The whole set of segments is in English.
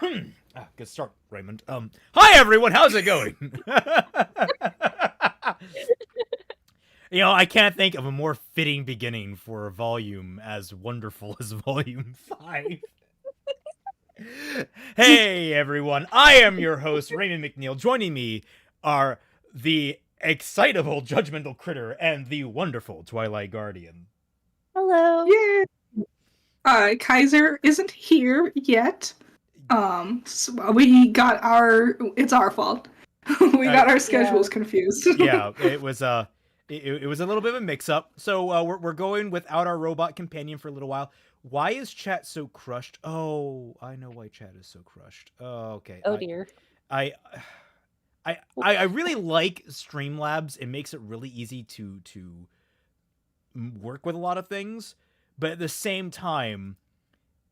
Good start, Raymond. Hi everyone, how's it going? I can't think of a more fitting beginning for a volume as wonderful as Volume 5. Hey everyone, I am your host, Raymond McNeil. Joining me are the excitable Judgmental Critter and the wonderful Twilight Guardian. Hello. Yeah. Kaiser isn't here yet. So we got it's our fault. We got our schedules confused. Yeah, it was a little bit of a mix-up. So we're going without our robot companion for a little while. Why is chat so crushed? Oh, I know why chat is so crushed. Oh, okay. Oh dear. I really like Streamlabs. It makes it really easy to work with a lot of things, but at the same time,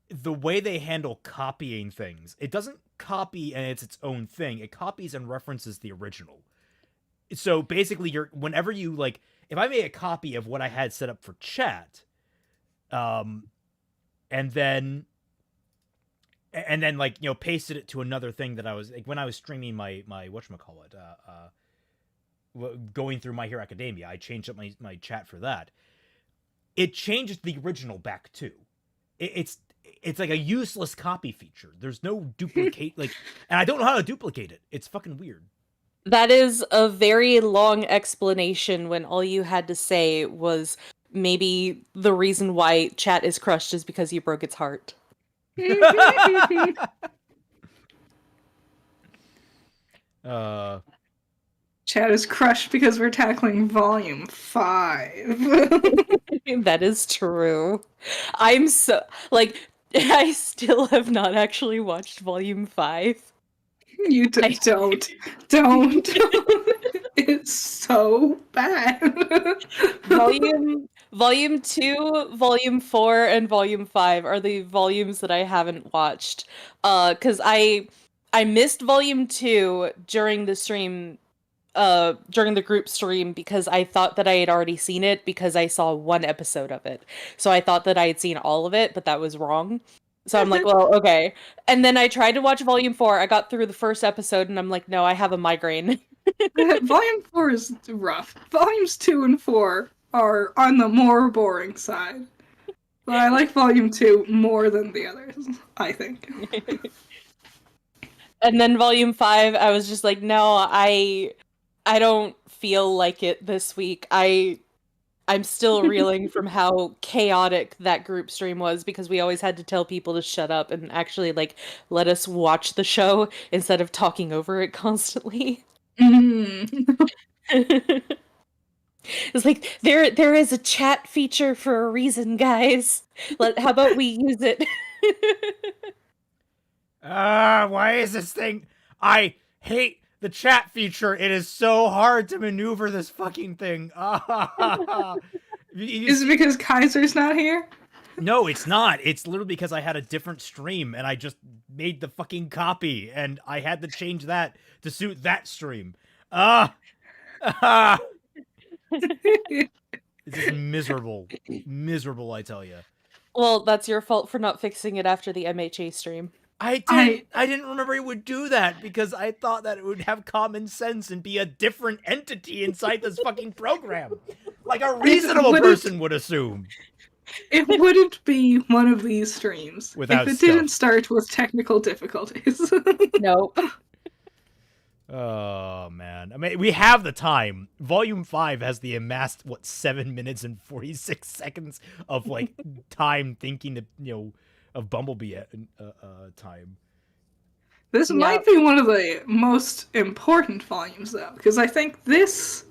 the way they handle copying things, it doesn't copy and it's its own thing. It copies and references the original. So basically, whenever you if I made a copy of what I had set up for chat, and then pasted it to another thing that I was when I was streaming my whatchamacallit, going through My Hero Academia, I changed up my chat for that. It changes the original back too. It's like a useless copy feature. There's no duplicate, and I don't know how to duplicate it. It's fucking weird. That is a very long explanation when all you had to say was maybe the reason why chat is crushed is because you broke its heart. Chat is crushed because we're tackling Volume 5. That is true. I'm so I still have not actually watched Volume 5. You don't. It's so bad. Volume 2, Volume 4, and Volume 5 are the volumes that I haven't watched. Because I missed Volume 2 during the stream, during the group stream, because I thought that I had already seen it because I saw one episode of it. So I thought that I had seen all of it, but that was wrong. So I'm like, well, okay. And then I tried to watch Volume 4. I got through the first episode, and I'm like, no, I have a migraine. Volume 4 is rough. Volumes 2 and 4 are on the more boring side. But I like Volume 2 more than the others, I think. And then Volume 5, I was just like, no, I don't feel like it this week. I'm still reeling from how chaotic that group stream was because we always had to tell people to shut up and actually let us watch the show instead of talking over it constantly. It's like there is a chat feature for a reason, guys. How about we use it? Why is this thing? I hate the chat feature. It is so hard to maneuver this fucking thing. Is it because Kaiser's not here? No, it's not. It's literally because I had a different stream and I just made the fucking copy and I had to change that to suit that stream. This is miserable. Miserable, I tell you. Well, that's your fault for not fixing it after the MHA stream. I didn't remember it would do that because I thought that it would have common sense and be a different entity inside this fucking program. Like a reasonable person would assume. It wouldn't be one of these streams Without if it stuff. didn't start with technical difficulties. Nope. Oh, man. I mean, we have the time. Volume 5 has the amassed, 7 minutes and 46 seconds of, time thinking, of Bumblebee time. This might be one of the most important volumes, though, because I think this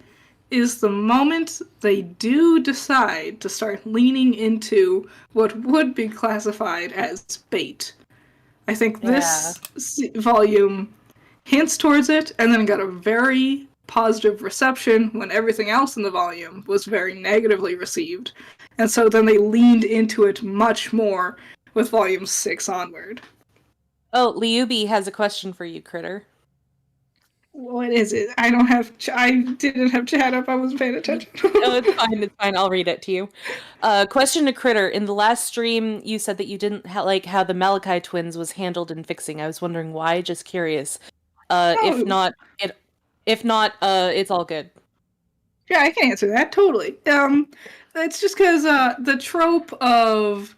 is the moment they do decide to start leaning into what would be classified as bait. I think this volume hints towards it, and then got a very positive reception when everything else in the volume was very negatively received. And so then they leaned into it much more with Volume 6 onward. Oh, RWBY has a question for you, Critter. What is it? I don't have. I didn't have chat up. I wasn't paying attention. Oh, it's fine. It's fine. I'll read it to you. Question to Critter. In the last stream, you said that you didn't like how the Malachi twins was handled in fixing. I was wondering why. Just curious. If not, it's all good. Yeah, I can answer that totally. It's just because the trope of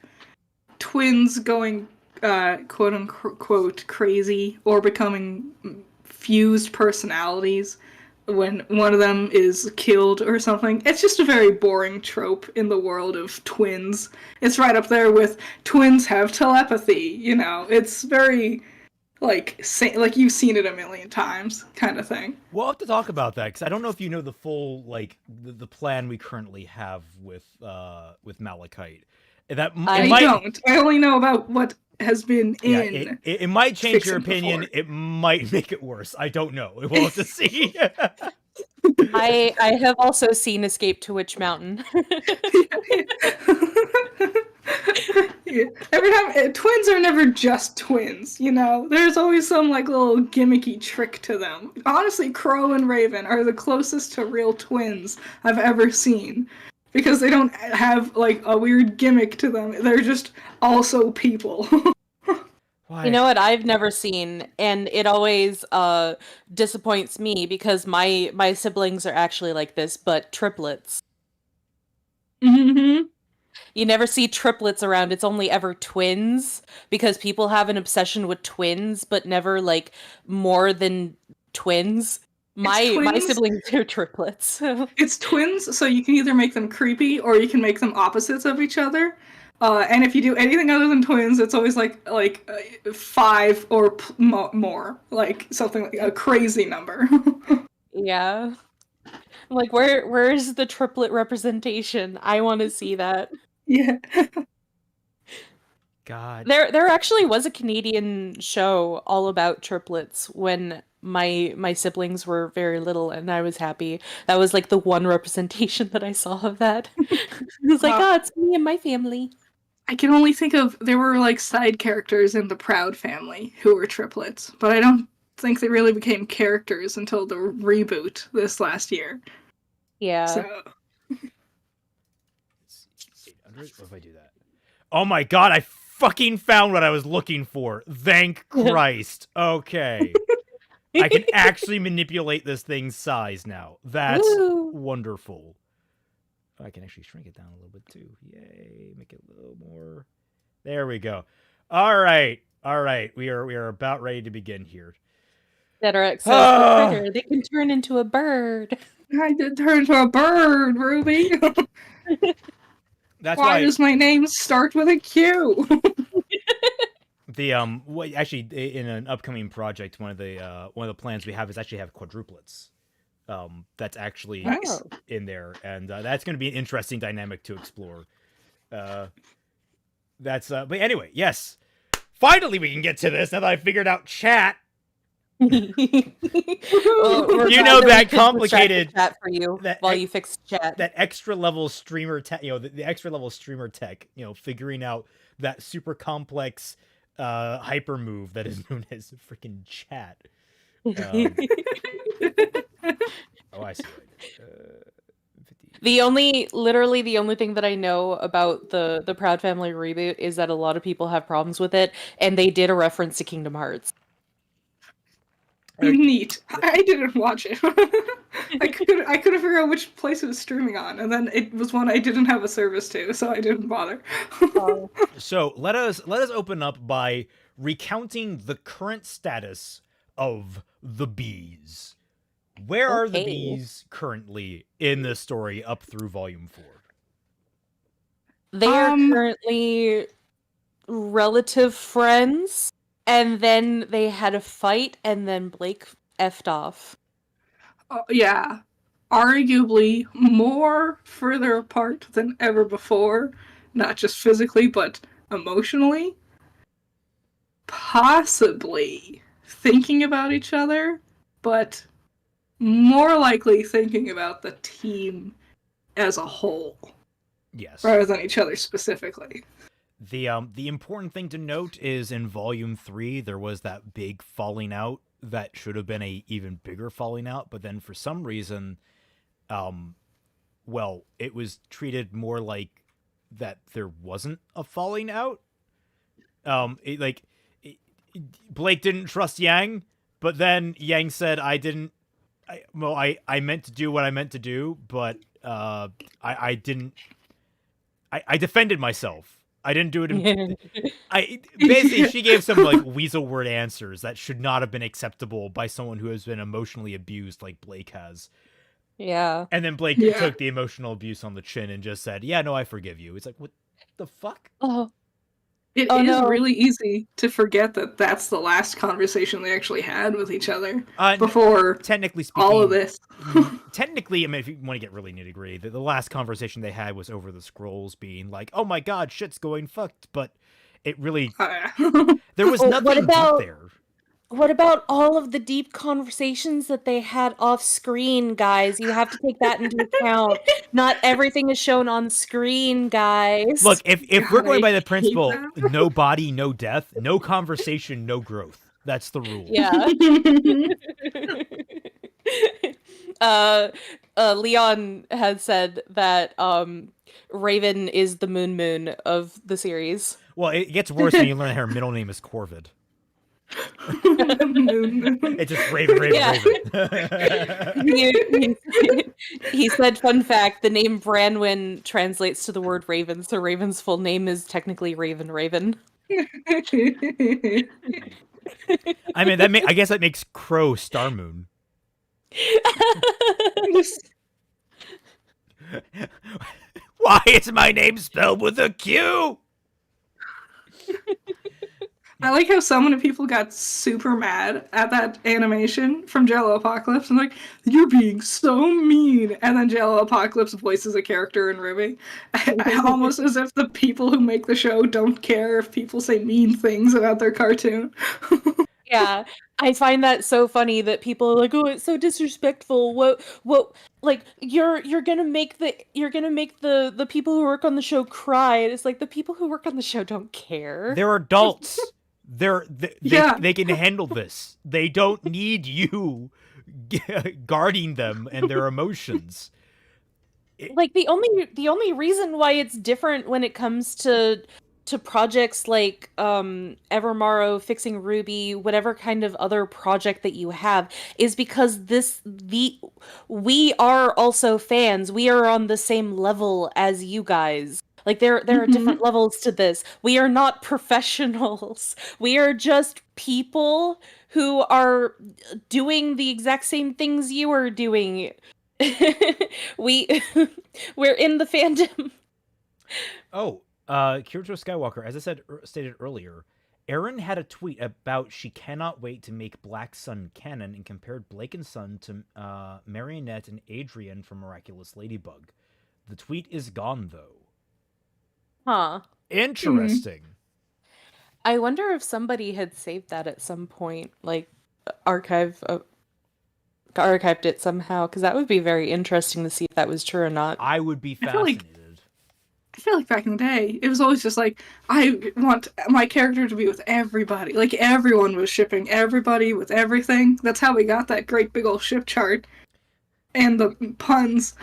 twins going quote unquote crazy or becoming fused personalities when one of them is killed or something. It's just a very boring trope in the world of twins. It's right up there with twins have telepathy, you know. It's very like you've seen it a million times kind of thing. We'll have to talk about that because I don't know if you know the full the plan we currently have with Malachite. That I don't. I only know about what has been in. It might change your opinion. Before. It might make it worse. I don't know. We'll have to see. I have also seen Escape to Witch Mountain. Yeah. Every time twins are never just twins, you know. There's always some like little gimmicky trick to them. Honestly, Crow and Raven are the closest to real twins I've ever seen. Because they don't have, like, a weird gimmick to them. They're just also people. Why? You know what I've never seen, and it always disappoints me, because my siblings are actually like this, but triplets. Mm-hmm. You never see triplets around, it's only ever twins, because people have an obsession with twins, but never, like, more than twins. My siblings are triplets. It's twins, so you can either make them creepy or you can make them opposites of each other. And if you do anything other than twins, it's always like 5 or more, like something like a crazy number. Yeah, like where's the triplet representation? I want to see that. Yeah. God. There actually was a Canadian show all about triplets when my siblings were very little, and I was happy. That was like the one representation that I saw of that. It was like, it's me and my family. I can only think of there were like side characters in the Proud family who were triplets, but I don't think they really became characters until the reboot this last year. Yeah. So. 800? What if I do that? Oh my god! I fucking found what I was looking for. Thank Christ. Okay. I can actually manipulate this thing's size now. That's wonderful. I can actually shrink it down a little bit too. Yay, make it a little more. There we go. All right. We are about ready to begin here. Critter, they can turn into a bird. I did turn into a bird, Ruby. That's why does my name start with a Q? Actually, in an upcoming project, one of the plans we have is actually have quadruplets. That's actually in there, and that's going to be an interesting dynamic to explore. But anyway, yes. Finally, we can get to this now that I figured out chat. Well, you know that complicated chat for you while you fix chat. That extra level streamer tech, the extra level streamer tech, figuring out that super complex hyper move that is known as freaking chat. Oh, I see. Literally the only thing that I know about the Proud Family reboot is that a lot of people have problems with it, and they did a reference to Kingdom Hearts. Neat. I didn't watch it. I couldn't figure out which place it was streaming on, and then it was one I didn't have a service to, so I didn't bother. So let us open up by recounting the current status of the bees. Where are the bees currently in the story up through Volume 4? They are currently relative friends. And then they had a fight, and then Blake effed off. Yeah. Arguably more further apart than ever before. Not just physically, but emotionally. Possibly thinking about each other, but more likely thinking about the team as a whole. Yes. Rather than each other specifically. The important thing to note is in Volume 3, there was that big falling out that should have been a even bigger falling out, but then for some reason, well, it was treated more like that there wasn't a falling out. Blake didn't trust Yang, but then Yang said, I meant to do what I meant to do, but I didn't. I defended myself. I didn't do it. Basically, she gave some like weasel word answers that should not have been acceptable by someone who has been emotionally abused like Blake has. Yeah. And then Blake took the emotional abuse on the chin and just said, "Yeah, no, I forgive you." It's like, what the fuck? Oh. It is really easy to forget that that's the last conversation they actually had with each other before technically speaking, all of this. Technically, I mean, if you want to get really nitty-gritty, the last conversation they had was over the scrolls being like, oh my god, shit's going fucked, but it really... there was nothing deep there. What about all of the deep conversations that they had off screen, guys? You have to take that into account. Not everything is shown on screen, guys. Look, if we're going by the principle, no body, no death, no conversation, no growth. That's the rule. Yeah. Leon has said that Raven is the Moon of the series. Well, it gets worse when you learn her middle name is Corvid. It's just Raven. He said, fun fact, the name Branwen translates to the word raven, so Raven's full name is technically Raven. I mean, I guess that makes Crow Star Moon. Why is my name spelled with a Q? I like how so many people got super mad at that animation from Jello Apocalypse and like, you're being so mean. And then Jello Apocalypse voices a character in RWBY. Almost as if the people who make the show don't care if people say mean things about their cartoon. Yeah, I find that so funny that people are like, "Oh, it's so disrespectful." What? Like you're gonna make the people who work on the show cry. And it's like the people who work on the show don't care. They're adults. They can handle this. They don't need you guarding them and their emotions. Like the only reason why it's different when it comes to projects like Evermaro, Fixing RWBY, whatever kind of other project that you have, is because we are also fans. We are on the same level as you guys. Like there are different levels to this. We are not professionals. We are just people who are doing the exact same things you are doing. We're in the fandom. Oh, Kirito Skywalker, as I stated earlier, Erin had a tweet about she cannot wait to make Black Sun canon and compared Blake and Sun to Marionette and Adrian from Miraculous Ladybug. The tweet is gone, though. Huh. Interesting. I wonder if somebody had saved that at some point, like archived it somehow, because that would be very interesting to see if that was true or not. I would be fascinated. I feel like back in the day, it was always just like, I want my character to be with everybody. Like, everyone was shipping everybody with everything. That's how we got that great big old ship chart. And the puns.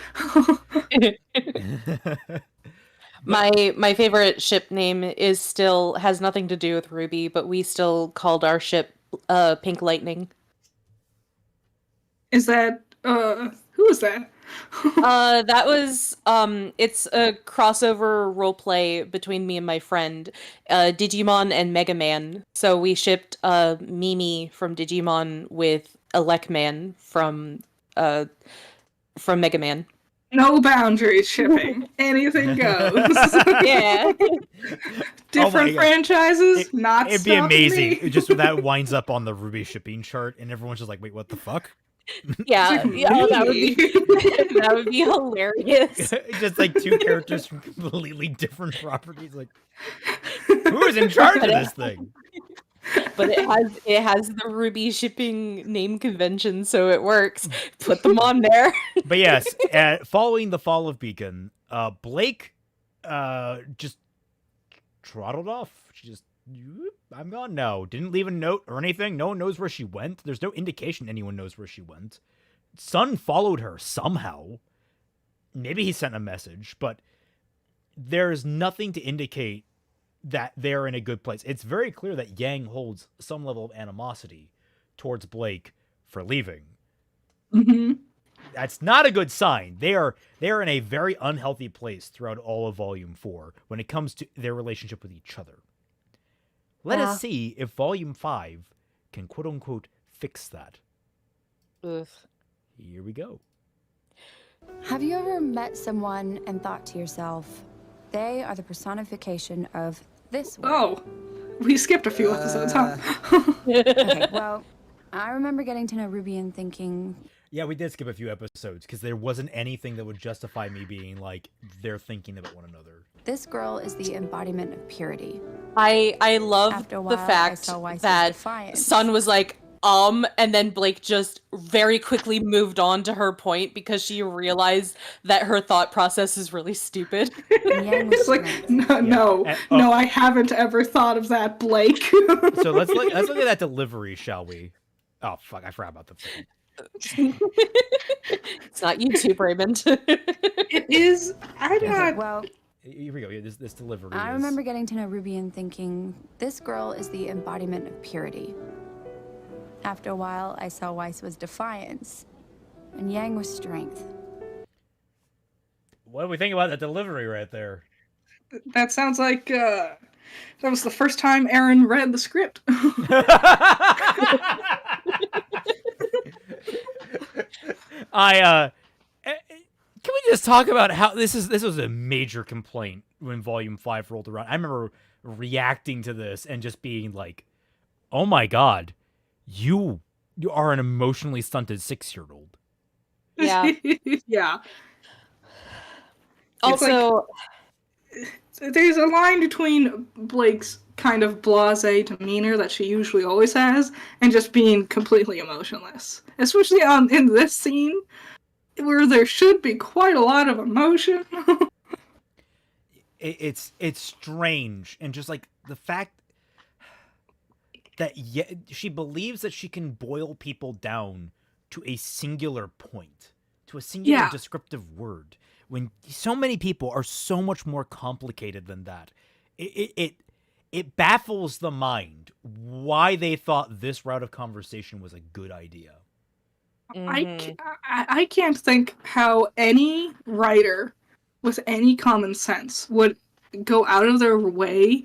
My favorite ship name has nothing to do with RWBY, but we still called our ship Pink Lightning. Is that, who is that? That was, it's a crossover roleplay between me and my friend, Digimon and Mega Man. So we shipped, Mimi from Digimon with Elecman from Mega Man. No boundaries shipping. Anything goes. Yeah. Different franchises, not It'd be amazing. Just that winds up on the RWBY shipping chart and everyone's just like, wait, what the fuck? Yeah, that would be hilarious. Just like two characters from completely different properties. Like, who is in charge of this thing? But it has the RWBY shipping name convention, so it works. Put them on there. But yes, following the fall of Beacon, Blake just trottled off. She just I'm gone now. Didn't leave a note or anything. No one knows where she went. There's no indication anyone knows where she went. Sun followed her somehow. Maybe he sent a message, but there's nothing to indicate that they're in a good place. It's very clear that Yang holds some level of animosity towards Blake for leaving. Mm-hmm. That's not a good sign. They are in a very unhealthy place throughout all of Volume 4 when it comes to their relationship with each other. Let us see if Volume 5 can quote-unquote fix that. Ugh. Here we go. Have you ever met someone and thought to yourself, they are the personification of this word? Oh, we skipped a few episodes, huh? Okay, well, I remember getting to know RWBY and thinking... Yeah, we did skip a few episodes because there wasn't anything that would justify me being like, they're thinking about one another. This girl is the embodiment of purity. I love After a the while, I fact saw Weiss's that defiance. Sun was like, and then Blake just very quickly moved on to her point because she realized that her thought process is really stupid. And Yang was It's like, strength. no, I haven't ever thought of that, Blake. So let's look at that delivery, shall we? Oh, fuck, I forgot about the thing. It's not YouTube, Raymond. It is. I'm Yeah, not. Well, Here we go. This delivery I is... remember getting to know RWBY and thinking, this girl is the embodiment of purity. After a while, I saw Weiss was defiance, and Yang was strength. What do we think about that delivery right there? That sounds like that was the first time Aaron read the script. Can we just talk about how this was a major complaint when Volume 5 rolled around? I remember reacting to this and just being like, "Oh my god, you are an emotionally stunted 6-year-old." Yeah. Yeah. Also, There's a line between Blake's kind of blasé demeanor that she usually always has and just being completely emotionless. Especially in this scene where there should be quite a lot of emotion. It's strange, and just like the fact that she believes that she can boil people down to a singular point, to a singular descriptive word, when so many people are so much more complicated than that. It baffles the mind why they thought this route of conversation was a good idea. I can't think how any writer with any common sense would go out of their way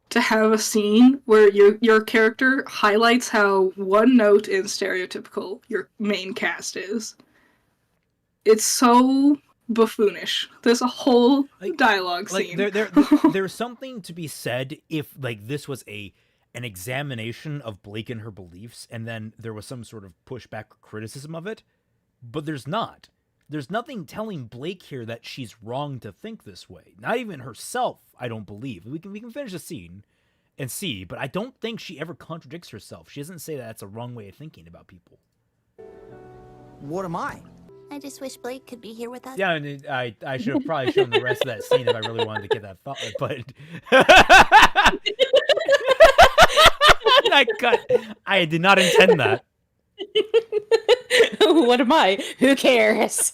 to have a scene where your character highlights how one note in stereotypical your main cast is. It's so buffoonish. There's a whole dialogue scene. There's something to be said if like this was an examination of Blake and her beliefs, and then there was some sort of pushback or criticism of it, but there's not. There's nothing telling Blake here that she's wrong to think this way. Not even herself, I don't believe. We can finish the scene and see, but I don't think she ever contradicts herself. She doesn't say that that's a wrong way of thinking about people. What am I? I just wish Blake could be here with us. Yeah, and I should have probably shown the rest of that scene if I really wanted to get that thought, but I did not intend that. what am I? Who cares?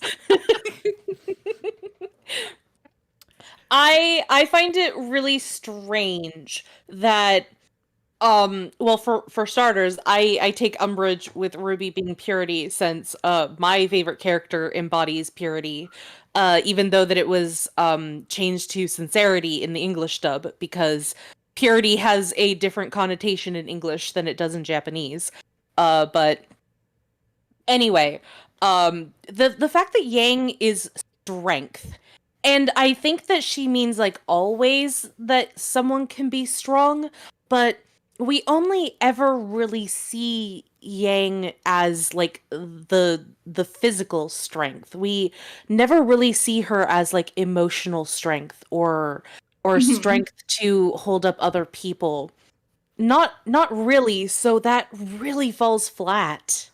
I find it really strange that well, for starters, I take umbrage with RWBY being purity, since my favorite character embodies purity, even though that it was changed to sincerity in the English dub, because purity has a different connotation in English than it does in Japanese. But anyway, the fact that Yang is strength, and I think that she means like always that someone can be strong, but we only ever really see Yang as like the physical strength. We never really see her as like emotional strength or strength to hold up other people. Not really, so that really falls flat.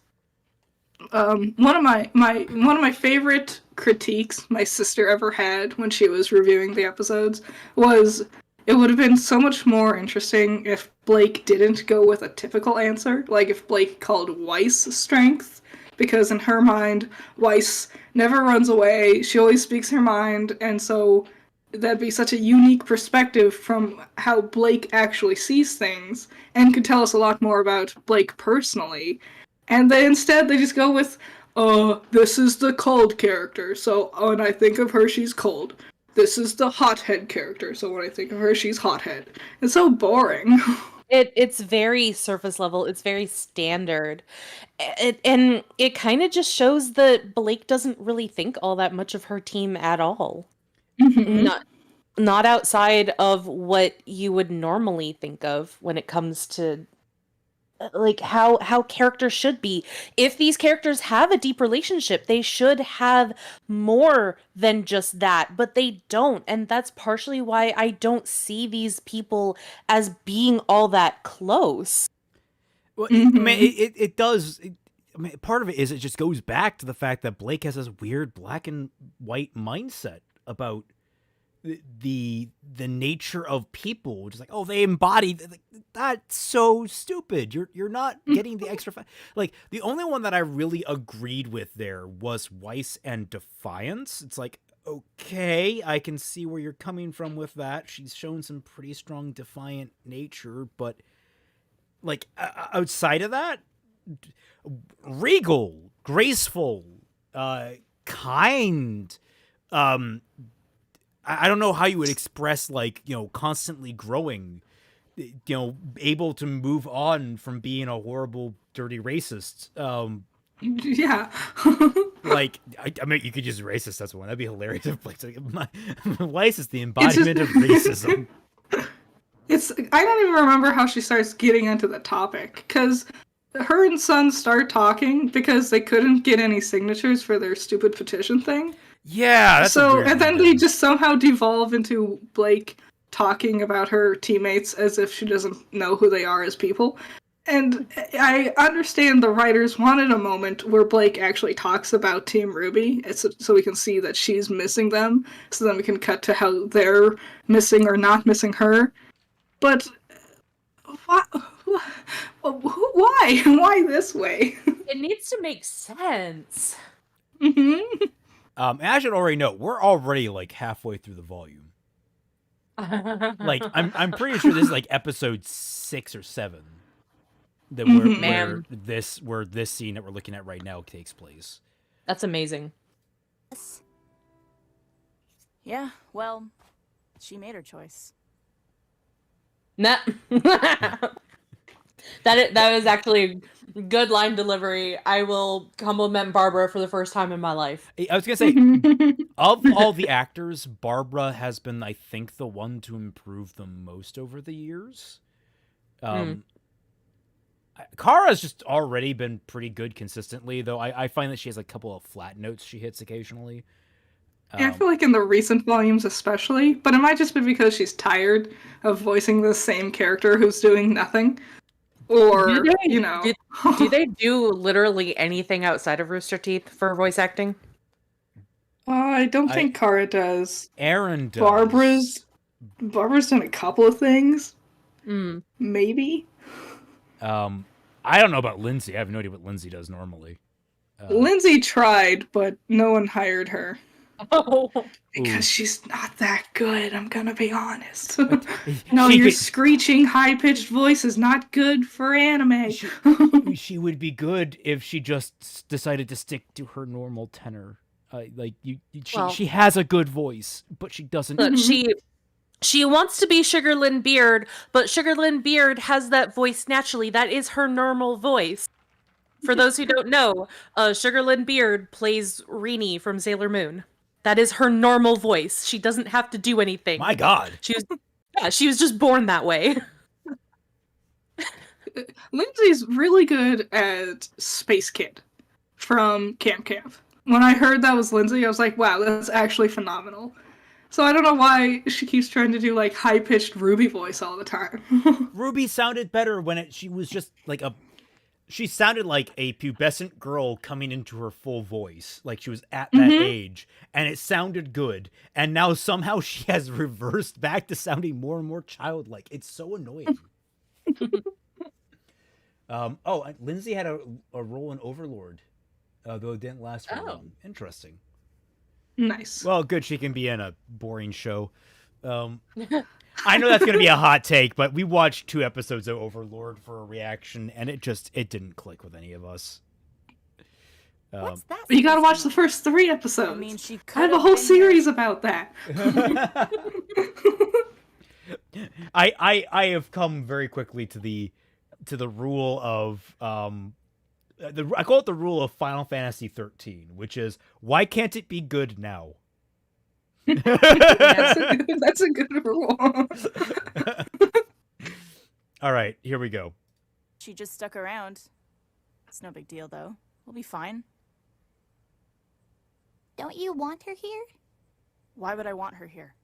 One of my favorite critiques my sister ever had when she was reviewing the episodes was it would have been so much more interesting if Blake didn't go with a typical answer, like if Blake called Weiss strength, because in her mind, Weiss never runs away, she always speaks her mind, and so that'd be such a unique perspective from how Blake actually sees things, and could tell us a lot more about Blake personally. And then instead they just go with, this is the cold character, so when I think of her, she's cold. This is the hothead character, so when I think of her, she's hothead. It's so boring. It's very surface level. It's very standard. And it kind of just shows that Blake doesn't really think all that much of her team at all. Mhm. Not outside of what you would normally think of when it comes to like how characters should be. If these characters have a deep relationship, they should have more than just that, but they don't, and that's partially why I don't see these people as being all that close. Well, I mean, it does. I mean, part of it is it just goes back to the fact that Blake has this weird black and white mindset about the nature of people. Just like, oh, they embody that's so stupid. You're not getting the extra like the only one that I really agreed with there was Weiss and Defiance. It's like, okay, I can see where you're coming from with that. She's shown some pretty strong defiant nature, but like outside of that, regal, graceful, kind, I don't know how you would express, like, you know, constantly growing, you know, able to move on from being a horrible, dirty racist. Yeah. Like, I mean, you could use racist. That's one. That'd be hilarious. If like, Weiss is the embodiment of racism. I don't even remember how she starts getting into the topic, because her and Sun start talking because they couldn't get any signatures for their stupid petition thing. Yeah, that's so, and then they just somehow devolve into Blake talking about her teammates as if she doesn't know who they are as people. And I understand the writers wanted a moment where Blake actually talks about Team RWBY, so we can see that she's missing them, so then we can cut to how they're missing or not missing her. But why? Why this way? It needs to make sense. Mm-hmm. As you already know, we're already like halfway through the volume. Like, I'm pretty sure this is like episode 6 or 7 that where this scene that we're looking at right now takes place. That's amazing. Yeah, well, she made her choice. Nah. That was actually good line delivery. I will compliment Barbara for the first time in my life. I was gonna say, of all the actors, Barbara has been, I think, the one to improve the most over the years. Kara's just already been pretty good consistently, though I find that she has a couple of flat notes she hits occasionally. Yeah, I feel like in the recent volumes especially, but it might just be because she's tired of voicing the same character who's doing nothing. Or, do they do literally anything outside of Rooster Teeth for voice acting? I don't think Kara does. Aaron does. Barbara's done a couple of things. Maybe. I don't know about Lindsay. I have no idea what Lindsay does normally. Lindsay tried, but no one hired her. Oh. Because she's not that good, I'm gonna be honest. No, your screeching, high-pitched voice is not good for anime. She would be good if she just decided to stick to her normal tenor. She has a good voice, but she doesn't. Look, she wants to be Sugar Lynn Beard, but Sugar Lynn Beard has that voice naturally. That is her normal voice. For those who don't know, Sugar Lynn Beard plays Rini from Sailor Moon. That is her normal voice. She doesn't have to do anything. My God. She was just born that way. Lindsay's really good at Space Kid from Camp Camp. When I heard that was Lindsay, I was like, wow, that's actually phenomenal. So I don't know why she keeps trying to do like high-pitched RWBY voice all the time. RWBY sounded better when she was just like she sounded like a pubescent girl coming into her full voice, like she was at that age, and it sounded good. And now somehow she has reversed back to sounding more and more childlike. It's so annoying. Lindsay had a role in Overlord, though it didn't last for long. Interesting. Nice. Well, good. She can be in a boring show. I know that's going to be a hot take, but we watched 2 episodes of Overlord for a reaction, and it didn't click with any of us. What's that? You gotta watch the first 3 episodes. I mean, she I have a whole series about that. I have come very quickly to the rule of I call it the rule of Final Fantasy 13, which is, why can't it be good now? That's a good rule. All right, here we go. She just stuck around. It's no big deal, though. We'll be fine. Don't you want her here? Why would I want her here?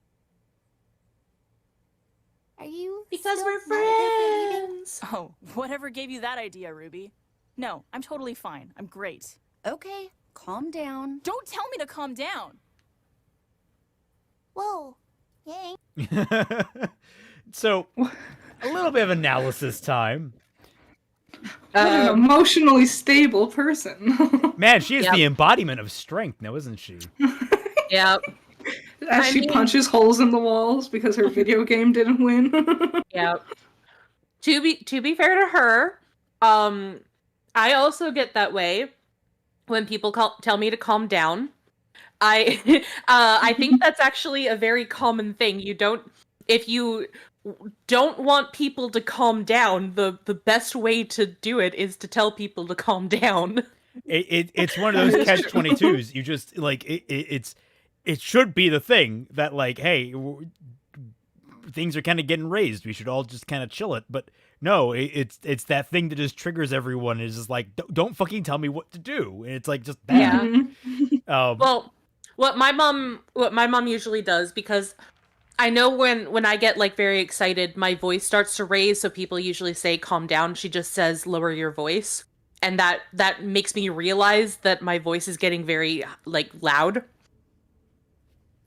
Are you Because still we're mad at her for leaving? friends. Oh, whatever gave you that idea, RWBY? No, I'm totally fine. I'm great. Okay, calm down. Don't tell me to calm down. Whoa. Yang. So, a little bit of analysis time. What an emotionally stable person. Man, she is the embodiment of strength now, isn't she? Yep. As she punches holes in the walls because her video game didn't win. Yep. To be fair to her, I also get that way when people tell me to calm down. I think that's actually a very common thing. If you don't want people to calm down, the best way to do it is to tell people to calm down. It's one of those catch-22s. You just like it should be the thing that, like, hey, things are kind of getting raised. We should all just kind of chill it. But no, it's that thing that just triggers everyone. It's just like, don't fucking tell me what to do. And it's like just bad. Yeah. Well, what my mom usually does, because I know when I get like very excited, my voice starts to raise. So people usually say, "Calm down." She just says, "Lower your voice," and that makes me realize that my voice is getting very like loud.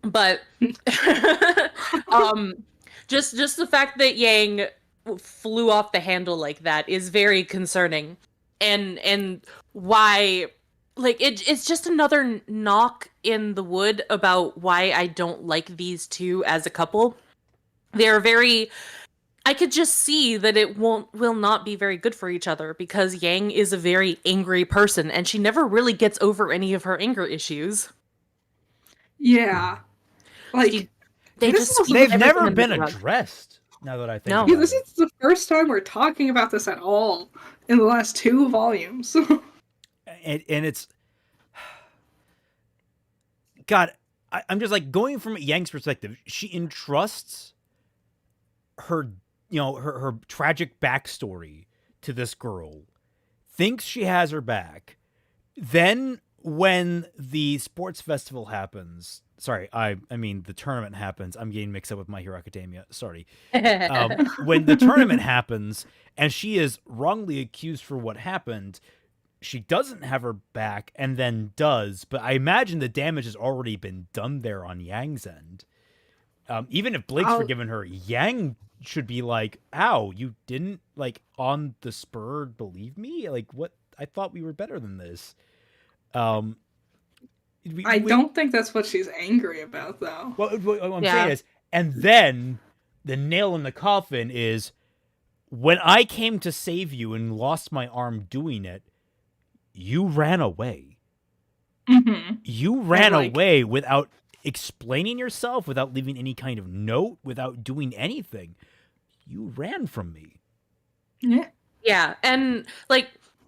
But just the fact that Yang flew off the handle like that is very concerning, and why, like, it's just another knock in the wood about why I don't like these two as a couple. They're very, I could just see that it will not be very good for each other, because Yang is a very angry person and she never really gets over any of her anger issues. Yeah. Like, they've never been addressed, now that I think about yeah, this it. is the first time we're talking about this at all in the last 2 volumes. And it's, God, I'm just like, going from Yang's perspective, she entrusts her, her tragic backstory to this girl, thinks she has her back. Then when the sports festival happens, sorry, I mean the tournament happens. I'm getting mixed up with My Hero Academia. Sorry. When the tournament happens and she is wrongly accused for what happened, she doesn't have her back and then does. But I imagine the damage has already been done there on Yang's end. Even if Blake's forgiven her, Yang should be like, "Ow, you didn't, like, on the spur believe me? Like, what? I thought we were better than this." I don't think that's what she's angry about, though. What I'm saying is, and then the nail in the coffin is, when I came to save you and lost my arm doing it, you ran away. Mm-hmm. You ran away without explaining yourself, without leaving any kind of note, without doing anything. You ran from me. Yeah. Yeah, and like,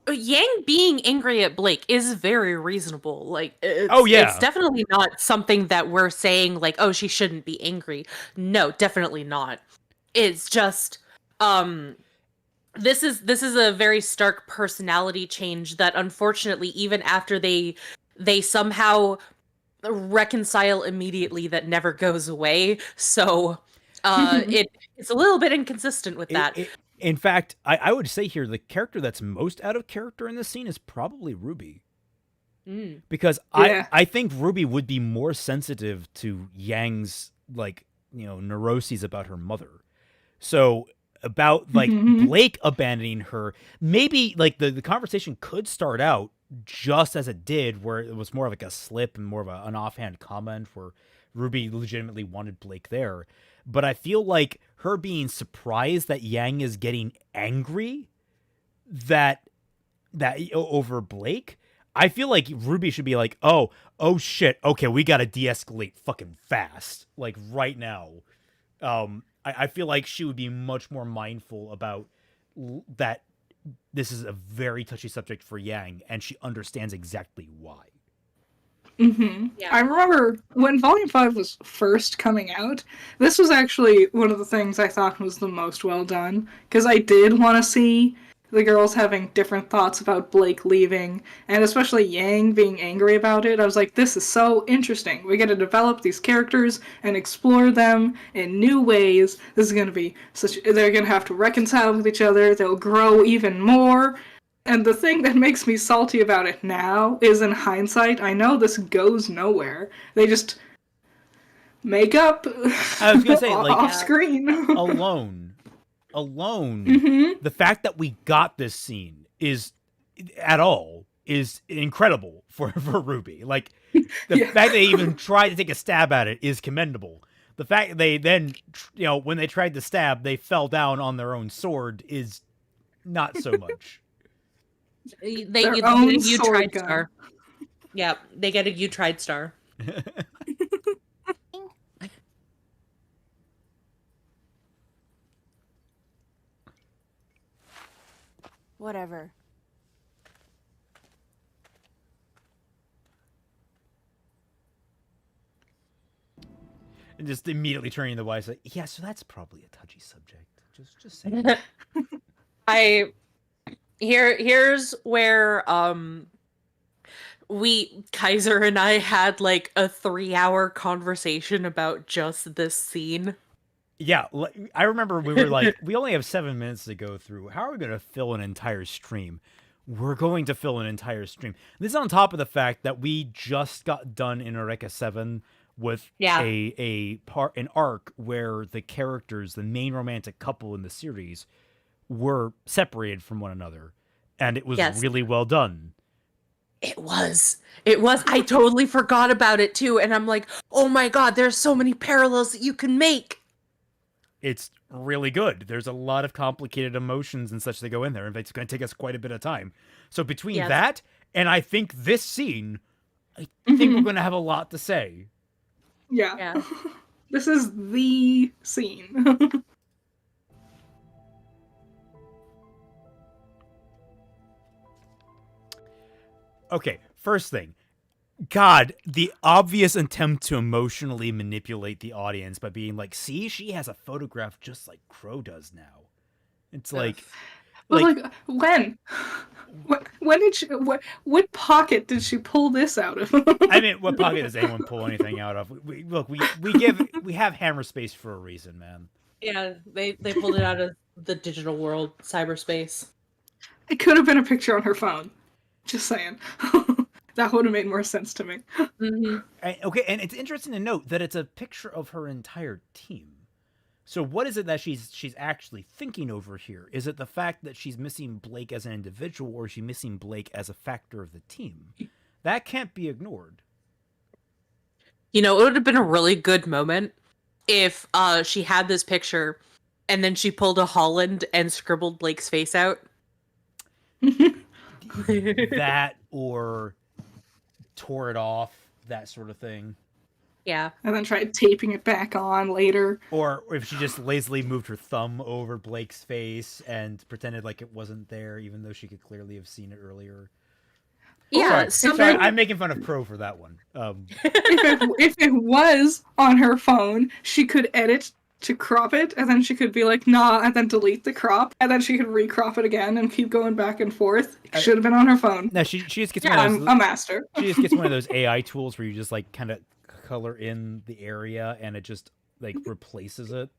Yang being angry at Blake is very reasonable. Like, it's definitely not something that we're saying like, oh, she shouldn't be angry. No, definitely not. It's just, this is a very stark personality change that, unfortunately, even after they somehow reconcile immediately, that never goes away. So, it's a little bit inconsistent with that. In fact, I would say here the character that's most out of character in this scene is probably RWBY. Because I think RWBY would be more sensitive to Yang's neuroses about her mother. So about Blake abandoning her, maybe the conversation could start out just as it did, where it was more of like a slip and more of an offhand comment where RWBY legitimately wanted Blake there. But I feel like her being surprised that Yang is getting angry that over Blake, I feel like RWBY should be like, oh shit, okay, we gotta de-escalate fucking fast, like right now. I feel like she would be much more mindful about that this is a very touchy subject for Yang, and she understands exactly why. Yeah. I remember when Volume 5 was first coming out, this was actually one of the things I thought was the most well done, because I did want to see the girls having different thoughts about Blake leaving, and especially Yang being angry about it. I was like, this is so interesting. We get to develop these characters and explore them in new ways. This is going to be they're going to have to reconcile with each other. They'll grow even more. And the thing that makes me salty about it now is, in hindsight, I know this goes nowhere. They just make up I was going to say, off screen. alone, the fact that we got this scene is incredible for RWBY. Like, the fact they even tried to take a stab at it is commendable. The fact that they then, when they tried to stab, they fell down on their own sword is not so much. They get a "you tried" star. Yeah, they get a "you tried" star. Whatever. And just immediately turning to the Weiss, like, yeah, so that's probably a touchy subject. Just saying. Here's where Kaiser and I had like a 3-hour conversation about just this scene. Yeah, I remember we were like, we only have 7 minutes to go through. How are we going to fill an entire stream? We're going to fill an entire stream. This is on top of the fact that we just got done in Eureka 7 with an arc where the characters, the main romantic couple in the series, were separated from one another, and it was really well done. It was. I totally forgot about it too, and I'm like, oh my god, there's so many parallels that you can make. It's really good. There's a lot of complicated emotions and such that go in there, and it's going to take us quite a bit of time. So between that and I think this scene, I think we're going to have a lot to say. Yeah. This is the scene. Okay, first thing. God, the obvious attempt to emotionally manipulate the audience by being like, see, she has a photograph just like Crow does now. It's like... when? When did she... What pocket did she pull this out of? I mean, what pocket does anyone pull anything out of? We have hammer space for a reason, man. Yeah, they pulled it out of the digital world, cyberspace. It could have been a picture on her phone. Just saying. That would have made more sense to me. Okay, and it's interesting to note that it's a picture of her entire team. So what is it that she's actually thinking over here? Is it the fact that she's missing Blake as an individual, or is she missing Blake as a factor of the team? That can't be ignored. It would have been a really good moment if she had this picture and then she pulled a Holland and scribbled Blake's face out. That, or tore it off, that sort of thing. Yeah. And then tried taping it back on later. Or if she just lazily moved her thumb over Blake's face and pretended like it wasn't there, even though she could clearly have seen it earlier. Yeah. Sorry, I'm making fun of Pro for that one. If it was on her phone, she could edit to crop it, and then she could be like, nah, and then delete the crop, and then she could recrop it again and keep going back and forth. Should have been on her phone. No, she just gets one of those, I'm a master. She just gets one of those AI tools where you just like kind of color in the area and it just like replaces it.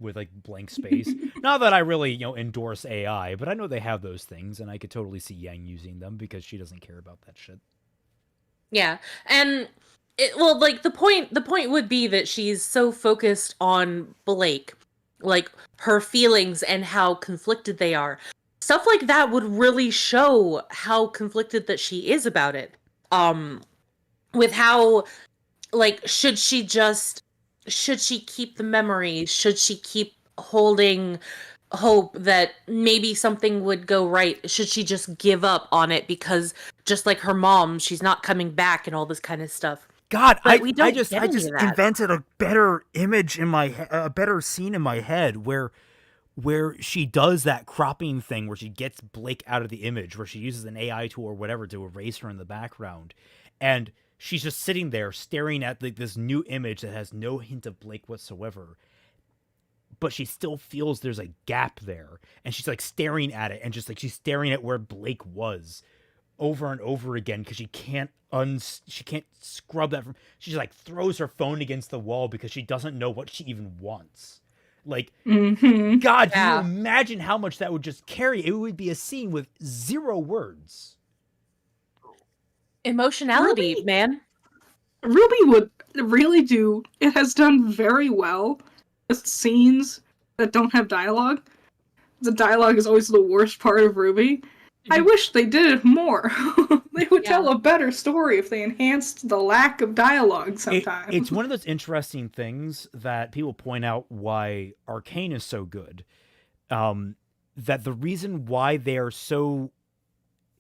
with like blank space. Not that I really, endorse AI, but I know they have those things, and I could totally see Yang using them because she doesn't care about that shit. Yeah, and the point would be that she's so focused on Blake, like her feelings and how conflicted they are. Stuff like that would really show how conflicted that she is about it. With how, like, should she keep the memories? Should she keep holding hope that maybe something would go right? Should she just give up on it because, just like her mom, she's not coming back and all this kind of stuff? God, But I just invented a better image in a better scene in my head where she does that cropping thing where she gets Blake out of the image, where she uses an AI tool or whatever to erase her in the background, and she's just sitting there staring at this new image that has no hint of Blake whatsoever. But she still feels there's a gap there, and she's like staring at it, and just like she's staring at where Blake was over and over again because she can't scrub that from. She just like throws her phone against the wall because she doesn't know what she even wants. Like, God, can you imagine how much that would just carry? It would be a scene with 0 words. Emotionality, man. RWBY would really do. It has done very well with scenes that don't have dialogue. The dialogue is always the worst part of RWBY. I wish they did it more. They would tell a better story if they enhanced the lack of dialogue sometimes. It's one of those interesting things that people point out why Arcane is so good. That the reason why they are so...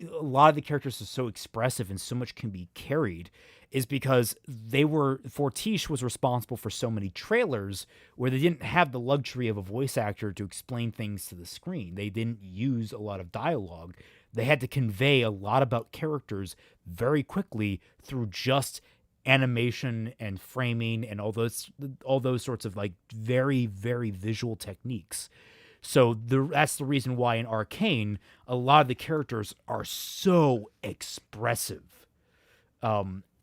A lot of the characters are so expressive and so much can be carried is because Fortiche was responsible for so many trailers where they didn't have the luxury of a voice actor to explain things to the screen. They didn't use a lot of dialogue. They had to convey a lot about characters very quickly through just animation and framing and all those sorts of like very, very visual techniques. So that's the reason why in Arcane, a lot of the characters are so expressive.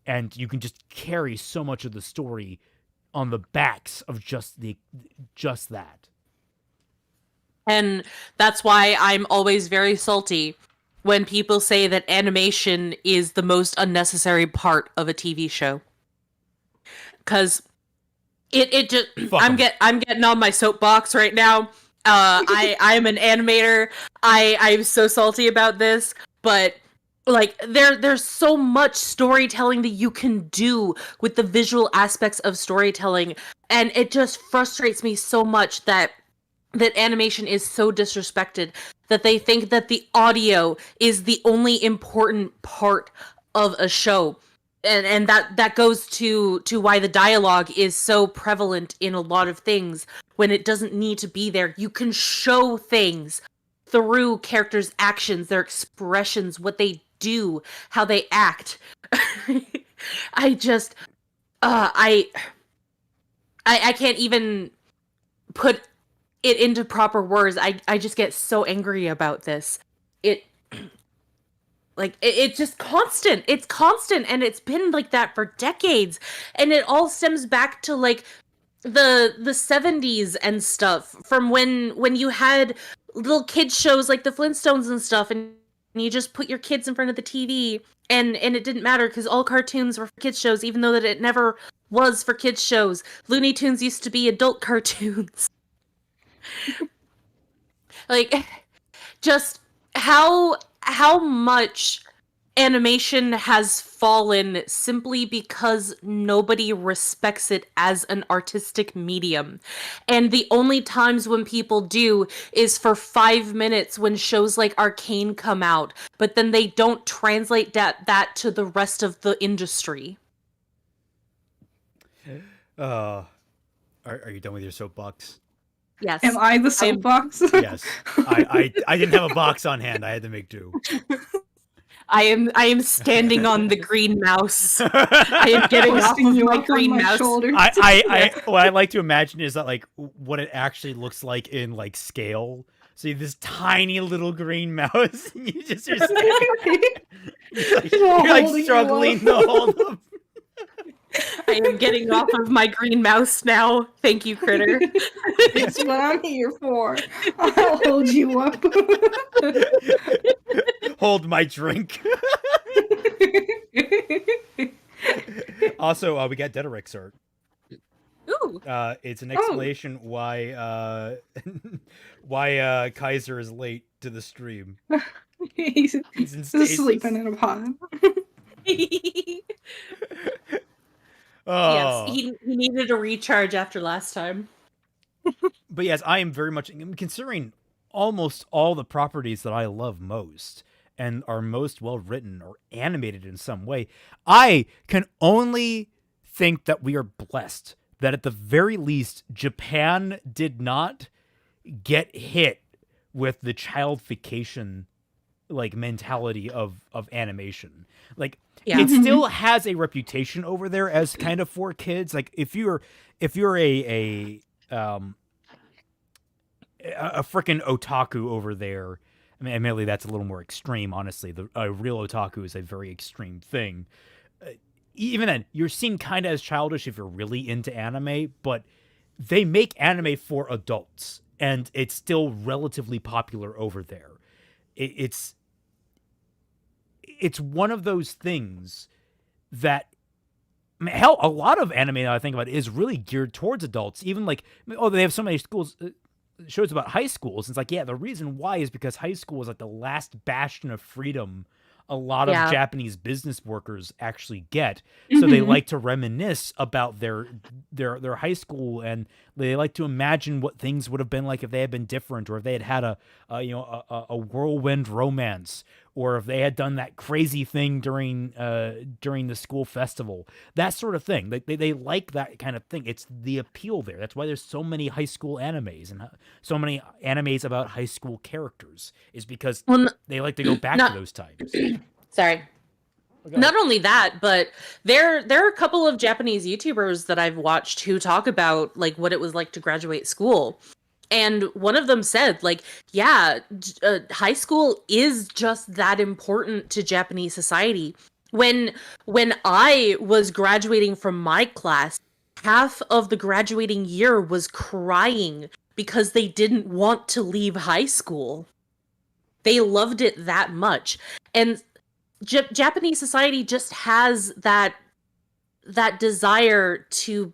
And you can just carry so much of the story on the backs of just that. And that's why I'm always very salty when people say that animation is the most unnecessary part of a TV show. Cause it just I'm getting on my soapbox right now. I'm an animator. I'm so salty about this, but like there's so much storytelling that you can do with the visual aspects of storytelling, and it just frustrates me so much that animation is so disrespected, that they think that the audio is the only important part of a show. And that goes to why the dialogue is so prevalent in a lot of things when it doesn't need to be there. You can show things through characters' actions, their expressions, what they do, how they act. I just I can't even put it into proper words. I just get so angry about this. It's just constant. It's constant, and it's been like that for decades. And it all stems back to like the 70s and stuff, from when you had little kids shows like the Flintstones and stuff, and you just put your kids in front of the TV, and it didn't matter because all cartoons were for kids shows, even though that it never was for kids shows. Looney Tunes used to be adult cartoons. Like, just how much animation has fallen simply because nobody respects it as an artistic medium. And the only times when people do is for 5 minutes when shows like Arcane come out, but then they don't translate that to the rest of the industry. Are you done with your soapbox? Yes. Am I the soapbox? Yes. I didn't have a box on hand. I had to make do. I am standing on the green mouse. I am getting off of my green mouse. Shoulder. What I like to imagine is that like what it actually looks like in like scale. So you have this tiny little green mouse. And you're You're like struggling to hold them. I I am getting off of my green mouse now. Thank you, Critter. That's what I'm here for. I'll hold you up. Hold my drink. Also, we got Dedorix art. Ooh. It's an explanation why why Kaiser is late to the stream. He's He's in stasis. sleeping in a pod. Oh. Yes, he needed a recharge after last time. But yes, I am very much considering almost all the properties that I love most and are most well written or animated in some way. I can only think that we are blessed that at the very least Japan did not get hit with the childification like mentality of animation. Like it still has a reputation over there as kind of for kids. Like if you're a freaking otaku over there, I mean, admittedly that's a little more extreme. Honestly, a real otaku is a very extreme thing. Even then, you're seen kind of as childish if you're really into anime, but they make anime for adults, and it's still relatively popular over there. It's one of those things that, I mean, hell, a lot of anime that I think about is really geared towards adults. Even like, oh, they have so many shows about high schools. It's like, yeah, the reason why is because high school is like the last bastion of freedom a lot of Japanese business workers actually get. So they like to reminisce about their high school, and they like to imagine what things would have been like if they had been different, or if they had had a whirlwind romance, or if they had done that crazy thing during the school festival, that sort of thing. They like that kind of thing. It's the appeal there. That's why there's so many high school animes and so many animes about high school characters, is because they like to go back to those times. Sorry. Okay. Not only that, but there are a couple of Japanese YouTubers that I've watched who talk about like what it was like to graduate school. And one of them said, like, yeah, high school is just that important to Japanese society. When I was graduating from my class, half of the graduating year was crying because they didn't want to leave high school. They loved it that much. And Japanese society just has that desire to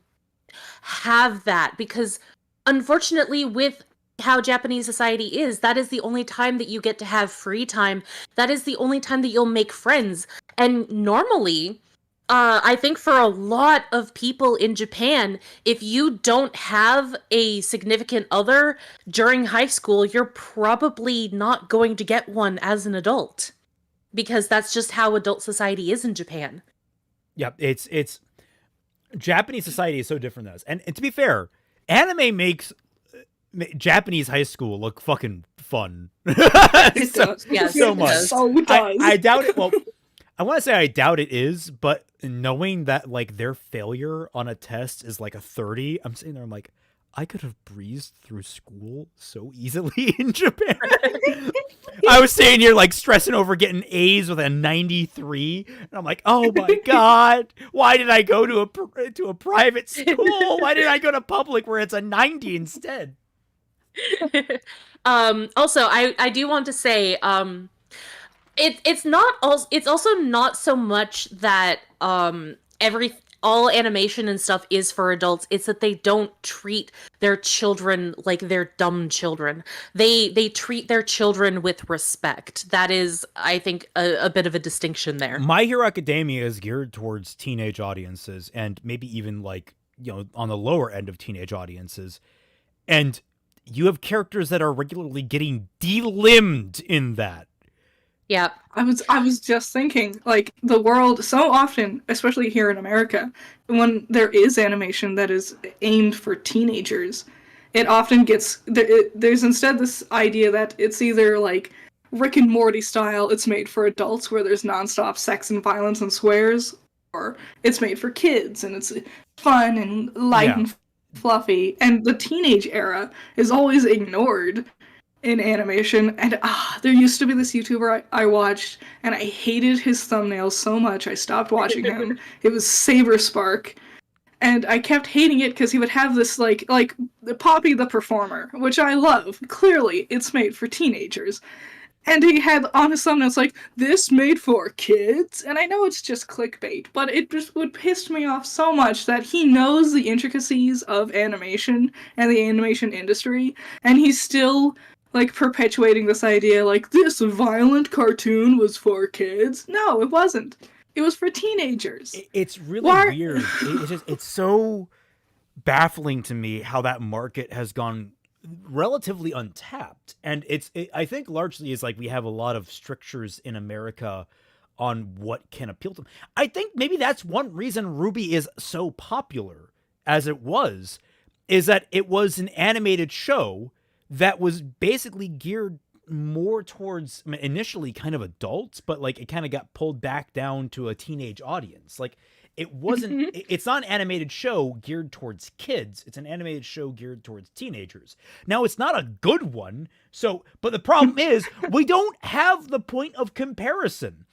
have that, because unfortunately, with how Japanese society is, that is the only time that you get to have free time. That is the only time that you'll make friends. And normally, I think for a lot of people in Japan, if you don't have a significant other during high school, you're probably not going to get one as an adult, because that's just how adult society is in Japan. Yeah, it's Japanese society is so different than us. And to be fair, anime makes Japanese high school look fucking fun. It does. Yes, so much. So it does. I doubt it. Well, I want to say I doubt it is, but knowing that like their failure on a test is like a 30, I'm sitting there, I'm like, I could have breezed through school so easily in Japan. I was sitting here like stressing over getting A's with a 93, and I'm like, oh my god, why did I go to a private school? Why did I go to public where it's a 90 instead? Also, I do want to say, it's also not so much that all animation and stuff is for adults. It's that they don't treat their children like they're dumb children. They treat their children with respect. That is, I think, a bit of a distinction there. My Hero Academia is geared towards teenage audiences, and maybe even like, you know, on the lower end of teenage audiences. And you have characters that are regularly getting de-limbed in that. Yeah. I was just thinking, like, the world so often, especially here in America, when there is animation that is aimed for teenagers, it often gets there's instead this idea that it's either like Rick and Morty style, it's made for adults where there's nonstop sex and violence and swears, or it's made for kids and it's fun and light and fluffy, and the teenage era is always ignored in animation. And there used to be this YouTuber I watched, and I hated his thumbnails so much I stopped watching him. It was Saberspark, and I kept hating it because he would have this like Poppy the Performer, which I love. Clearly, it's made for teenagers. And he had on his thumbnail, it's like, this made for kids? And I know it's just clickbait, but it just would piss me off so much that he knows the intricacies of animation and the animation industry, and he's still, like, perpetuating this idea, like, this violent cartoon was for kids. No, it wasn't. It was for teenagers. It's really weird. It's so baffling to me how that market has gone relatively untapped, and I think largely is like we have a lot of strictures in America on what can appeal to them. I think maybe that's one reason RWBY is so popular as it was, is that it was an animated show that was basically geared more towards, I mean, initially kind of adults, but like it kind of got pulled back down to a teenage audience. Like it wasn't, it's not an animated show geared towards kids. It's an animated show geared towards teenagers. Now, it's not a good one. So, but the problem is we don't have the point of comparison.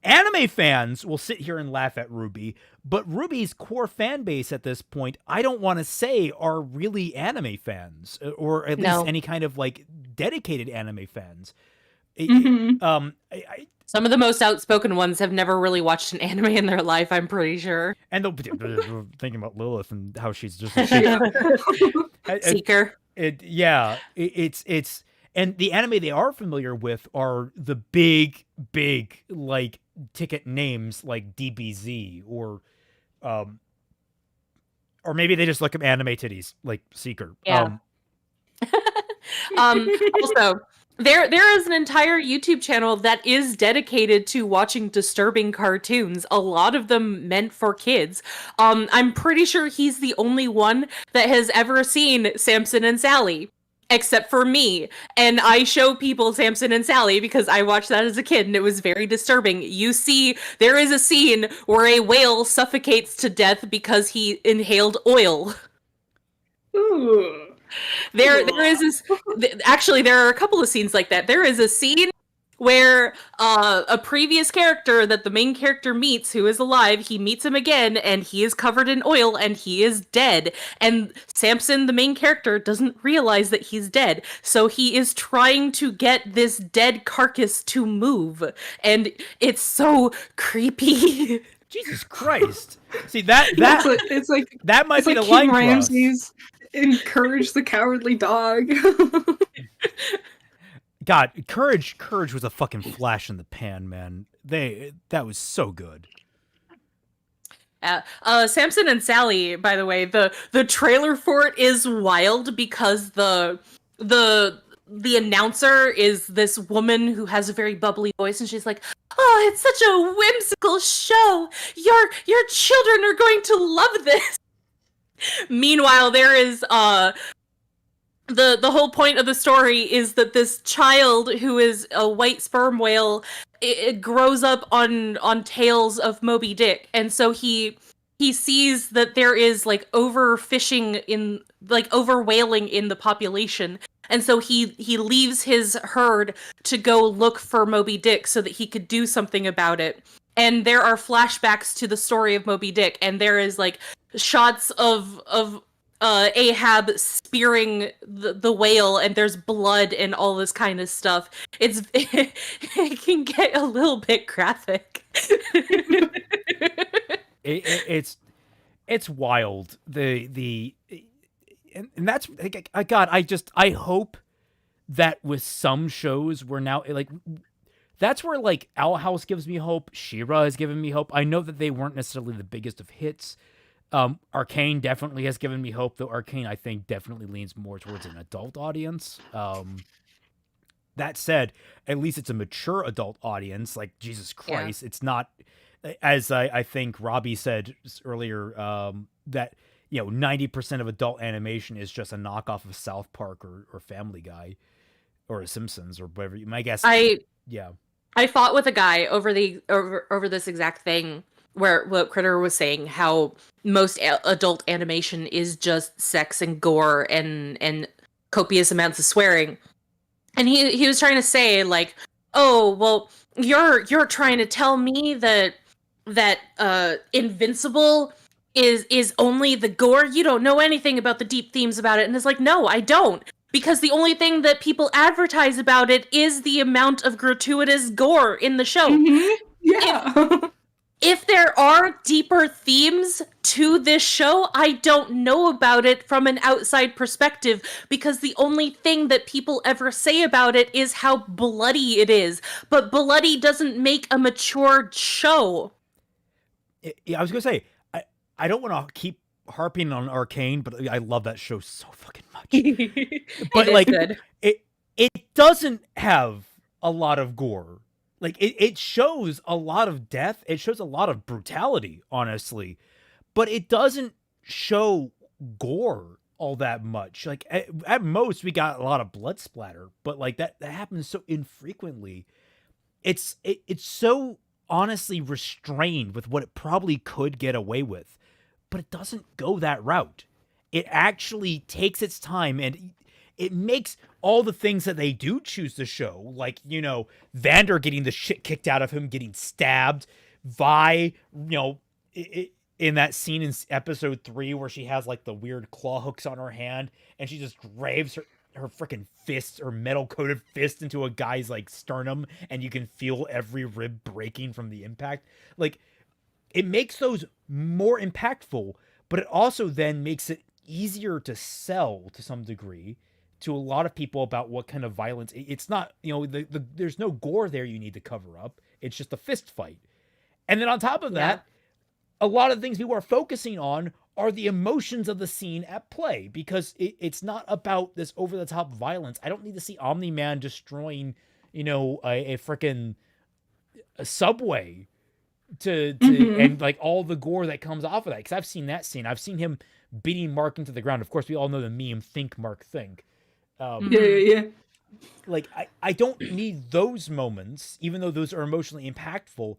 Anime fans will sit here and laugh at RWBY, but RWBY's core fan base at this point, I don't want to say are really anime fans, or at least any kind of like dedicated anime fans. Some of the most outspoken ones have never really watched an anime in their life, I'm pretty sure. And they're thinking about Lilith and how she's just a Seeker. It's and the anime they are familiar with are the big like ticket names like DBZ or maybe they just look up anime titties like Seeker. Yeah. Also, there is an entire YouTube channel that is dedicated to watching disturbing cartoons, a lot of them meant for kids. I'm pretty sure he's the only one that has ever seen Samson and Sally, except for me. And I show people Samson and Sally because I watched that as a kid and it was very disturbing. You see, there is a scene where a whale suffocates to death because he inhaled oil. Ooh. There is this. Actually, there are a couple of scenes like that. There is a scene where a previous character that the main character meets, who is alive, he meets him again, and he is covered in oil, and he is dead. And Samson, the main character, doesn't realize that he's dead, so he is trying to get this dead carcass to move, and it's so creepy. Jesus Christ! See that it's like that might be like the line King Ramses. Encourage the cowardly dog. God, Courage was a fucking flash in the pan, man. That was so good. Samson and Sally, by the way, the trailer for it is wild because the announcer is this woman who has a very bubbly voice, and she's like, "Oh, it's such a whimsical show. Your children are going to love this." Meanwhile, there is the whole point of the story is that this child who is a white sperm whale, it grows up on tales of Moby Dick, and so he sees that there is like overfishing in like overwhaling in the population, and so he leaves his herd to go look for Moby Dick so that he could do something about it. And there are flashbacks to the story of Moby Dick, and there is like shots of Ahab spearing the whale, and there's blood and all this kind of stuff. It can get a little bit graphic. It's wild. And that's God. I hope that with some shows we're now like. That's where, like, Owl House gives me hope. She-Ra has given me hope. I know that they weren't necessarily the biggest of hits. Arcane definitely has given me hope, though Arcane, I think, definitely leans more towards an adult audience. That said, at least it's a mature adult audience. Like, Jesus Christ, It's not, as I think Robbie said earlier, that, 90% of adult animation is just a knockoff of South Park or Family Guy or Simpsons or whatever. My guess. Yeah. I fought with a guy over this exact thing where what Critter was saying, how most adult animation is just sex and gore and copious amounts of swearing. And he was trying to say like, "Oh, well, you're trying to tell me that Invincible is only the gore. You don't know anything about the deep themes about it. And it's like, no, I don't. Because the only thing that people advertise about it is the amount of gratuitous gore in the show. Yeah. If there are deeper themes to this show, I don't know about it from an outside perspective, because the only thing that people ever say about it is how bloody it is. But bloody doesn't make a mature show. I was gonna say, I don't want to keep harping on Arcane, but I love that show so fucking much. But like, it doesn't have a lot of gore. Like, it shows a lot of death. It shows a lot of brutality, honestly. But it doesn't show gore all that much. Like, at most, we got a lot of blood splatter. But, like, that happens so infrequently. It's so honestly restrained with what it probably could get away with. But it doesn't go that route. It actually takes its time, and it makes all the things that they do choose to show, like, you know, Vander getting the shit kicked out of him, getting stabbed, Vi, you know, in that scene in episode 3 where she has like the weird claw hooks on her hand and she just graves her freaking fist or metal coated fist into a guy's like sternum, and you can feel every rib breaking from the impact. Like, it makes those more impactful, but it also then makes it easier to sell to some degree to a lot of people about what kind of violence. It's not, you know, there's no gore there you need to cover up. It's just a fist fight. And then on top of that, a lot of the things people are focusing on are the emotions of the scene at play, because it's not about this over-the-top violence. I don't need to see Omni-Man destroying, you know, a freaking subway to and like all the gore that comes off of that. Because I've seen that scene. I've seen him beating Mark into the ground. Of course, we all know the meme, think Mark think. Yeah. Like, I don't need those moments, even though those are emotionally impactful,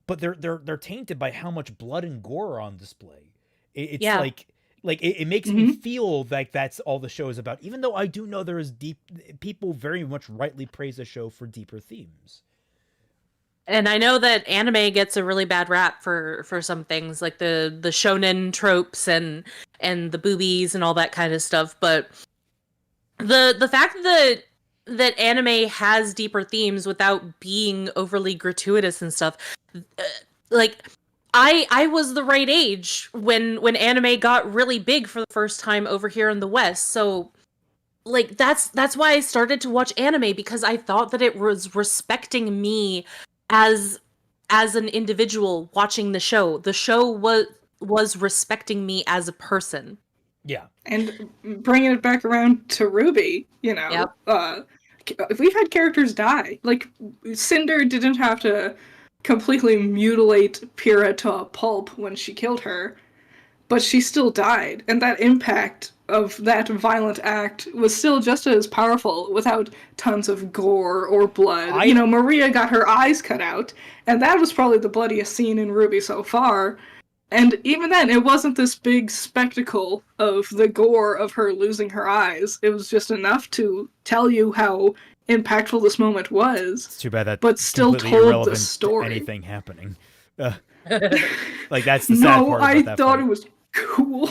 but they're tainted by how much blood and gore are on display. It's like it makes me feel like that's all the show is about, even though I do know there is people very much rightly praise the show for deeper themes. And I know that anime gets a really bad rap for some things, like the shonen tropes and the boobies and all that kind of stuff, but the fact that anime has deeper themes without being overly gratuitous and stuff, like I was the right age when anime got really big for the first time over here in the West. So like that's why I started to watch anime, because I thought that it was respecting me as an individual watching the show. The show was respecting me as a person. Yeah. And bringing it back around to RWBY, you know, we've had characters die. Like, Cinder didn't have to completely mutilate Pyrrha to a pulp when she killed her, but she still died. And that impact of that violent act was still just as powerful without tons of gore or blood. You know, Maria got her eyes cut out, and that was probably the bloodiest scene in RWBY so far. And even then, it wasn't this big spectacle of the gore of her losing her eyes. It was just enough to tell you how impactful this moment was. It's too bad that, but still told the story. Anything happening. Like, that's the sad part about that. No, I thought it was cool.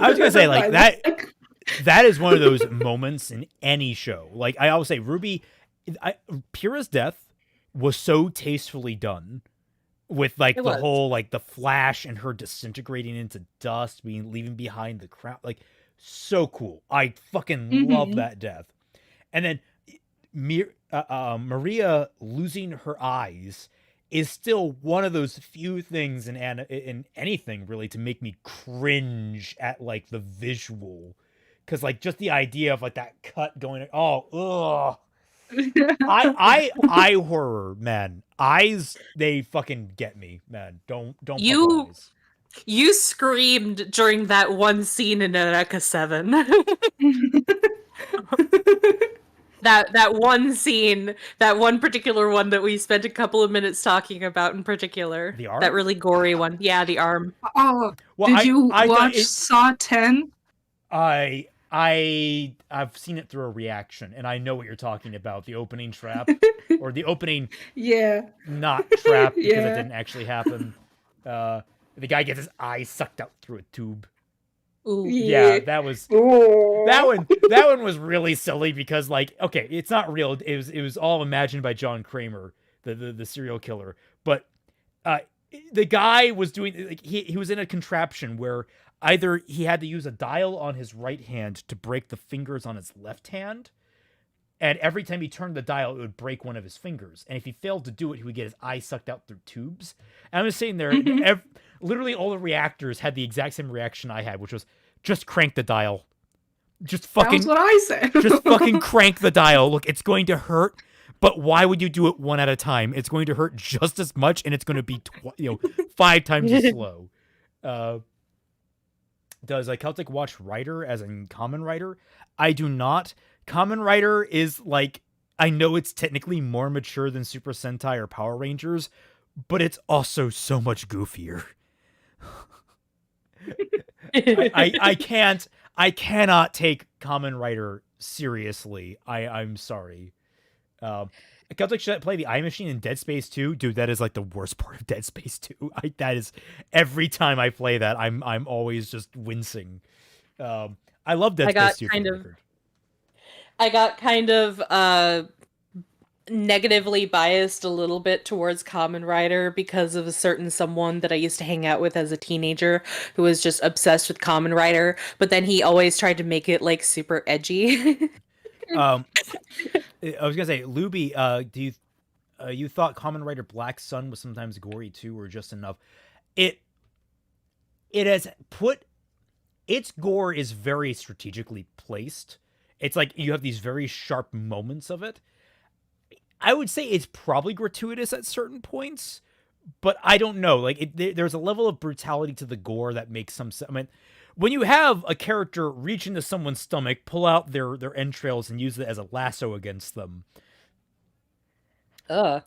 I was gonna say, like, that is one of those moments in any show. Like, I always say, RWBY, Pyrrha's death was so tastefully done. With like the whole, like, the flash and her disintegrating into dust, leaving behind the crowd, like, so cool. I fucking love that death. And then Maria losing her eyes is still one of those few things in anything really to make me cringe at like the visual, because like just the idea of like that cut going, ugh. Eye horror, man. Eyes, they fucking get me, man. Don't eyes. You screamed during that one scene in Eureka 7. that one scene, that one particular one that we spent a couple of minutes talking about in particular. The arm? That really gory one. Yeah, the arm. Oh, well, did you watch Saw 10? I've seen it through a reaction, and I know what you're talking about. The opening trap, or the opening, not trap, because it didn't actually happen. The guy gets his eye sucked out through a tube. Ooh. Yeah, that was Ooh. that one was really silly because like, okay, it's not real. It was all imagined by John Kramer, the serial killer. But the guy was doing like he was in a contraption where either he had to use a dial on his right hand to break the fingers on his left hand, and every time he turned the dial, it would break one of his fingers. And if he failed to do it, he would get his eye sucked out through tubes. And I was sitting there, literally all the reactors had the exact same reaction I had, which was just crank the dial. Just fucking. That's what I said. Just fucking crank the dial. Look, it's going to hurt, but why would you do it one at a time? It's going to hurt just as much, and it's going to be 5 times as slow. Does Celtic watch Rider as in Common Rider? I do not. Common Rider is like, I know it's technically more mature than Super Sentai or Power Rangers, but it's also so much goofier. I cannot take Common Rider seriously. I'm sorry. Celtic should play the Eye Machine in Dead Space 2. Dude, that is like the worst part of Dead Space 2. That is every time I play that, I'm always just wincing. I love Dead Space 2. I got kind of negatively biased a little bit towards Kamen Rider because of a certain someone that I used to hang out with as a teenager who was just obsessed with Kamen Rider, but then he always tried to make it like super edgy. I was gonna say, Luby, do you thought Kamen Rider Black Sun was sometimes gory too, or just enough? It has put its gore is very strategically placed. It's like you have these very sharp moments of it. I would say it's probably gratuitous at certain points, but I don't know. Like there's a level of brutality to the gore that makes some sense. I mean, when you have a character reach into someone's stomach, pull out their entrails, and use it as a lasso against them. I'm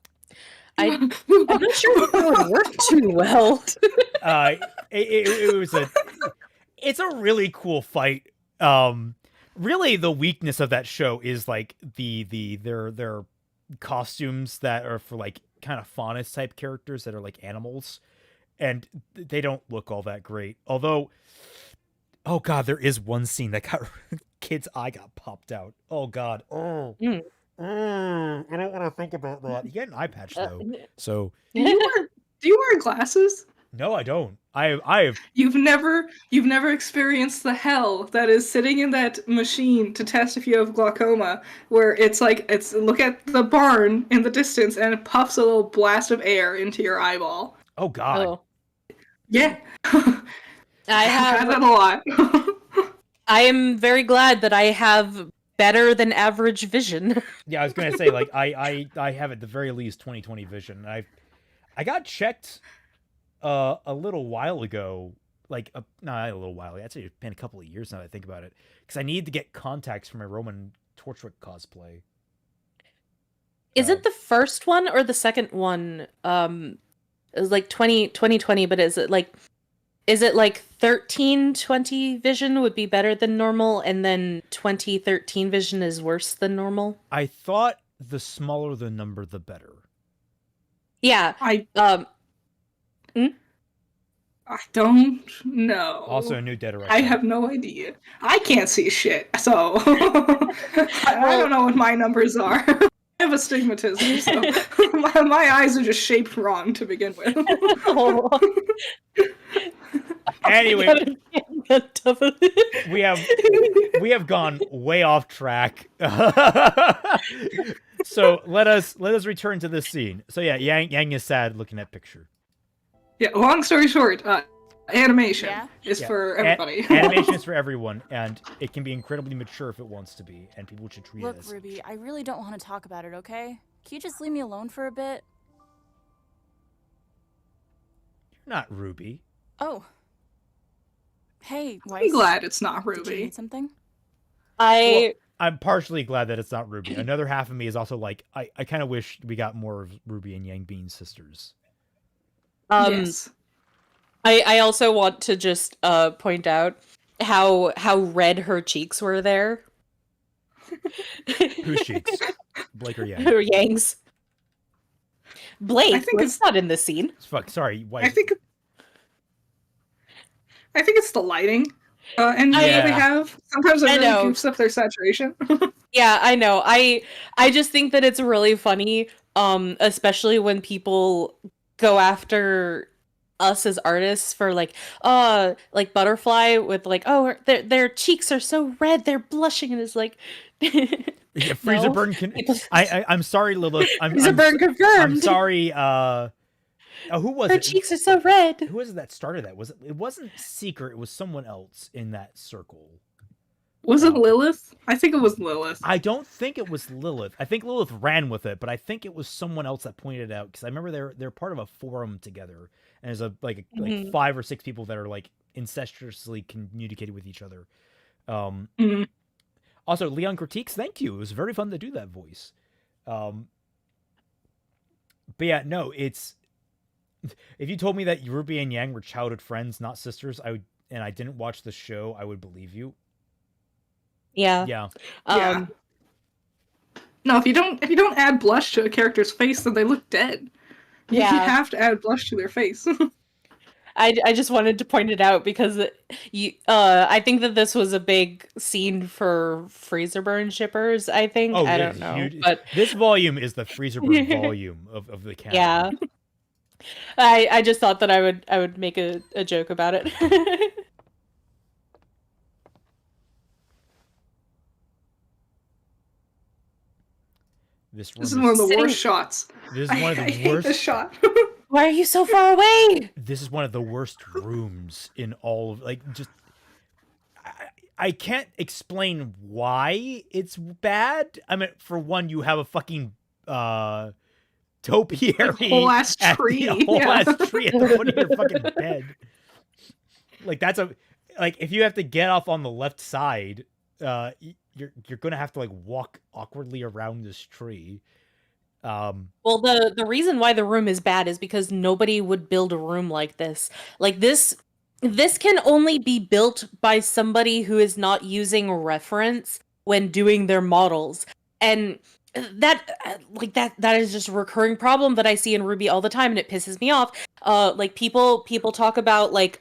not sure if it would work too well. It's a really cool fight. Really, the weakness of that show is like their costumes that are for like kind of faunus type characters that are like animals, and they don't look all that great. Although, oh god, there is one scene that got kid's eye got popped out. Oh god. I don't want to think about that. You get an eye patch though, so. Do you wear glasses? No, I don't. I have. You've never experienced the hell that is sitting in that machine to test if you have glaucoma, where it's look at the barn in the distance and it puffs a little blast of air into your eyeball. Oh god. Oh. Yeah. I have had that a lot. I am very glad that I have better than average vision. Yeah, I was gonna say, like, I have at the very least 20/20 vision. I got checked a little while ago, like not a little while. Actually, it's been a couple of years now that I think about it, because I needed to get contacts for my Roman Torchwick cosplay. Is it the first one or the second one? It was like 20/20, but is it like 13/20 vision would be better than normal, and then 20/13 vision is worse than normal? I thought the smaller the number, the better. Yeah. I don't know. Also, a new Dead Right. I have no idea. I can't see shit, so I don't know what my numbers are. I have astigmatism, so my eyes are just shaped wrong to begin with. Anyway, we have gone way off track. So let us return to this scene. So yeah, Yang is sad looking at picture. Yeah, long story short, animation is for everybody. Animation is for everyone, and it can be incredibly mature if it wants to be, and people should treat it as. Look, RWBY, I really don't want to talk about it, okay? Can you just leave me alone for a bit? You're not RWBY. Oh. Hey, Weiss. I'm glad it's not Did you RWBY. need something? I'm partially glad that it's not RWBY. Another half of me is also like, I kind of wish we got more of RWBY and Yang being sisters. Yes. I also want to just point out how red her cheeks were there. Whose cheeks? Blake or Yang? Her Yang's. Blake, I think it's not in the scene. Fuck, sorry. White. I think I think it's the lighting engine that they Yeah. have. Sometimes it I really know. goofs up their saturation. Yeah, I know. I just think that it's really funny, especially when people go after us as artists for like Butterfly with like, oh, their cheeks are so red, they're blushing, and it's like Yeah, freezer no. burn. I'm sorry, Lilith. Freezer burn confirmed. I'm sorry. Who was Her it? cheeks are so red. Who was it that started that? Was it? It wasn't Secret. It was someone else in that circle. Was it Lilith? I think it was Lilith. I don't think it was Lilith. I think Lilith ran with it, but I think it was someone else that pointed it out because I remember they're part of a forum together, and there's like 5 or 6 people that are like incestuously communicating with each other. Also, Leon Critiques, thank you. It was very fun to do that voice. But yeah, no, it's if you told me that RWBY and Yang were childhood friends, not sisters, and I didn't watch the show, I would believe you. Yeah. Yeah. Yeah. No, if you don't add blush to a character's face, then they look dead. Yeah. You have to add blush to their face. I just wanted to point it out because I think that this was a big scene for freezer burn shippers. I think I don't know, but this volume is the freezer burn volume of the canon. Yeah. I just thought that I would make a joke about it. This is one of the worst shots. This is one of the I hate worst. this shot. Why are you so far away? This is one of the worst rooms in all of just. I can't explain why it's bad. I mean, for one, you have a fucking topiary, whole ass tree, a whole ass tree at the foot of your fucking bed. Like that's if you have to get off on the left side, you're gonna have to like walk awkwardly around this tree. Well, the reason why the room is bad is because nobody would build a room like this. Like this can only be built by somebody who is not using reference when doing their models. And that is just a recurring problem that I see in RWBY all the time, and it pisses me off. Like people talk about like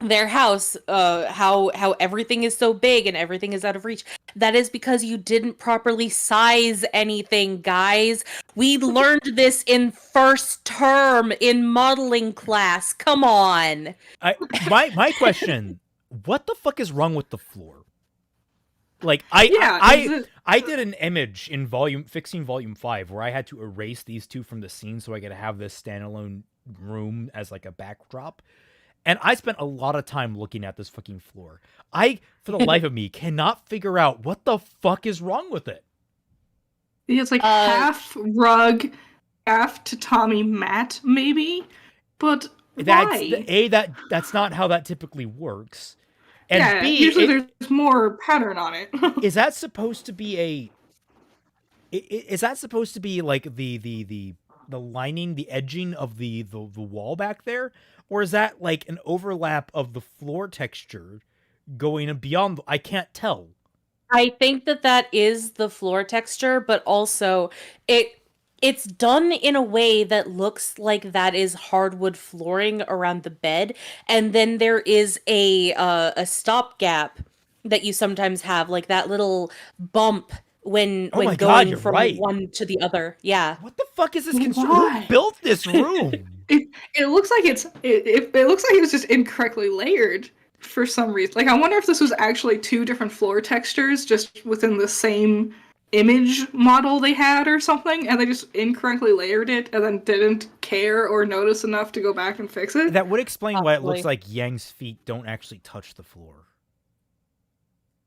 their house, how everything is so big and everything is out of reach. That is because you didn't properly size anything, guys. We learned this in first term in modeling class. Come on. My question, what the fuck is wrong with the floor? Like I did an image in fixing volume 5 where I had to erase these two from the scene so I could have this standalone room as like a backdrop. And I spent a lot of time looking at this fucking floor. I, for the life of me, cannot figure out what the fuck is wrong with it. It's like half rug, half tatami mat, maybe. But why? That's not how that typically works. And B, usually there's more pattern on it. Is that supposed to be like the lining, the edging of the wall back there? Or is that like an overlap of the floor texture going beyond? I can't tell. I think that is the floor texture, but also it's done in a way that looks like that is hardwood flooring around the bed, and then there is a stopgap that you sometimes have, like that little bump when going from one to the other. Yeah. What the fuck is this? Who built this room? It looks like it looks like it was just incorrectly layered for some reason. Like I wonder if this was actually 2 different floor textures just within the same image model they had or something, and they just incorrectly layered it and then didn't care or notice enough to go back and fix it. That would explain why it looks like Yang's feet don't actually touch the floor.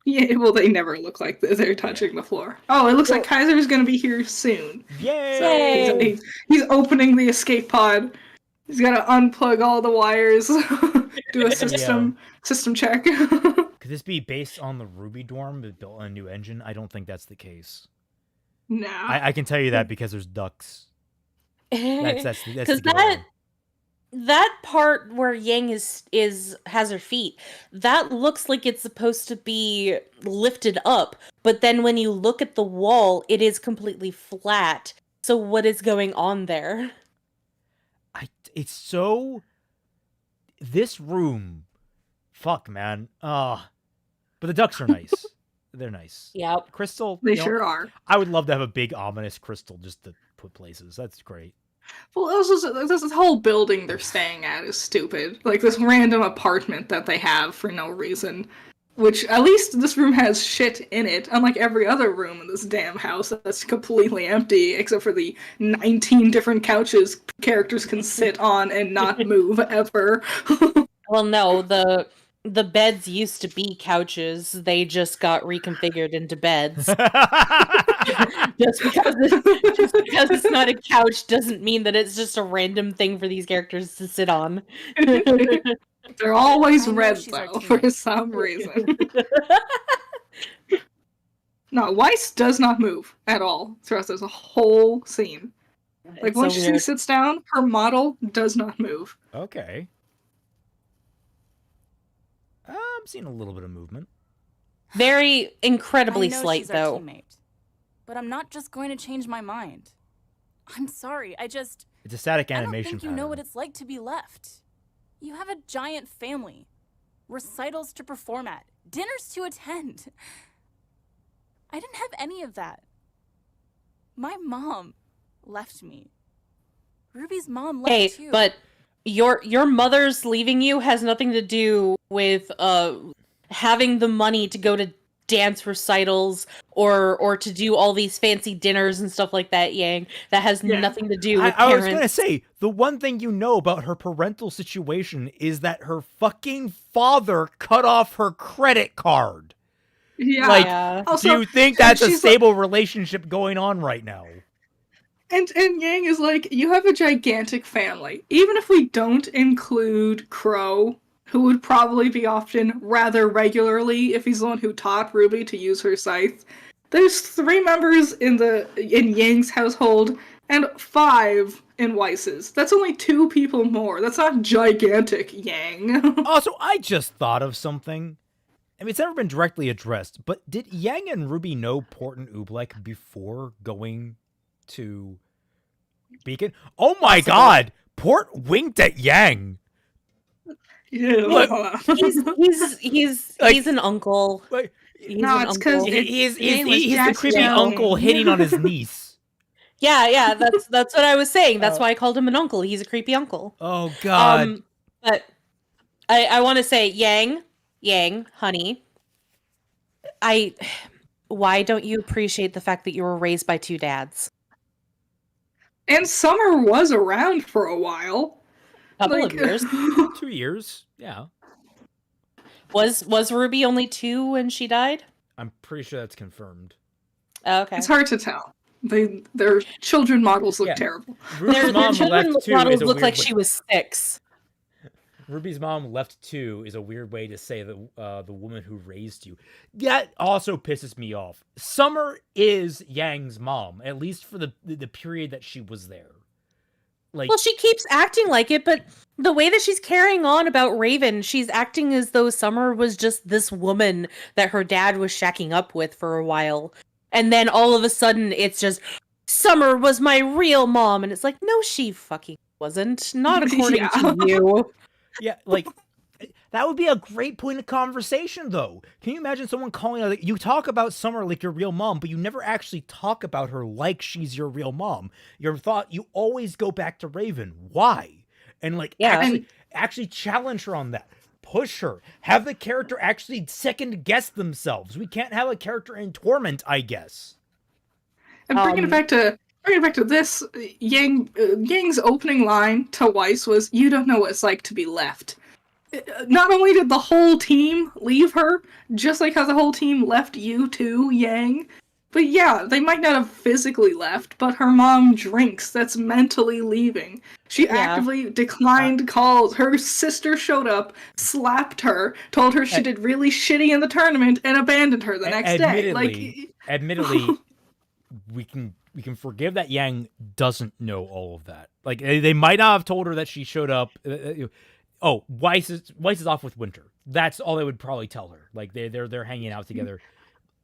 Yeah, well, they never look like they're touching the floor. Oh, it looks like Kaiser's gonna be here soon. Yay! So he's opening the escape pod. He's gotta unplug all the wires, do a system check. Could this be based on the RWBY dorm but built on a new engine? I don't think that's the case. No. I can tell you that because there's ducks. That's because that part where Yang has her feet, that looks like it's supposed to be lifted up, but then when you look at the wall, it is completely flat. So what is going on there? It's so this room, fuck, man. But the ducks are nice. They're nice. Yep. Crystal. They you know, sure are. I would love to have a big ominous crystal just to put places. That's great. Well, also, this whole building they're staying at is stupid. Like, this random apartment that they have for no reason. Which, at least this room has shit in it, unlike every other room in this damn house that's completely empty, except for the 19 different couches characters can sit on and not move ever. Well, no, the beds used to be couches. They just got reconfigured into beds. just because it's not a couch doesn't mean that it's just a random thing for these characters to sit on. They're always I know red, she's our though, for teammate. some reason. No, Weiss does not move at all throughout this whole scene. Like, It's so once she weird. sits down, her model does not move. Okay. I'm seeing a little bit of movement. Very incredibly I know slight, she's our though. teammate, but I'm not just going to change my mind. I'm sorry. It's a static I don't animation think you know what it's like to be left. You have a giant family, recitals to perform at, dinners to attend. I didn't have any of that. My mom left me. Ruby's mom left Hey, too. but your mother's leaving you has nothing to do with having the money to go to dance recitals or to do all these fancy dinners and stuff like that, Yang. That has Yeah. nothing to do with I was parents. gonna say, the one thing you know about her parental situation is that her fucking father cut off her credit card. Yeah. Like, Yeah. Also, do you think that's a she's stable relationship going on right now? And Yang is like, you have a gigantic family. Even if we don't include Crow, who would probably be often rather regularly if he's the one who taught Ruby to use her scythe, there's 3 members in Yang's household and 5 in Weiss's. That's only 2 people more. That's not gigantic, Yang. Also, I just thought of something. I mean, it's never been directly addressed, but did Yang and Ruby know Port and Oobleck before going to Beacon? Oh my god! Port winked at Yang! Look, He's an uncle. Like, He's No, an it's 'cause uncle. he's name was the Jack creepy Xiao. uncle hitting on his niece. Yeah, that's what I was saying. That's why I called him an uncle. He's a creepy uncle. Oh god. But I want to say, Yang, honey, why don't you appreciate the fact that you were raised by 2 dads? And Summer was around for a while. Couple of years. 2 years, yeah. Was Ruby only 2 when she died? I'm pretty sure that's confirmed. Oh, okay. It's hard to tell. Their children models look Yeah. terrible. Ruby's Their mom children left 2 models is a look weird like way- she was 6. Ruby's mom left 2 is a weird way to say that the woman who raised you. That also pisses me off. Summer is Yang's mom, at least for the period that she was there. Like, Well, she keeps acting like it, but the way that she's carrying on about Raven, she's acting as though Summer was just this woman that her dad was shacking up with for a while. And then all of a sudden, it's just, Summer was my real mom. And it's like, no, she fucking wasn't. Not according Yeah. to you. yeah, like, that would be a great point of conversation, though. Can you imagine someone calling out, you talk about Summer like your real mom, but you never actually talk about her like she's your real mom. You always go back to Raven. Why? And, like, Yeah. actually challenge her on that. Push her. Have the character actually second guess themselves. We can't have a character in torment, I guess. And bringing it back to this, Yang's opening line to Weiss was, "You don't know what it's like to be left." Not only did the whole team leave her, just like how the whole team left you too, Yang, but yeah, they might not have physically left, but her mom drinks. That's mentally leaving. She actively declined calls. Her sister showed up, slapped her, told her she did really shitty in the tournament, and abandoned her the next day. Admittedly, we can forgive that Yang doesn't know all of that. Like, they might not have told her that she showed up. Oh, Weiss is off with Winter. That's all they would probably tell her. Like, they're hanging out together.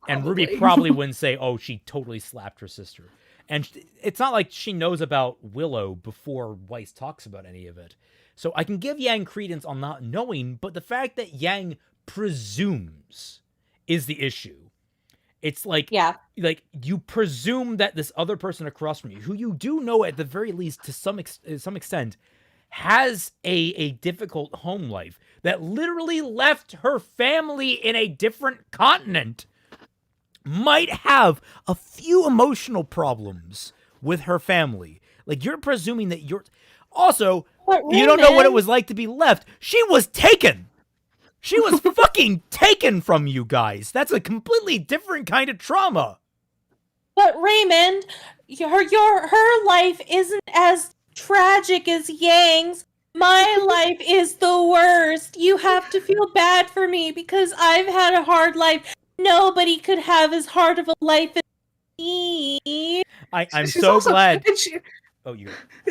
And Ruby probably wouldn't say, oh, she totally slapped her sister. And it's not like she knows about Willow before Weiss talks about any of it. So I can give Yang credence on not knowing, but the fact that Yang presumes is the issue. It's like, like you presume that this other person across from you, who you do know at the very least to some extent, has a difficult home life, that literally left her family in a different continent, might have a few emotional problems with her family. Like, you're presuming that you're... Also, you don't know what it was like to be left. She was taken! She was fucking taken from you guys! That's a completely different kind of trauma! But Raymond, her life isn't as tragic as Yang's. My life is the worst. You have to feel bad for me because I've had a hard life. Nobody could have as hard of a life as me. I'm so glad.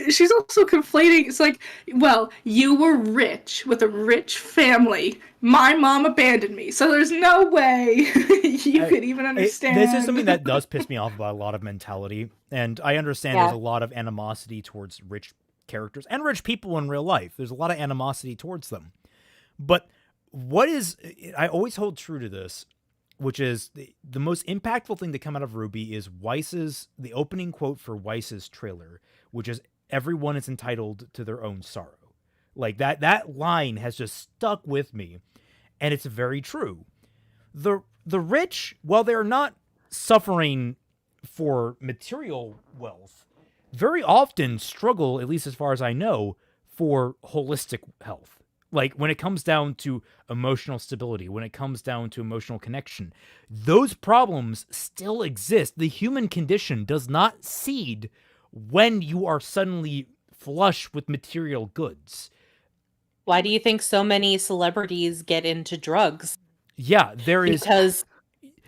She's also conflating. It's like, well, you were rich with a rich family. My mom abandoned me, so there's no way you could even understand. This is something that does piss me off about a lot of mentality, and I understand there's a lot of animosity towards rich characters and rich people in real life. There's a lot of animosity towards them. But I always hold true to this, which is the most impactful thing to come out of RWBY is the opening quote for Weiss's trailer, which is, "Everyone is entitled to their own sorrow." Like, that line has just stuck with me, and it's very true. The rich, while they're not suffering for material wealth, very often struggle, at least as far as I know, for holistic health. Like, when it comes down to emotional stability, when it comes down to emotional connection, those problems still exist. The human condition does not cede when you are suddenly flush with material goods. Why do you think so many celebrities get into drugs? Yeah, there is...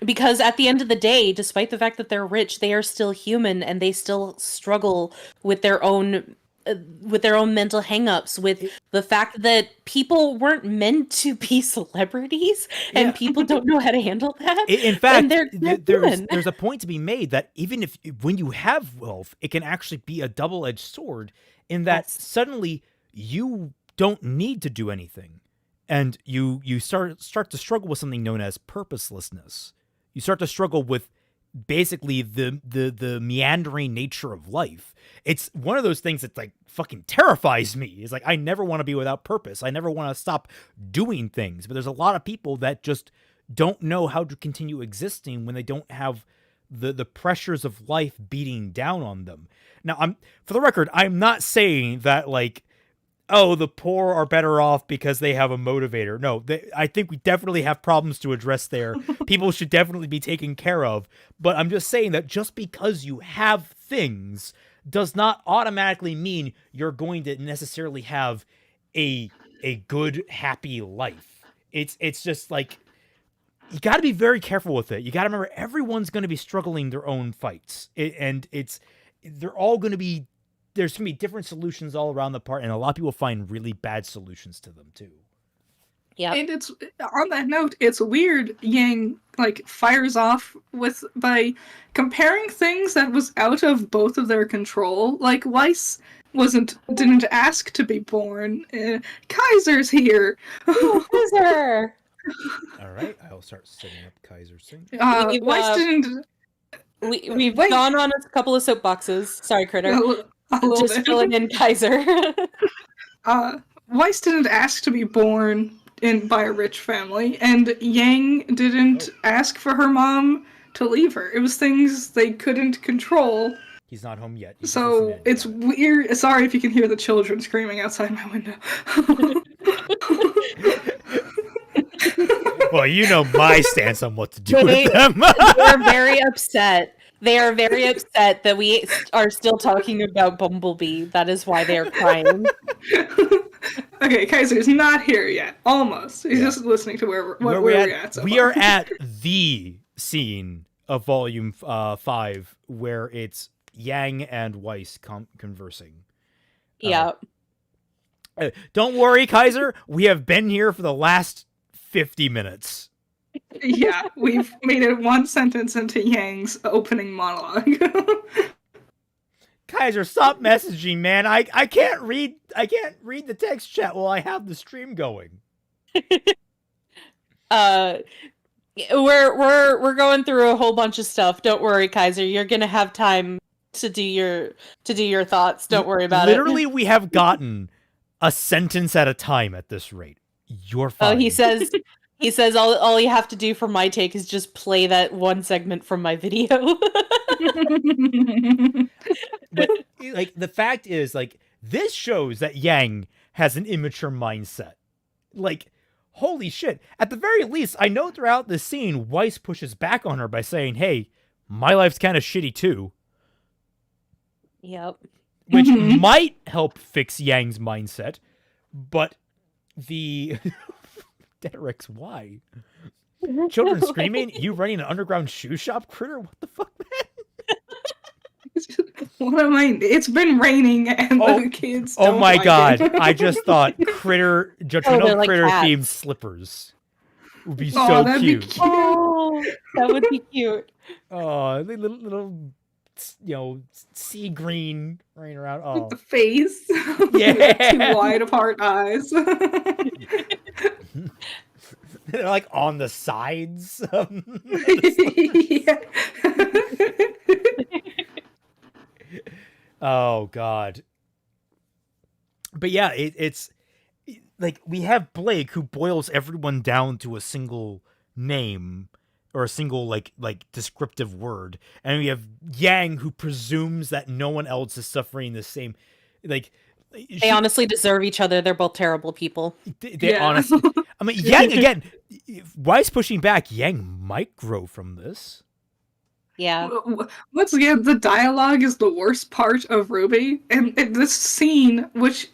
Because at the end of the day, despite the fact that they're rich, they are still human and they still struggle with their own mental hangups, with the fact that people weren't meant to be celebrities and people don't know how to handle that. In fact, there's a point to be made that even when you have wealth, it can actually be a double-edged sword in that suddenly you don't need to do anything, and you start to struggle with something known as purposelessness. You start to struggle with basically the meandering nature of life. It's one of those things that like fucking terrifies me. It's like, I never want to be without purpose. I never want to stop doing things. But there's a lot of people that just don't know how to continue existing when they don't have the pressures of life beating down on them. Now, for the record, I'm not saying that like, oh, the poor are better off because they have a motivator. No, I think we definitely have problems to address there. People should definitely be taken care of. But I'm just saying that just because you have things does not automatically mean you're going to necessarily have a good, happy life. It's just like, you got to be very careful with it. You got to remember, everyone's going to be struggling their own fights. They're all going to be, there's going to be different solutions all around the part, and a lot of people find really bad solutions to them too. Yeah. And it's, on that note, it's weird Yang like fires off by comparing things that was out of both of their control. Like, Weiss didn't ask to be born. Kaiser's here. Kaiser. All right, I'll start setting up Kaiser soon. Weiss didn't. We've gone on a couple of soapboxes. Sorry, Critter. Just filling in Kaiser. Weiss didn't ask to be born by a rich family, and Yang didn't ask for her mom to leave her. It was things they couldn't control. He's not home yet. So it's weird. Sorry if you can hear the children screaming outside my window. Well, you know my stance on what to do with them. They're very upset. They are very upset that we are still talking about Bumblebee. That is why they are crying. Okay, Kaiser's not here yet. Almost. He's just listening to where we're at. So we are at the scene of Volume 5 where it's Yang and Weiss conversing. Yeah. Don't worry, Kaiser. We have been here for the last 50 minutes. Yeah, we've made it one sentence into Yang's opening monologue. Kaiser, stop messaging, man. I can't read the text chat while I have the stream going. We're going through a whole bunch of stuff. Don't worry, Kaiser. You're gonna have time to do your thoughts. Don't worry about Literally, it. we have gotten a sentence at a time at this rate. You're fine. Oh, he says all you have to do for my take is just play that one segment from my video. But like the fact is, like, this shows that Yang has an immature mindset. Like, holy shit. At the very least, I know throughout the scene, Weiss pushes back on her by saying, hey, my life's kind of shitty too. Yep. Which might help fix Yang's mindset, but the Derek's why? Children screaming, you running an underground shoe shop, Critter? What the fuck, man? What am I? It's been raining and the kids. Oh don't my like god! it. I just thought Judgmental like Critter cats. themed slippers would be Oh, so that'd cute. be cute. Oh, that would be cute. Oh, the little, sea green running around. Oh, The face. Yeah. Two wide apart eyes. they're like on the sides. Yeah. Oh god. But yeah, it's like we have Blake who boils everyone down to a single name or a single like descriptive word, and we have Yang who presumes that no one else is suffering the same. Like They honestly deserve each other. They're both terrible people. they honestly. I mean, Yang again. Weiss pushing back. Yang might grow from this. Yeah. Once again, the dialogue is the worst part of RWBY, and this scene, which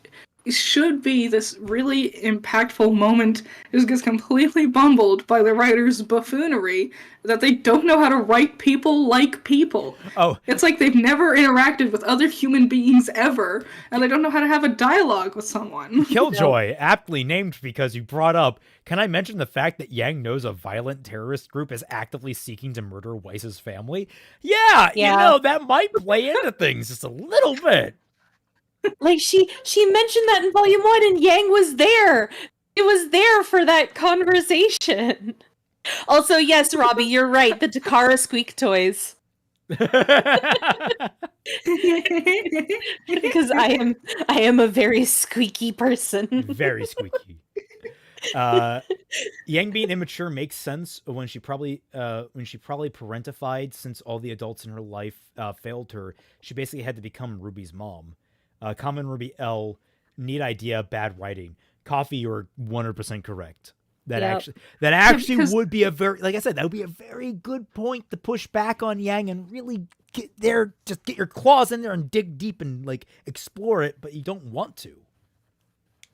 should be this really impactful moment, just gets completely bumbled by the writers' buffoonery that they don't know how to write people like people. Oh, It's like they've never interacted with other human beings ever, and they don't know how to have a dialogue with someone. Killjoy, aptly named because you brought up. Can I mention the fact that Yang knows a violent terrorist group is actively seeking to murder Weiss's family? Yeah, that might play into things just a little bit. Like she mentioned that in volume 1 and Yang was there. It was there for that conversation. Also, yes, Robbie, you're right. The Takara squeak toys. Because I am a very squeaky person. Very squeaky. Yang being immature makes sense when she probably parentified, since all the adults in her life failed her. She basically had to become Ruby's mom. Common RWBY L, neat idea, bad writing. Coffee, you're 100% correct. That actually would be a very, like I said, that would be a very good point to push back on Yang and really get there, just get your claws in there and dig deep and like explore it, but you don't want to.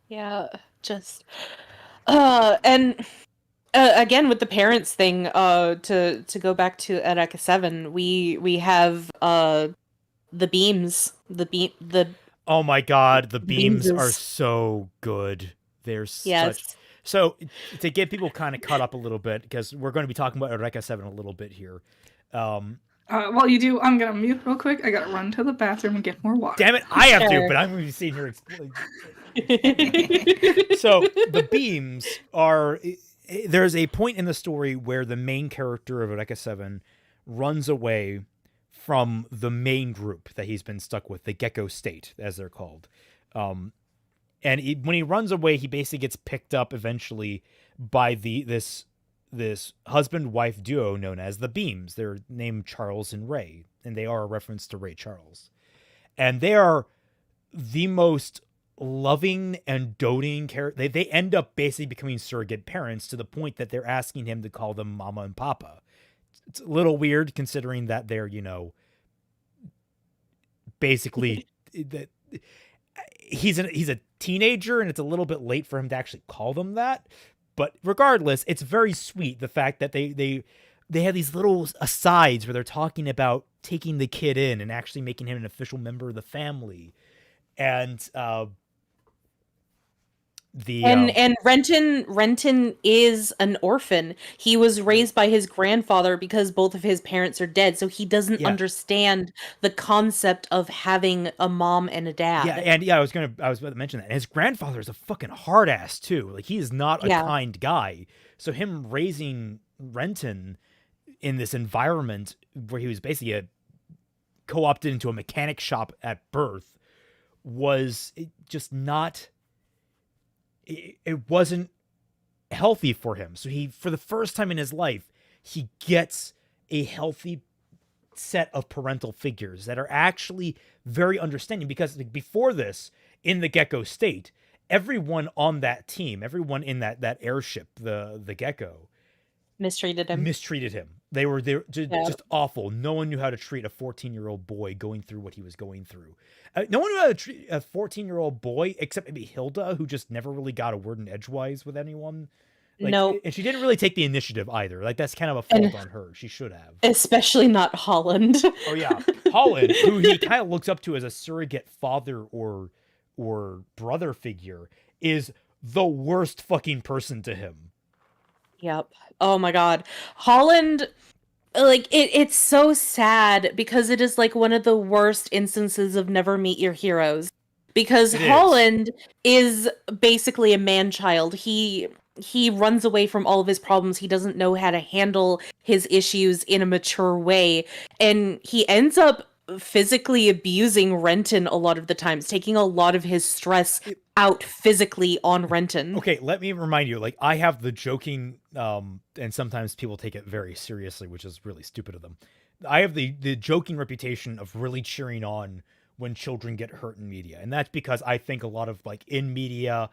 Yeah, just and again with the parents thing, to go back to Eureka 7, we have the beams, the Oh my god, the beams Beams are is- so good. They're yes. such. So to get people kind of caught up a little bit, because we're going to be talking about Eureka 7 a little bit here. While you do, I'm gonna mute real quick. I gotta run to the bathroom and get more water. Damn it, I have to, Sure. but I'm going to be sitting here explaining. So the beams are. There's a point in the story where the main character of Eureka 7 runs away from the main group that he's been stuck with, the Gecko State, as they're called. And when he runs away, he basically gets picked up eventually by this husband-wife duo known as the Beams. They're named Charles and Ray, and they are a reference to Ray Charles. And they are the most loving and doting character. They end up basically becoming surrogate parents to the point that they're asking him to call them Mama and Papa. It's a little weird considering that they're, basically that he's a teenager and it's a little bit late for him to actually call them that. But regardless, it's very sweet, the fact that they have these little asides where they're talking about taking the kid in and actually making him an official member of the family. And The And Renton is an orphan. He was raised by his grandfather because both of his parents are dead, so he doesn't Yeah. understand the concept of having a mom and a dad. yeah, and I was about to mention that. And his grandfather is a fucking hard ass too. Like, he is not a Yeah. kind guy. So him raising Renton in this environment where he was basically co-opted into a mechanic shop at birth was just not. It wasn't healthy for him. So he, for the first time in his life, he gets a healthy set of parental figures that are actually very understanding, because like, before this, in the Gecko state, everyone on that team, everyone in that airship, the Gecko, Mistreated him. They were just awful. No one knew how to treat a 14-year-old boy going through what he was going through. No one knew how to treat a 14-year-old boy except maybe Hilda, who just never really got a word in edgewise with anyone. Like, No. And she didn't really take the initiative either. Like, that's kind of a fault on her. She should have. Especially not Holland. Oh yeah, Holland, who he kind of looks up to as a surrogate father or brother figure, is the worst fucking person to him. Yep. Oh my god. Holland, like, it's so sad because it is like one of the worst instances of never meet your heroes. Because Holland is basically a man-child. He runs away from all of his problems. He doesn't know how to handle his issues in a mature way. And he ends up physically abusing Renton a lot of the times, taking a lot of his stress out physically on Renton. Okay, let me remind you, like, I have the joking, and sometimes people take it very seriously, which is really stupid of them. I have the joking reputation of really cheering on when children get hurt in media. And that's because I think a lot of, like, in media,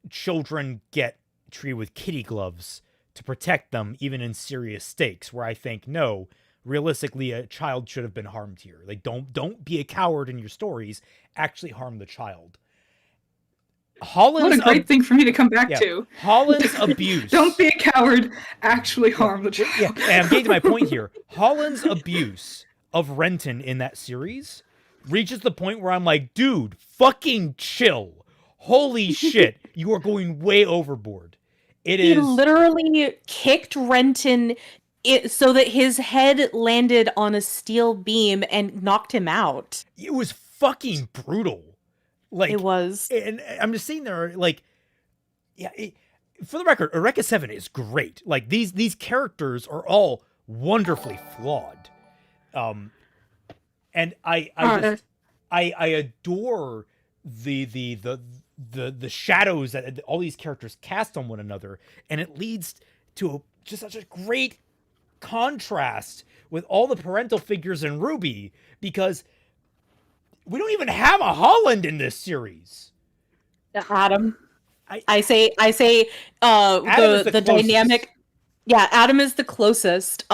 children get treated with kitty gloves to protect them, even in serious stakes, where I think, no, realistically, a child should have been harmed here. Like, don't be a coward in your stories. Actually harm the child. Holland's What a great thing for me to come back to. Holland's abuse. Don't be a coward. Actually harm the child. Yeah, and I'm getting to my point here. Holland's abuse of Renton in that series reaches the point where I'm like, dude, fucking chill. Holy shit, you are going way overboard. He Literally kicked Renton so that his head landed on a steel beam and knocked him out. It was fucking brutal. Like, it was. And I'm just sitting there like, yeah, for the record, Eureka 7 is great. Like, these characters are all wonderfully flawed. And I adore the shadows that all these characters cast on one another, and it leads to just such a great contrast with all the parental figures in RWBY, because we don't even have a Holland in this series. Adam. I say Adam the dynamic. Yeah, Adam is the closest.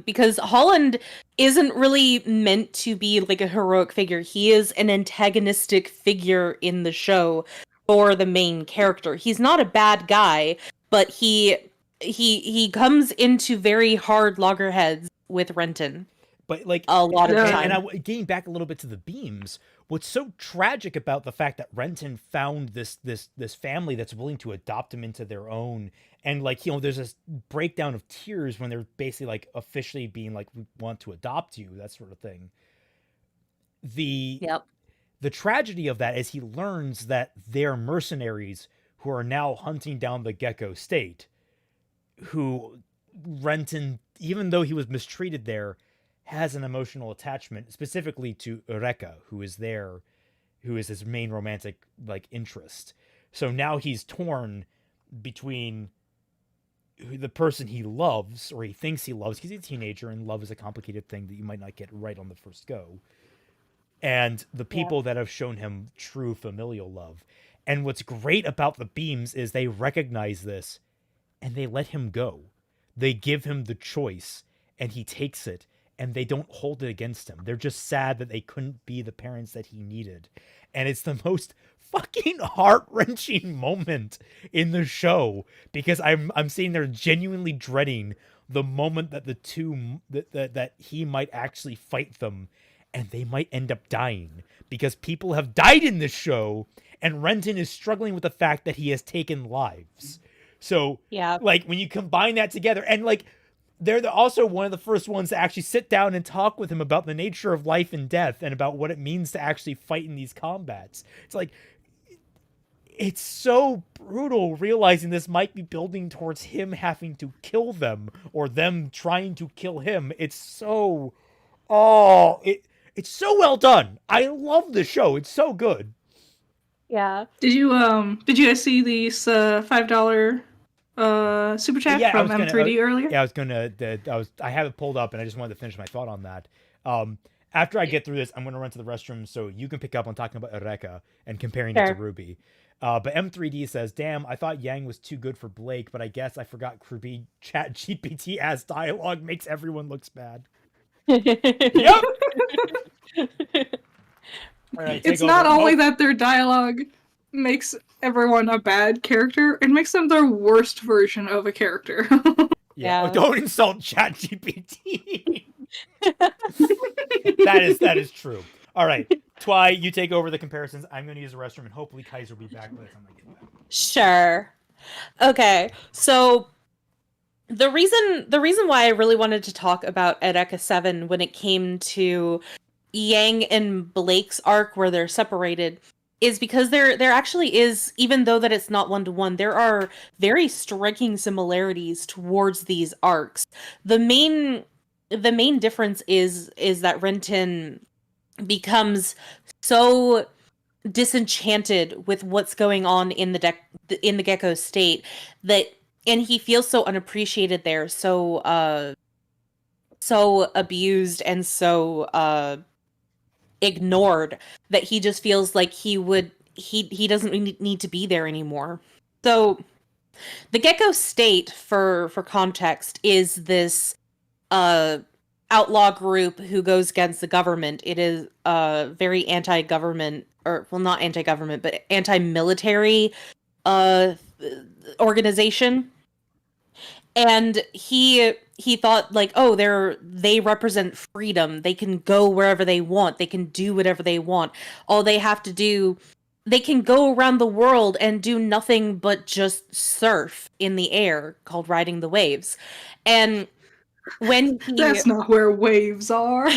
Because Holland isn't really meant to be like a heroic figure. He is an antagonistic figure in the show for the main character. He's not a bad guy, but he comes into very hard loggerheads with Renton. But like a lot of time. And getting back a little bit to the beams, what's so tragic about the fact that Renton found this family that's willing to adopt him into their own, and like, you know, there's this breakdown of tears when they're basically like officially being like, we want to adopt you, that sort of thing. The tragedy of that is he learns that they're mercenaries who are now hunting down the Gecko state, who Renton, even though he was mistreated there, has an emotional attachment specifically to Eureka, who is his main romantic like interest. So now he's torn between the person he loves, or he thinks he loves, because he's a teenager and love is a complicated thing that you might not get right on the first go, and the people that have shown him true familial love. And what's great about the beams is they recognize this and they let him go. They give him the choice and he takes it, and they don't hold it against him. They're just sad that they couldn't be the parents that he needed. And it's the most fucking heart-wrenching moment in the show, because I'm sitting there genuinely dreading the moment that the two that he might actually fight them, and they might end up dying, because people have died in this show and Renton is struggling with the fact that he has taken lives. So, Yeah. like, when you combine that together, and like, they're also one of the first ones to actually sit down and talk with him about the nature of life and death and about what it means to actually fight in these combats. It's like, it's so brutal realizing this might be building towards him having to kill them or them trying to kill him. It's so, it's so well done. I love the show. It's so good. Yeah. Did you guys see these $5 super chat from M3D earlier? Yeah, I have it pulled up and I just wanted to finish my thought on that. After I get through this, I'm going to run to the restroom so you can pick up on talking about Eureka and comparing it to RWBY. But M3D says, damn, I thought Yang was too good for Blake, but I guess I forgot Kirby chat GPT as dialogue makes everyone looks bad. Yep. Right, it's not only that their dialogue makes everyone a bad character, it makes them their worst version of a character. Yeah. Oh, don't insult ChatGPT. that is true. All right, Twy, you take over the comparisons. I'm going to use the restroom, and hopefully Kaiser will be back by the time I get back. Sure. Okay, so the reason why I really wanted to talk about Eureka 7 when it came to Yang and Blake's arc where they're separated is because there actually is, even though that it's not one-to-one, there are very striking similarities towards these arcs. The main difference is that Renton becomes so disenchanted with what's going on in the Gecko state and he feels so unappreciated there, so abused and so ignored that he just feels like he doesn't need to be there anymore. So the Gecko state, for context, is this outlaw group who goes against the government. It is a very anti-government, or well, not anti-government, but anti-military organization. And he thought like, oh, they represent freedom. They can go wherever they want. They can do whatever they want. All they have to do, they can go around the world and do nothing but just surf in the air, called riding the waves. And when he... That's not where waves are.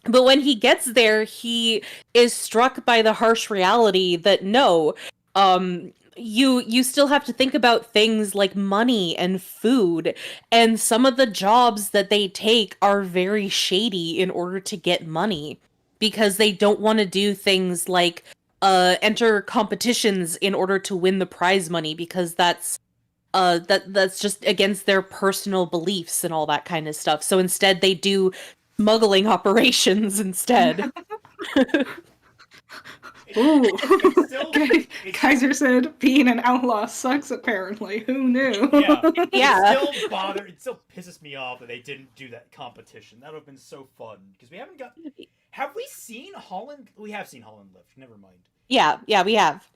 But when he gets there, he is struck by the harsh reality that no, you still have to think about things like money and food, and some of the jobs that they take are very shady in order to get money, because they don't want to do things like enter competitions in order to win the prize money, because that's just against their personal beliefs and all that kind of stuff. So instead they do smuggling operations instead. Ooh. Kaiser said being an outlaw sucks, apparently. Who knew? Yeah. It still pisses me off that they didn't do that competition. That would have been so fun. Because we haven't got... Have we seen Holland? We have seen Holland lift. Never mind. Yeah, we have.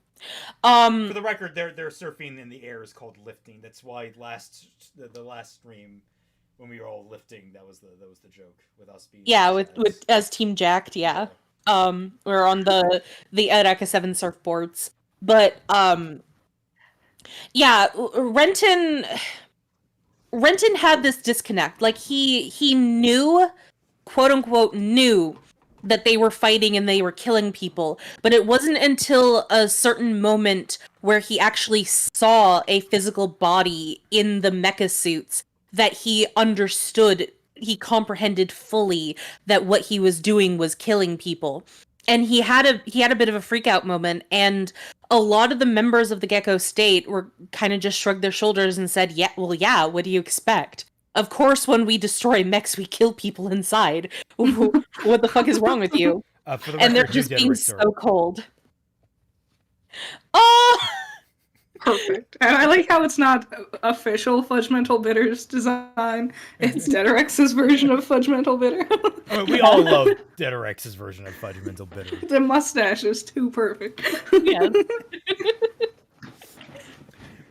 For the record, their surfing in the air is called lifting. That's why the last stream, when we were all lifting, that was the joke with us being... Yeah, with as Team Jacques, yeah. We're on the Eureka 7 surfboards. But yeah, Renton had this disconnect. Like he knew, quote unquote, knew that they were fighting and they were killing people, but it wasn't until a certain moment where he actually saw a physical body in the mecha suits that he understood, he comprehended fully that what he was doing was killing people. And he had a bit of a freak out moment, and a lot of the members of the Gecko State were kind of just shrugged their shoulders and said, yeah, what do you expect? Of course, when we destroy mechs, we kill people inside. What the fuck is wrong with you? For the And they're record, just being Richter. so cold. Oh! Perfect. And I like how it's not official Fudgmental Bitter's design. It's Deaderex's version of Fudgmental Bitter. I mean, we all love Deaderex's version of Fudgmental Bitter. The mustache is too perfect. Yes.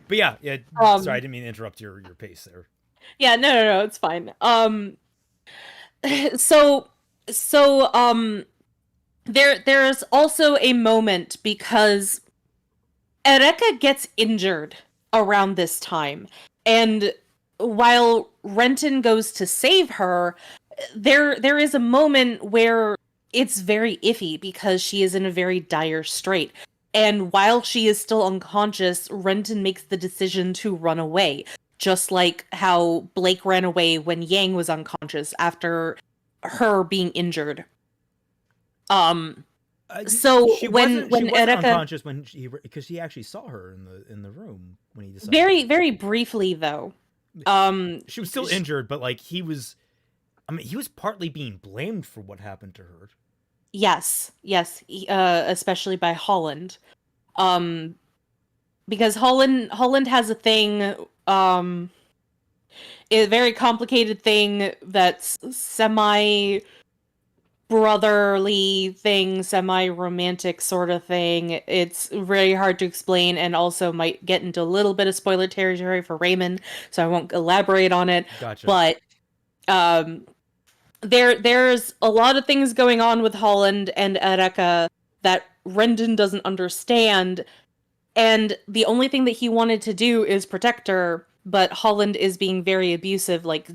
But yeah. Sorry, I didn't mean to interrupt your pace there. Yeah, no, it's fine. so there's also a moment because Eureka gets injured around this time, and while Renton goes to save her, there is a moment where it's very iffy because she is in a very dire strait. And while she is still unconscious, Renton makes the decision to run away. Just like how Blake ran away when Yang was unconscious after her being injured. So she when wasn't Eureka, unconscious because he actually saw her in the room when he decided. very very briefly though. She was still injured, but like he was partly being blamed for what happened to her. Yes, especially by Holland. Because Holland has a thing, a very complicated thing that's semi-brotherly thing, semi-romantic sort of thing. It's very hard to explain and also might get into a little bit of spoiler territory for Raymond, so I won't elaborate on it. Gotcha. But, there's a lot of things going on with Holland and Eureka that Rendon doesn't understand, and the only thing that he wanted to do is protect her, but Holland is being very abusive, like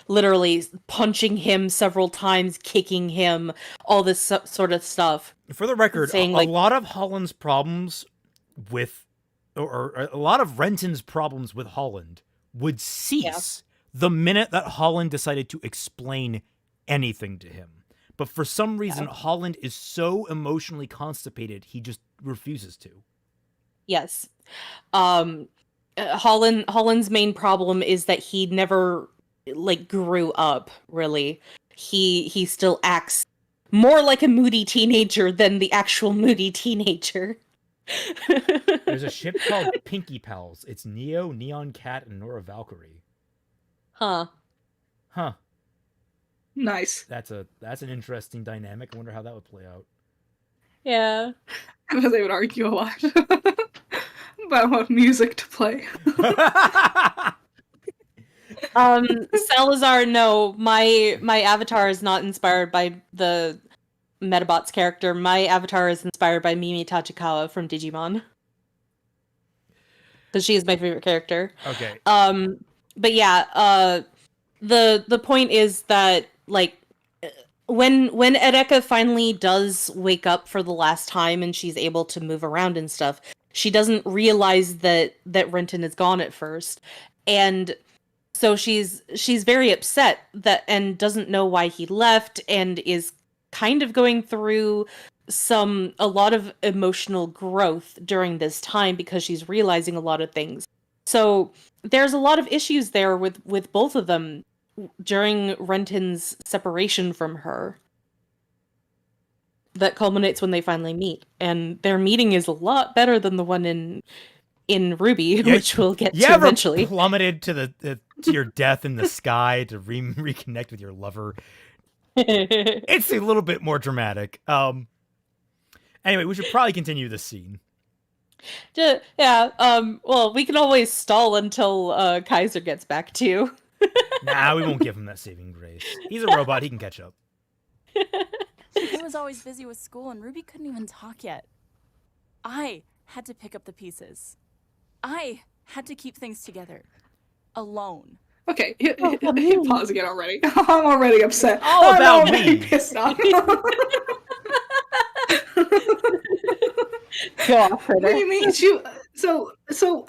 literally punching him several times, kicking him, all this sort of stuff. For the record, saying, a lot of Holland's problems with, or a lot of Renton's problems with Holland would cease the minute that Holland decided to explain anything to him. But for some reason, Holland is so emotionally constipated, he just refuses to. Yes. Holland's main problem is that he never, grew up, really. He still acts more like a moody teenager than the actual moody teenager. There's a ship called Pinky Pals. It's Neo, Neon Cat, and Nora Valkyrie. Huh. Nice. That's an interesting dynamic. I wonder how that would play out. Yeah. I know they would argue a lot about what music to play. Salazar, no, my avatar is not inspired by the Metabot's character. My avatar is inspired by Mimi Tachikawa from Digimon. Because she is my favorite character. Okay. But yeah, the point is that, when Eureka finally does wake up for the last time and she's able to move around and stuff, she doesn't realize that Renton is gone at first. And so she's very upset and doesn't know why he left, and is kind of going through a lot of emotional growth during this time because she's realizing a lot of things. So there's a lot of issues there with both of them during Renton's separation from her that culminates when they finally meet. And their meeting is a lot better than the one in RWBY, which we'll get to eventually. You ever plummeted to your death in the sky to reconnect with your lover? It's a little bit more dramatic. Anyway, we should probably continue this scene. Yeah, well, we can always stall until Kaiser gets back too. Nah, we won't give him that saving grace. He's a robot, he can catch up. He was always busy with school, and RWBY couldn't even talk yet. I had to pick up the pieces. I had to keep things together. Alone. Okay, hit pause again already. I'm already upset. All about me. Pissed off. Go off, What do you mean? So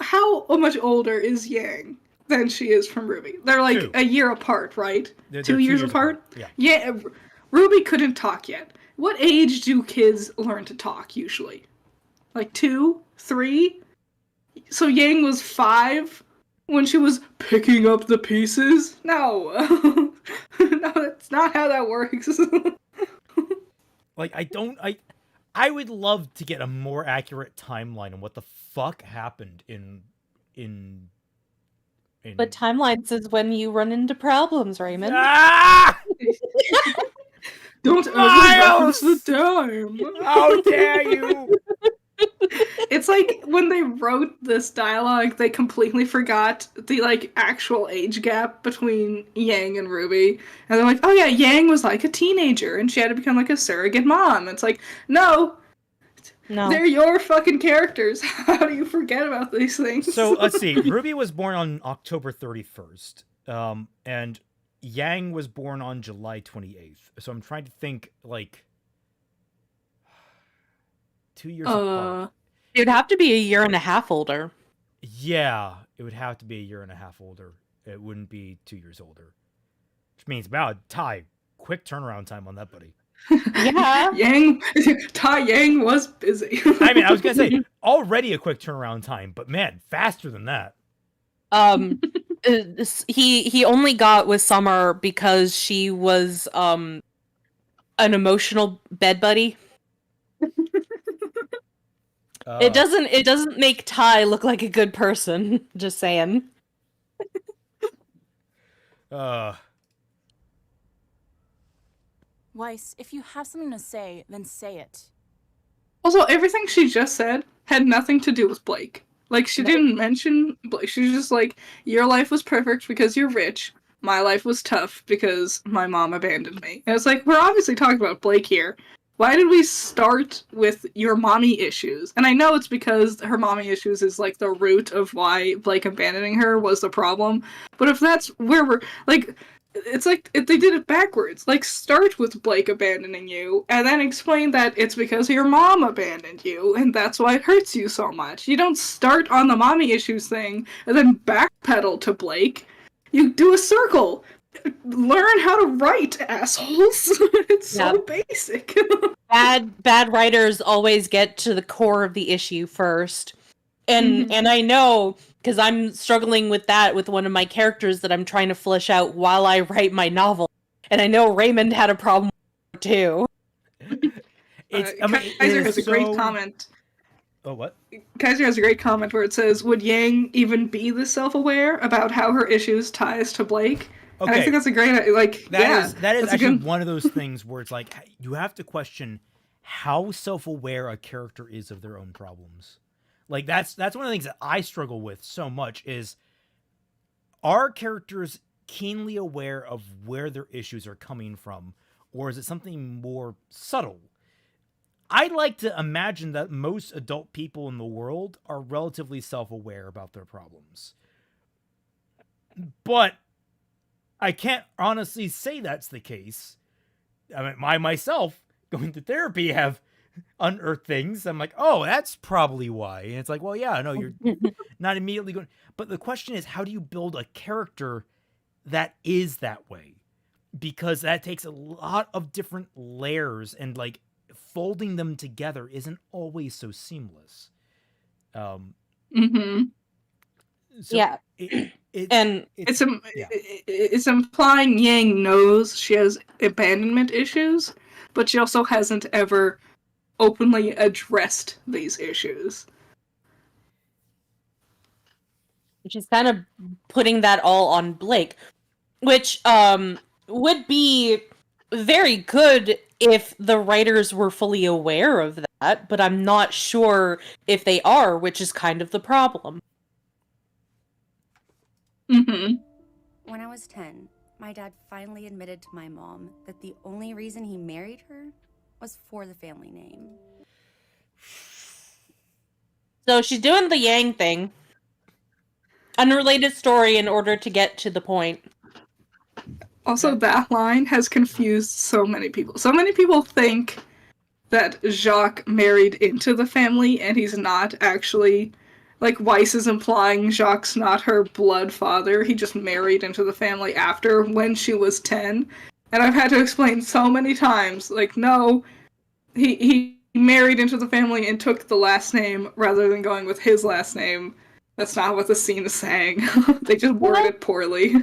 how much older is Yang than she is from RWBY? They're like 2. a year apart, right? They're 2 years apart? Yeah. Yeah, RWBY couldn't talk yet. What age do kids learn to talk usually? Like 2, 3? So Yang was 5 when she was picking up the pieces? No. No, that's not how that works. I would love to get a more accurate timeline on what the fuck happened in But timelines is when you run into problems, Raymond. Ah! Don't ever Miles! reference the time. How dare you! It's like when they wrote this dialogue, they completely forgot the like actual age gap between Yang and Ruby. And they're like, oh yeah, Yang was like a teenager and she had to become like a surrogate mom. It's like, no, they're your fucking characters. How do you forget about these things? So let's see. Ruby was born on October 31st, and Yang was born on July 28th. So I'm trying to think, like, 2 years apart. It would have to be a year and a half older. Yeah, it would have to be a year and a half older. It wouldn't be 2 years older. Which means, wow, Ty, quick turnaround time on that, buddy. Yeah. Yang was busy. I mean, I was gonna say already a quick turnaround time, but man, faster than that. He only got with Summer because she was an emotional bed buddy. It doesn't make Ty look like a good person. Just saying. Weiss, if you have something to say, then say it. Also, everything she just said had nothing to do with Blake. Like, she didn't mention Blake. She was just like, your life was perfect because you're rich. My life was tough because my mom abandoned me. And it's like, we're obviously talking about Blake here. Why did we start with your mommy issues? And I know it's because her mommy issues is, like, the root of why Blake abandoning her was the problem. But if that's where we're, like... It's like if they did it backwards. Like, start with Blake abandoning you, and then explain that it's because your mom abandoned you, and that's why it hurts you so much. You don't start on the mommy issues thing, and then backpedal to Blake. You do a circle. Learn how to write, assholes. It's so basic. Bad writers always get to the core of the issue first. And I know, because I'm struggling with that with one of my characters that I'm trying to flesh out while I write my novel. And I know Raymond had a problem with it too. Kaiser has a great comment. Oh, what? Kaiser has a great comment where it says, would Yang even be this self-aware about how her issues ties to Blake? Okay. And I think that's a great, like, that is actually one of those things where it's like, you have to question how self-aware a character is of their own problems. Like, that's one of the things that I struggle with so much is, are characters keenly aware of where their issues are coming from, or is it something more subtle? I like to imagine that most adult people in the world are relatively self-aware about their problems. But I can't honestly say that's the case. I mean, myself, going to therapy, have unearthed things. I'm like, oh, that's probably why. And it's like, well, yeah, no, you're not immediately going. But the question is, how do you build a character that is that way? Because that takes a lot of different layers, and like folding them together isn't always so seamless. So yeah. It's implying Yang knows she has abandonment issues, but she also hasn't ever openly addressed these issues. She's kind of putting that all on Blake, which would be very good if the writers were fully aware of that, but I'm not sure if they are, which is kind of the problem. When I was 10, my dad finally admitted to my mom that the only reason he married her was for the family name. So she's doing the Yang thing. Unrelated story in order to get to the point. Also, that line has confused so many people. So many people think that Jacques married into the family, and he's not actually... Like, Weiss is implying Jacques' not her blood father. He just married into the family after, when she was 10. And I've had to explain so many times, like, no, he married into the family and took the last name rather than going with his last name. That's not what the scene is saying. They just worded it poorly.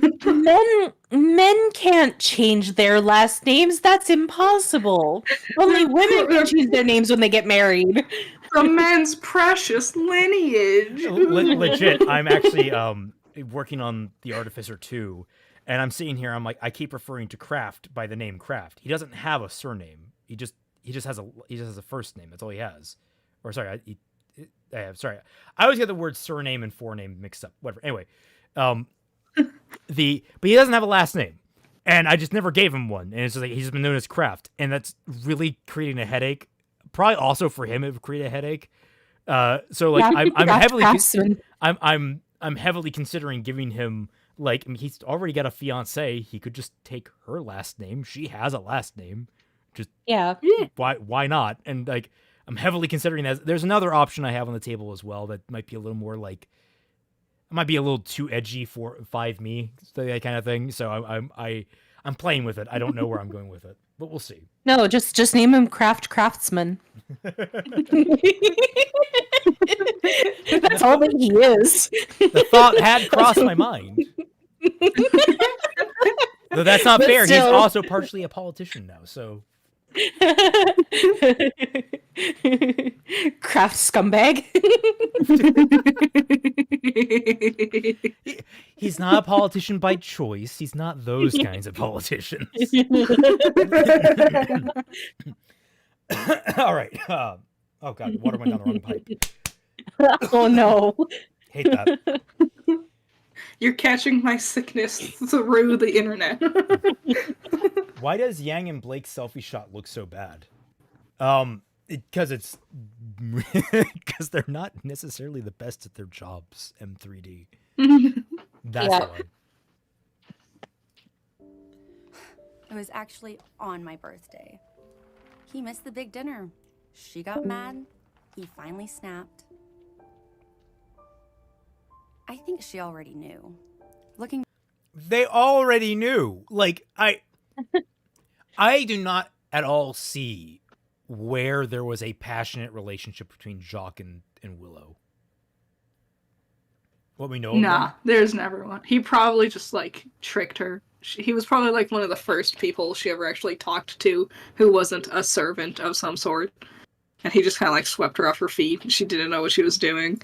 Men can't change their last names. That's impossible. Only women can change their names when they get married. The men's precious lineage. Legit, I'm actually working on The Artificer 2, and I'm sitting here, I'm like, I keep referring to Kraft by the name Kraft. He doesn't have a surname. He just has a first name. That's all he has. Or sorry, sorry, I always get the word surname and forename mixed up. Whatever. Anyway, but he doesn't have a last name, and I just never gave him one, and it's just like he's been known as Kraft, and that's really creating a headache. Probably also for him, it would create a headache. So like I'm heavily considering giving him, like, I mean, he's already got a fiance. He could just take her last name. She has a last name. Just why not? And like I'm heavily considering that. There's another option I have on the table as well that might be a little more like, it might be a little too edgy for 5me, that kind of thing. So I'm playing with it. I don't know where I'm going with it, but we'll see. No, just name him Craftsman. That's all that he is. The thought had crossed my mind. Though that's not fair. Still... He's also partially a politician now, so. Kraft scumbag. He's not a politician by choice. He's not those kinds of politicians. All right. Oh god, water went down the wrong pipe. Oh no. Hate that. You're catching my sickness through the internet. Why does Yang and Blake's selfie shot look so bad? Because they're not necessarily the best at their jobs, M3D. That's why. It was actually on my birthday. He missed the big dinner. She got mad. He finally snapped. I think she already knew. They already knew. Like, I do not at all see where there was a passionate relationship between Jacques and Willow. What we know. Nah, there's never one. He probably just like tricked her. He was probably like one of the first people she ever actually talked to who wasn't a servant of some sort. And he just kind of like swept her off her feet. She didn't know what she was doing.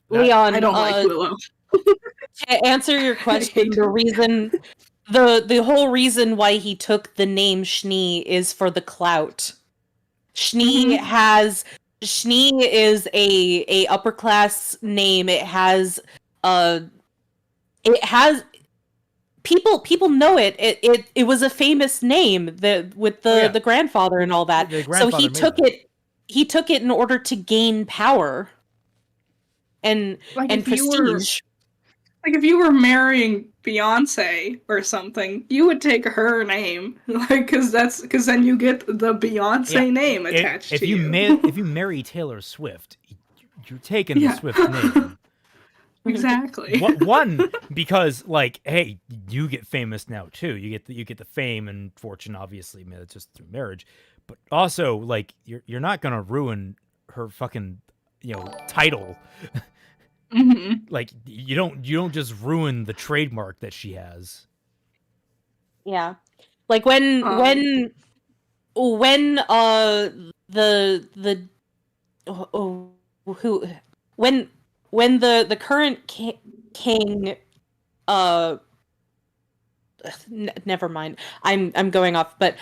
Leon, I don't like Willow. To answer your question, the whole reason why he took the name Schnee is for the clout. Schnee is a upper class name. It has people know it. It was a famous name with the grandfather and all that. So he took it in order to gain power and prestige. Like if you were marrying Beyonce or something, you would take her name, like because then you get the Beyonce name attached to you. If you marry Taylor Swift, you're taking the Swift name. Exactly. One, because like, hey, you get famous now too. You get the fame and fortune, obviously. I mean, it's just through marriage, but also like you're not gonna ruin her fucking title. Mm-hmm. Like you don't just ruin the trademark that she has. Yeah, like when the current king never mind, I'm going off, but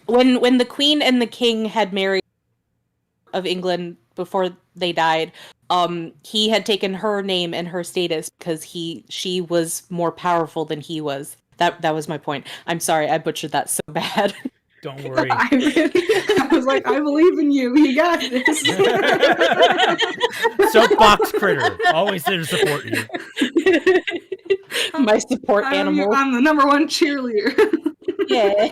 when the queen and the king had married of England before they died, he had taken her name and her status because she was more powerful than he was. That was my point. I'm sorry, I butchered that so bad. Don't worry. I was like, I believe in you. You got this. Soapbox critter, always there to support you. My support animal. I'm the number one cheerleader. Yeah.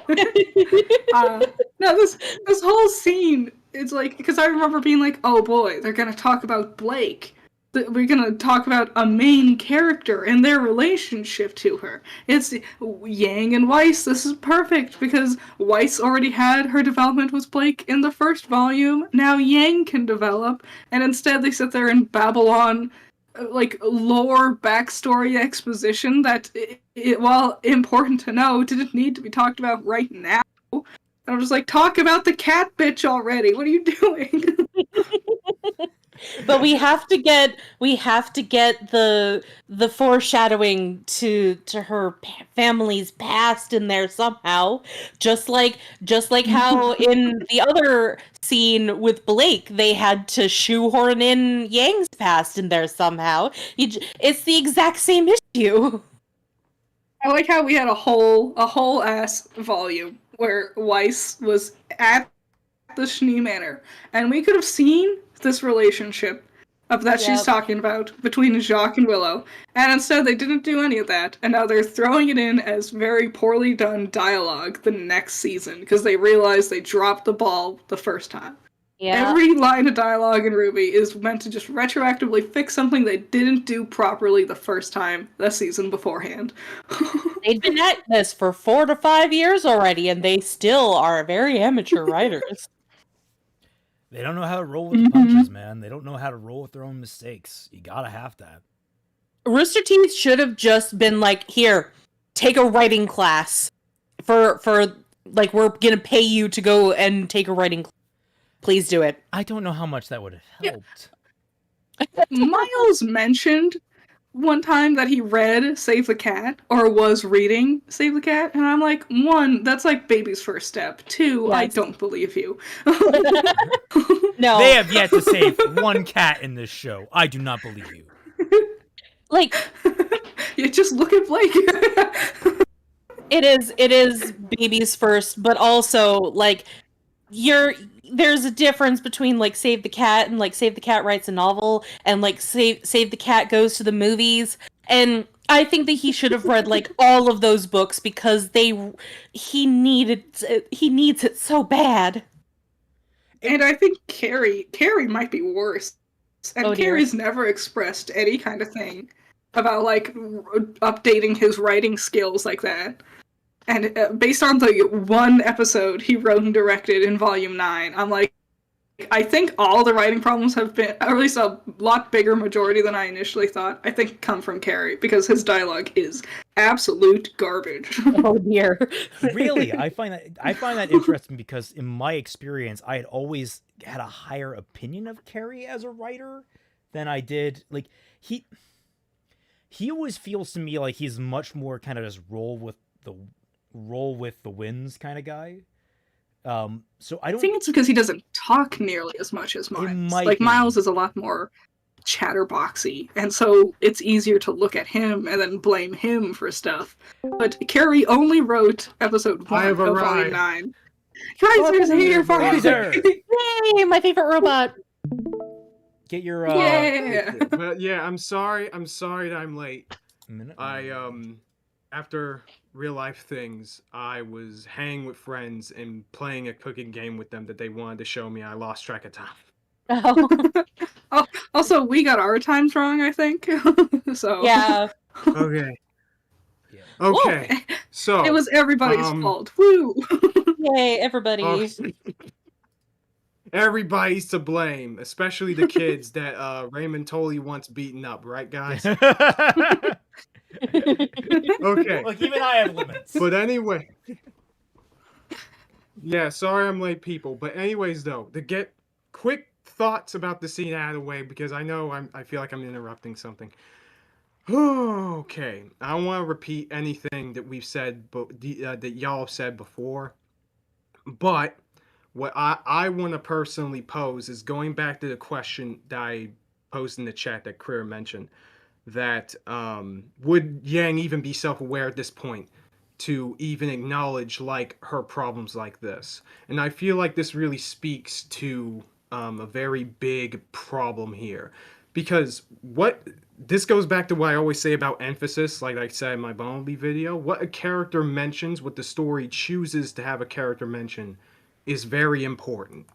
No, this whole scene, it's like, because I remember being like, oh boy, they're gonna talk about Blake. We're gonna talk about a main character and their relationship to her. It's Yang and Weiss. This is perfect because Weiss already had her development with Blake in the first volume. Now Yang can develop, and instead they sit there and babble on like lore backstory exposition that, while important to know, didn't need to be talked about right now. And I'm just like, talk about the cat bitch already. What are you doing? But we have to get the foreshadowing to her family's past in there somehow. Just like how in the other scene with Blake, they had to shoehorn in Yang's past in there somehow. It's the exact same issue. I like how we had a whole ass volume where Weiss was at the Schnee Manor, and we could have seen this relationship that she's talking about between Jacques and Willow, and instead they didn't do any of that, and now they're throwing it in as very poorly done dialogue the next season because they realized they dropped the ball the first time. Yeah. Every line of dialogue in RWBY is meant to just retroactively fix something they didn't do properly the first time the season beforehand. They've been at this for 4 to 5 years already, and they still are very amateur writers. They don't know how to roll with the punches, man. They don't know how to roll with their own mistakes. You gotta have that. Rooster Teeth should have just been like, here, take a writing class. For like, we're gonna pay you to go and take a writing class. Please do it. I don't know how much that would have helped. Miles mentioned one time that he read Save the Cat, or was reading Save the Cat, and I'm like, 1, that's like baby's first step. 2, Yes. I don't believe you. No. They have yet to save one cat in this show. I do not believe you. Like, You just look at Blake. it is baby's first, but also, like, there's a difference between like Save the Cat and like Save the Cat writes a novel and like Save the Cat goes to the movies, and I think that he should have read like all of those books because he needs it so bad. And I think Carrie might be worse. And Oh, dear. Carrie's never expressed any kind of thing about like updating his writing skills like that. And based on the one episode he wrote and directed in Volume 9, I'm like, I think all the writing problems have been, or at least a lot bigger majority than I initially thought, I think come from Carrie, because his dialogue is absolute garbage. Oh dear. Really, I find that interesting because in my experience, I had always had a higher opinion of Carrie as a writer than I did. Like he always feels to me like he's much more kind of just roll with the winds kind of guy. So I don't think it's because he doesn't talk nearly as much as Miles. might Like be. Miles is a lot more chatterboxy, and so it's easier to look at him and then blame him for stuff. But Carrie only wrote episode 1 of Volume 9. Kaiser's here for Kaiser! Yay, my favorite robot. Get your Yeah. But yeah, I'm sorry that I'm late. minute. After real life things, I was hanging with friends and playing a cooking game with them that they wanted to show me. I lost track of time. Oh, Also, we got our times wrong, I think. So yeah. Okay. Yeah. Okay. So it was everybody's Um, fault. Woo! Yay, everybody. Oh, everybody's to blame, especially the kids that Raymond Tolley once beaten up, right, guys? Okay. Look, even I have limits. But anyway. Yeah, sorry I'm late, people. But anyways, though, to get quick thoughts about the scene out of the way, because I know I feel like I'm interrupting something. Okay, I don't want to repeat anything that we've said, but that y'all have said before. But what I want to personally pose is going back to the question that I posed in the chat that Critter mentioned, that would Yang even be self-aware at this point to even acknowledge like her problems like this? And I feel like this really speaks to a very big problem here, because this goes back to what I always say about emphasis, like I said in my Bumblebee video. What a character mentions, what the story chooses to have a character mention, is very important,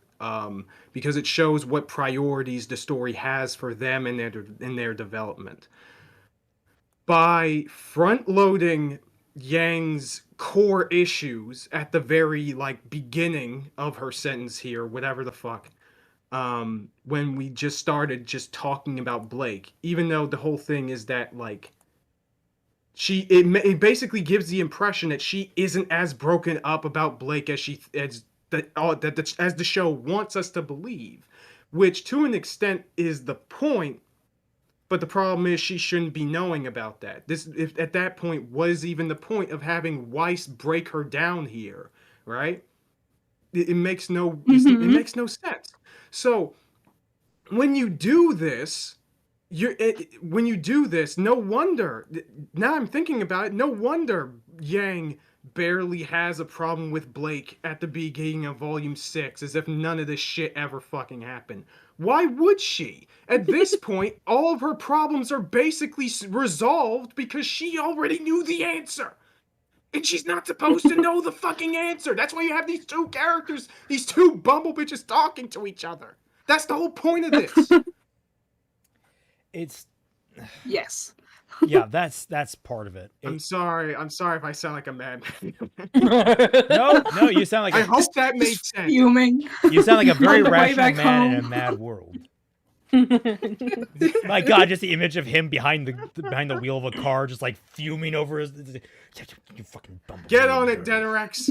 because it shows what priorities the story has for them in their development. By front-loading Yang's core issues at the very beginning of her sentence here, whatever the fuck, when we just started just talking about Blake, even though the whole thing is that it basically gives the impression that she isn't as broken up about Blake as the show wants us to believe, which to an extent is the point. But the problem is she shouldn't be knowing about that. If at that point was even the point of having Weiss break her down here, right? It makes no it makes no sense. So when you do this, no wonder. Now I'm thinking about it. No wonder Yang barely has a problem with Blake at the beginning of Volume 6, as if none of this shit ever fucking happened. Why would she? At this point, all of her problems are basically resolved because she already knew the answer. And she's not supposed to know the fucking answer. That's why you have these two characters, these two bumble bitches talking to each other. That's the whole point of this. It's Yes. yeah, that's part of it. I'm sorry if I sound like a madman. No, you sound like I hope that made sense. Fuming. you sound like a very On the way rational back man in a home. mad world. My God, just the image of him behind the wheel of a car, just like fuming over his. You fucking bumblebee. Get on it, Denorex.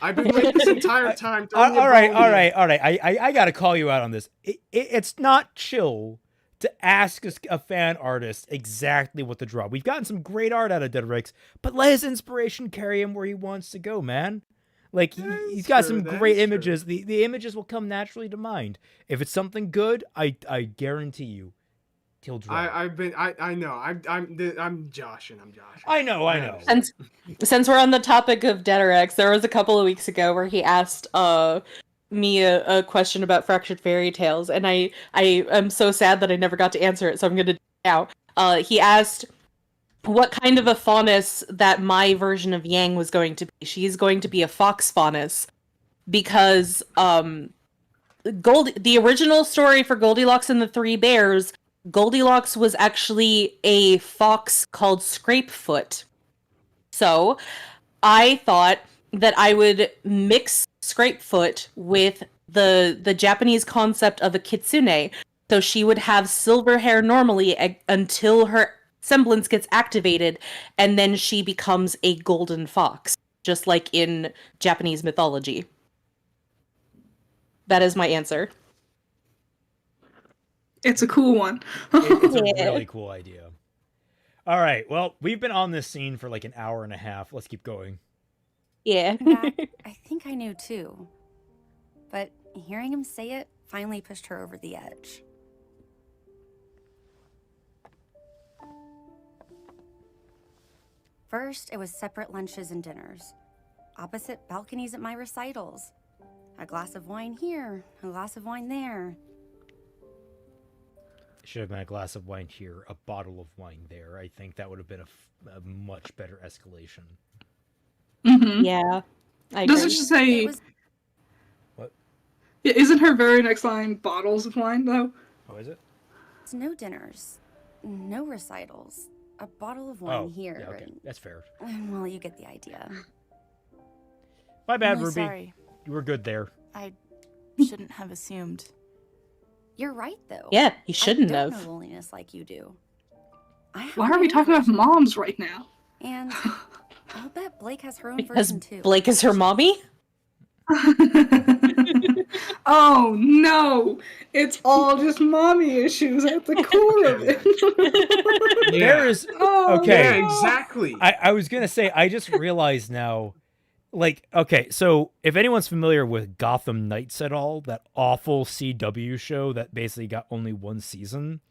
I've been waiting this entire time. All right. I got to call you out on this. It's not chill to ask a fan artist exactly what to draw. We've gotten some great art out of Denorex, but let his inspiration carry him where he wants to go, man. Like he's got some great images. The images will come naturally to mind. If it's something good, I guarantee you, he'll draw. I know. I'm joshing. I know. Since we're on the topic of Denorex, there was a couple of weeks ago where he asked me a question about fractured fairy tales, and I am so sad that I never got to answer it, so I'm gonna do it now. He asked what kind of a faunus that my version of Yang was going to be. She's going to be a fox faunus because the original story for Goldilocks and the Three Bears, Goldilocks was actually a fox called Scrapefoot. So I thought that I would mix Scrapefoot with the Japanese concept of a kitsune. So she would have silver hair normally until her semblance gets activated, and then she becomes a golden fox, just like in Japanese mythology. That is my answer. It's a cool one. It's a really cool idea. All right, well, we've been on this scene for like an hour and a half. Let's keep going. Yeah. That, I think I knew too. But hearing him say it finally pushed her over the edge. First, it was separate lunches and dinners. Opposite balconies at my recitals. A glass of wine here, a glass of wine there. Should have been a glass of wine here, a bottle of wine there. I think that would have been a much better escalation. Mm-hmm. Yeah. I Doesn't agree. she say... What? Yeah, isn't her very next line bottles of wine, though? Oh, is it? It's no dinners, no recitals. A bottle of wine here. Yeah, okay. That's fair. Well, you get the idea. My bad, I'm really Ruby. sorry. You were good there. I shouldn't have assumed. You're right, though. Yeah, he shouldn't I don't have. know loneliness like you do. I Why have are we my talking own about version. moms right now? And I'll bet Blake has her own Because version too. Blake is her mommy? Oh no! It's all just mommy issues at the core of it. There is Oh, okay. Yeah, exactly. I was gonna say I just realized now, like, okay, so if anyone's familiar with Gotham Knights at all, that awful CW show that basically got only one season,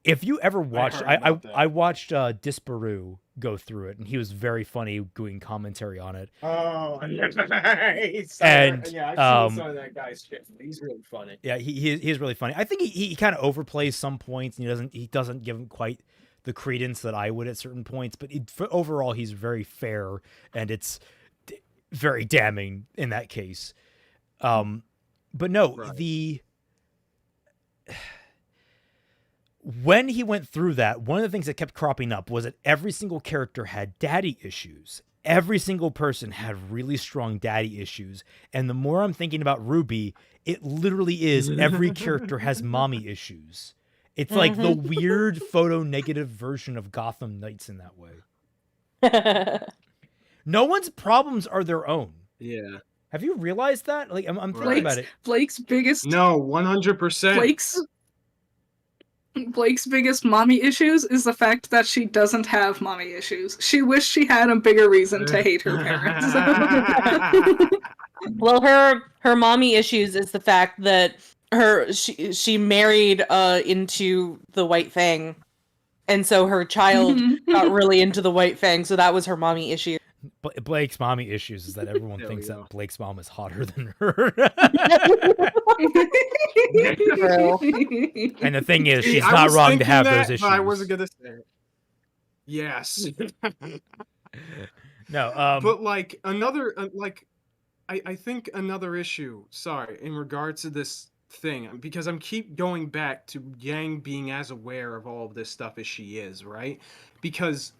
if you ever watched, I watched Disparu go through it, and he was very funny doing commentary on it. Oh, nice. And, yeah, I've seen some of that guy's shit. He's really funny. Yeah, he's really funny. I think he kind of overplays some points, and he doesn't give him quite the credence that I would at certain points. But overall, he's very fair, and it's very damning in that case. But no, Right. When he went through that, one of the things that kept cropping up was that every single character had daddy issues. Every single person had really strong daddy issues. And the more I'm thinking about RWBY, it literally is every character has mommy issues. It's like the weird photo negative version of Gotham Knights in that way. No one's problems are their own. Yeah. Have you realized that? Like, I'm thinking about it. Blake's biggest No, 100%. Blake's biggest mommy issues is the fact that she doesn't have mommy issues. She wished she had a bigger reason to hate her parents. Well, her mommy issues is the fact that she married into the White Fang, and so her child got really into the White Fang, so that was her mommy issue. Blake's mommy issues is that everyone There thinks we that go. Blake's mom is hotter than her. And the thing is, See, she's I not was wrong to thinking have that, those issues. but I wasn't gonna say it. Yes. No, But like another I think another issue, sorry, in regards to this thing, because I'm keep going back to Yang being as aware of all of this stuff as she is, right? Because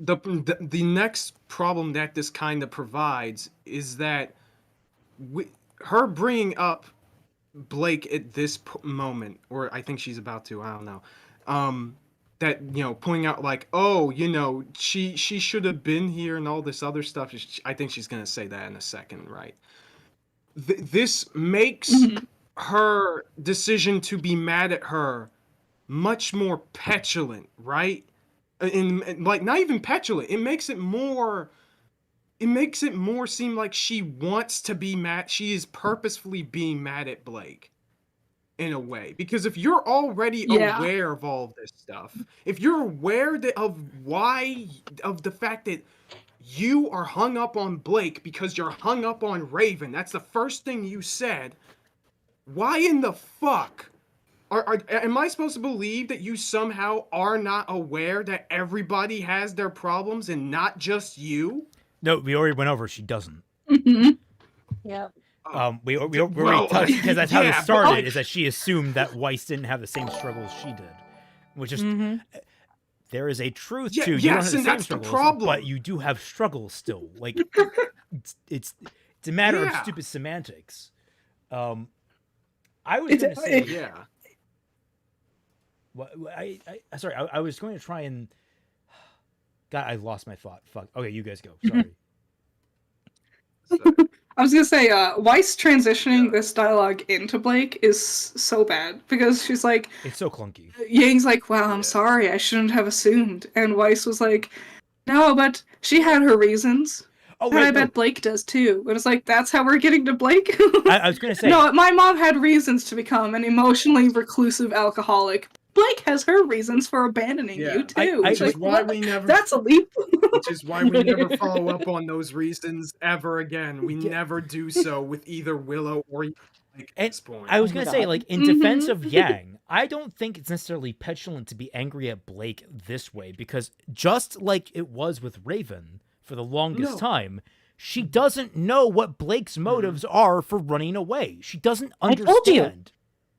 the next problem that this kind of provides is that her bringing up Blake at this moment, or I think she's about to, I don't know, that, you know, pointing out like, oh, you know, she should have been here and all this other stuff. I think she's gonna say that in a second, right? This makes her decision to be mad at her much more petulant, right? And like, not even petulant. It makes it more seem like she wants to be mad. She is purposefully being mad at Blake in a way, because if you're already aware of all of this stuff, if you're aware of the fact that you are hung up on Blake because you're hung up on Raven, that's the first thing you said, why in the fuck am I supposed to believe that you somehow are not aware that everybody has their problems and not just you? no, we already went over. She doesn't. Yeah. We already touched, because that's how this started. Is that she assumed that Weiss didn't have the same struggles she did, which is there is a truth to you don't have the same struggles, but you do have struggles still. Like it's a matter of stupid semantics. I was going to say What sorry, I was going to try and God, I lost my thought. Fuck. Okay, you guys go. Sorry. I was gonna say, Weiss transitioning this dialogue into Blake is so bad, because she's like, It's so clunky. Yang's like, well, I'm sorry, I shouldn't have assumed. And Weiss was like, no, but she had her reasons. Oh, and I bet Blake does too. And it's like, that's how we're getting to Blake? I was going to say. No, my mom had reasons to become an emotionally reclusive alcoholic. Blake has her reasons for abandoning you too. Which is why we never. That's a leap. Which is why we never follow up on those reasons ever again. We never do so with either Willow or Blake at this point. I was gonna say, like, in defense of Yang, I don't think it's necessarily petulant to be angry at Blake this way, because just like it was with Raven for the longest time, she doesn't know what Blake's motives are for running away. She doesn't understand. I told you.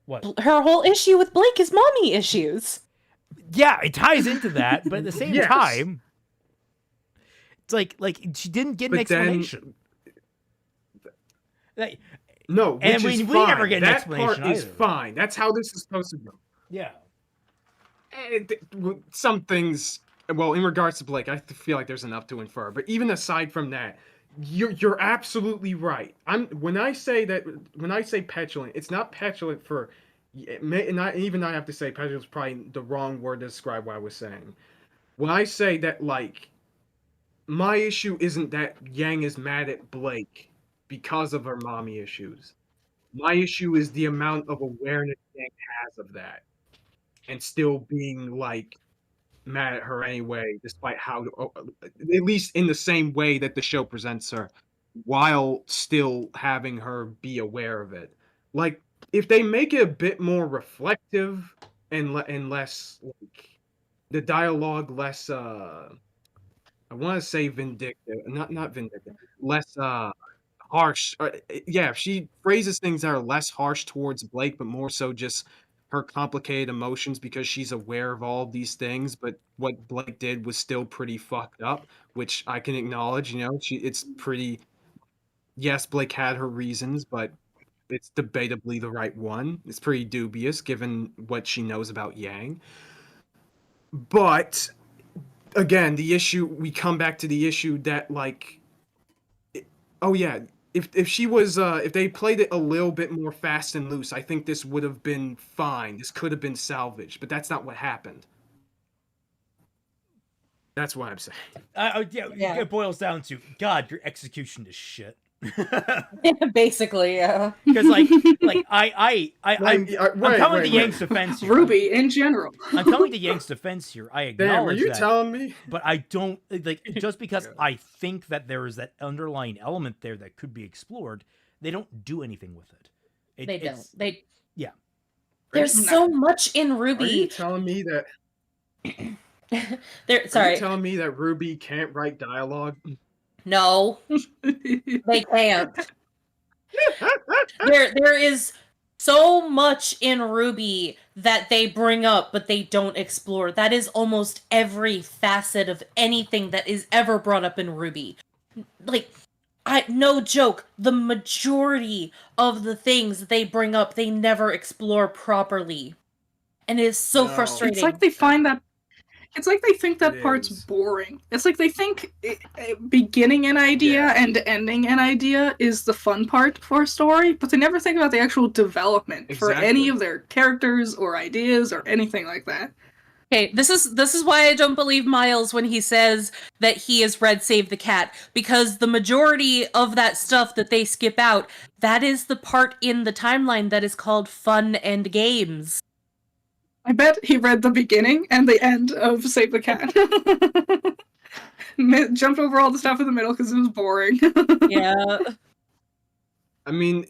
What? Her whole issue with Blake is mommy issues. Yeah, it ties into that, but at the same time, it's like she didn't get an explanation. No, which and is we fine. never get an that explanation part is either. fine. That's how this is supposed to go. Yeah. Some things, well, in regards to Blake, I feel like there's enough to infer. But even aside from that, you're absolutely right. When I say petulant, it's not petulant for. Not even I have to say petulant is probably the wrong word to describe what I was saying. When I say that, like, my issue isn't that Yang is mad at Blake because of her mommy issues. My issue is the amount of awareness Yang has of that, and still being like mad at her anyway, despite how, at least in the same way that the show presents her, while still having her be aware of it. Like, if they make it a bit more reflective and less, like, the dialogue less, I want to say vindictive, not vindictive, less harsh. Yeah, she phrases things that are less harsh towards Blake, but more so just her complicated emotions because she's aware of all of these things. But what Blake did was still pretty fucked up, which I can acknowledge. You know, it's pretty. Yes, Blake had her reasons, but it's debatably the right one. It's pretty dubious given what she knows about Yang. But again, we come back to the issue that, like, oh yeah, if she was if they played it a little bit more fast and loose, I think this would have been fine. This could have been salvaged, but that's not what happened. That's what I'm saying. Yeah. It boils down to God. Your execution is shit. Basically, yeah. Because I'm coming to Yang's defense here. RWBY in general. I'm coming to Yang's defense here. I acknowledge Damn, are you that, telling me? but I don't like just because I think that there is that underlying element there that could be explored. They don't do anything with it. They don't. They yeah. There's so much in Are you RWBY. telling me that? There. Are Sorry. you telling me that RWBY can't write dialogue? No, they can't. There is so much in RWBY that they bring up, but they don't explore. That is almost every facet of anything that is ever brought up in RWBY. Like, no joke, the majority of the things they bring up, they never explore properly. And it is so frustrating. It's like they find that. It's like they think that It part's is. boring. It's like they think beginning an idea and ending an idea is the fun part for a story, but they never think about the actual development for any Exactly. of their characters or ideas or anything like that. Okay, this is why I don't believe Miles when he says that he has read Save the Cat, because the majority of that stuff that they skip out, that is the part in the timeline that is called fun and games. I bet he read the beginning and the end of Save the Cat. Jumped over all the stuff in the middle because it was boring. Yeah. I mean,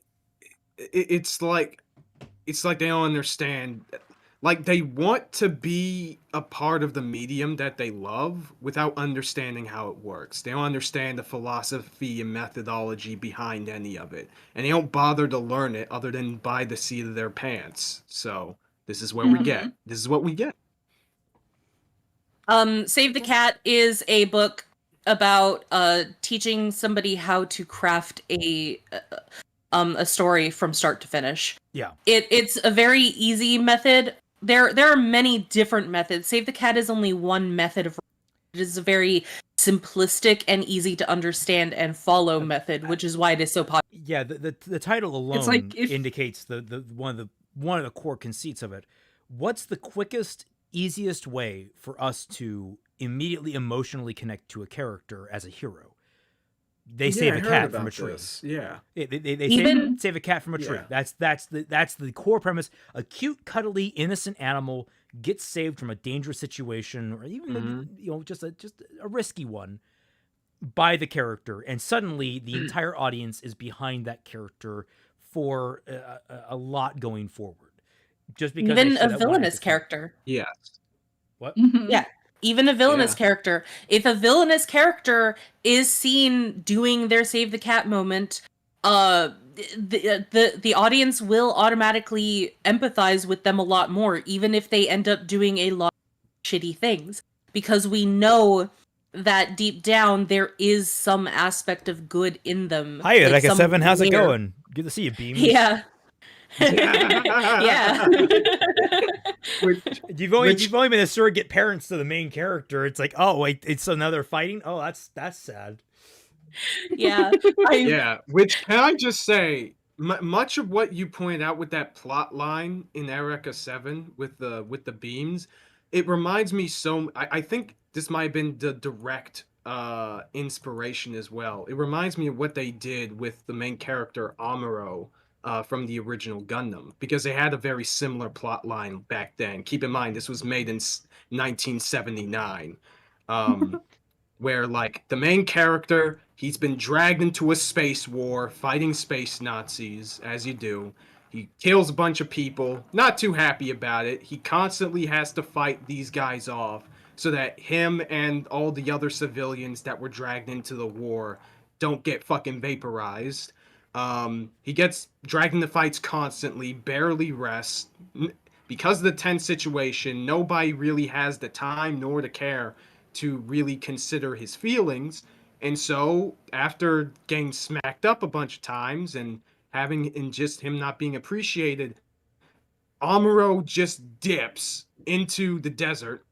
it's like they don't understand. Like, they want to be a part of the medium that they love without understanding how it works. They don't understand the philosophy and methodology behind any of it, and they don't bother to learn it other than by the seat of their pants. So this is what we get. This is what we get. Save the Cat is a book about teaching somebody how to craft a story from start to finish. Yeah. It's a very easy method. There are many different methods. Save the Cat is only one method of. It is a very simplistic and easy to understand and follow method, which is why it is so popular. Yeah, the title alone It's like indicates the one of the core conceits of it. What's the quickest, easiest way for us to immediately emotionally connect to a character as a hero? They save a cat from a tree. Yeah. They save a cat from a tree. Yeah. That's the core premise. A cute, cuddly, innocent animal gets saved from a dangerous situation, or even just a risky one, by the character, and suddenly the entire audience is behind that character for a lot going forward. Just because Even a villainous character. Yes. What? Yeah. Even a villainous character. If a villainous character is seen doing their Save the Cat moment, the audience will automatically empathize with them a lot more, even if they end up doing a lot of shitty things. Because we know that deep down there is some aspect of good in them. Hi, like Eureka 7, how's it winger. going? Good to see you, Beams. Yeah. Yeah. You've only been a surrogate parents to the main character. It's like, oh wait, it's another fighting. Oh, that's sad. Yeah. Yeah. Which, can I just say, much of what you pointed out with that plot line in Eureka 7 with the beams, it reminds me so. I think this might have been the direct inspiration as well. It reminds me of what they did with the main character Amuro. From the original Gundam, because they had a very similar plot line back then. Keep in mind, this was made in 1979, where, like, the main character, he's been dragged into a space war, fighting space Nazis, as you do. He kills a bunch of people, not too happy about it. He constantly has to fight these guys off so that him and all the other civilians that were dragged into the war don't get fucking vaporized. He gets dragged into fights constantly, barely rests. Because of the tense situation, nobody really has the time nor the care to really consider his feelings. And so, after getting smacked up a bunch of times and just him not being appreciated, Amuro just dips into the desert,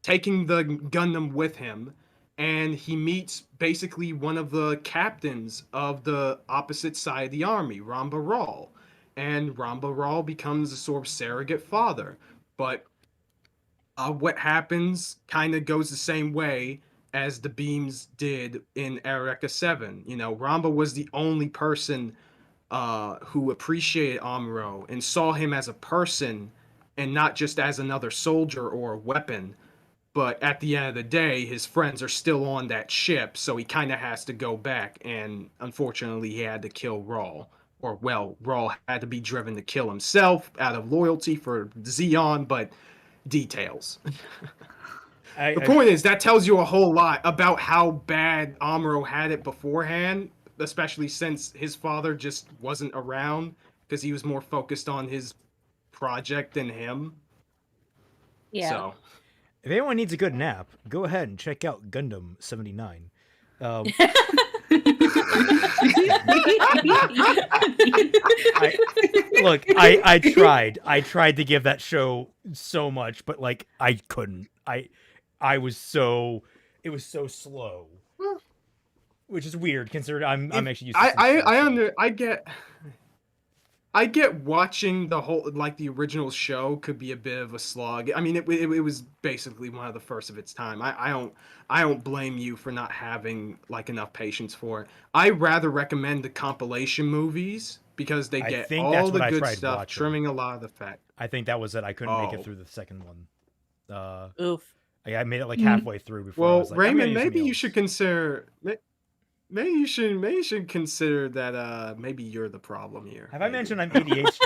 taking the Gundam with him, and he meets basically one of the captains of the opposite side of the army, Ramba Ral. And Ramba Ral becomes a sort of surrogate father. But what happens kind of goes the same way as the Beams did in Eureka 7. You know, Ramba was the only person who appreciated Amuro and saw him as a person and not just as another soldier or a weapon. But at the end of the day, his friends are still on that ship, so he kind of has to go back. And unfortunately, he had to kill Rawl. Or, well, Rawl had to be driven to kill himself out of loyalty for Zeon, but details. The point is, that tells you a whole lot about how bad Amuro had it beforehand, especially since his father just wasn't around because he was more focused on his project than him. Yeah. So. If anyone needs a good nap, go ahead and check out Gundam 79. I tried to give that show so much, but like I couldn't. It was so slow, which is weird considering I'm actually used to I get watching the whole, like, the original show could be a bit of a slog. I mean, it was basically one of the first of its time. I don't blame you for not having like enough patience for it. I rather recommend the compilation movies because they get all the good stuff, watching. Trimming a lot of the fat. I think that was it. I couldn't make it through the second one. Oof. I made it like halfway through before. Well, I was like, Raymond, maybe you should consider. Maybe you should consider that maybe you're the problem here. Have I mentioned I'm ADHD?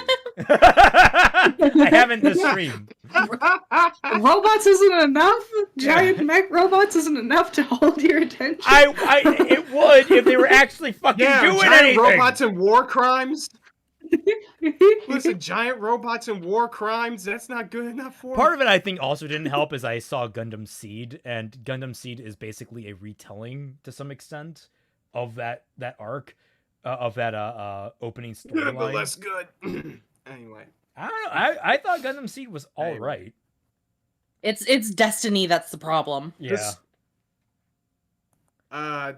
I haven't this stream. Robots isn't enough? Giant mech robots isn't enough to hold your attention? It would if they were actually fucking doing giant anything. Robots and war crimes. Listen, giant robots and war crimes, that's not good enough for Part of it I think also didn't help is I saw Gundam Seed, and Gundam Seed is basically a retelling to some extent of that arc of that opening storyline. But less good. Anyway, I don't know. I thought Gundam Seed was all right. It's Destiny that's the problem. Yeah.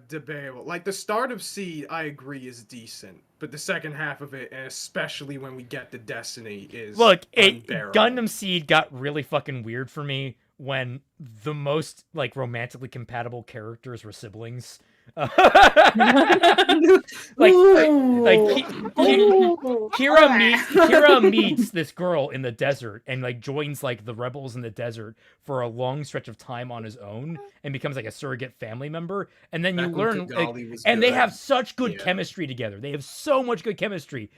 Debatable. Like the start of Seed, I agree, is decent, but the second half of it, and especially when we get to Destiny, is unbearable. Gundam Seed got really fucking weird for me when the most like romantically compatible characters were siblings. Kira meets this girl in the desert and like joins like the rebels in the desert for a long stretch of time on his own and becomes like a surrogate family member, and then you learn and they have such good chemistry together. They have so much good chemistry.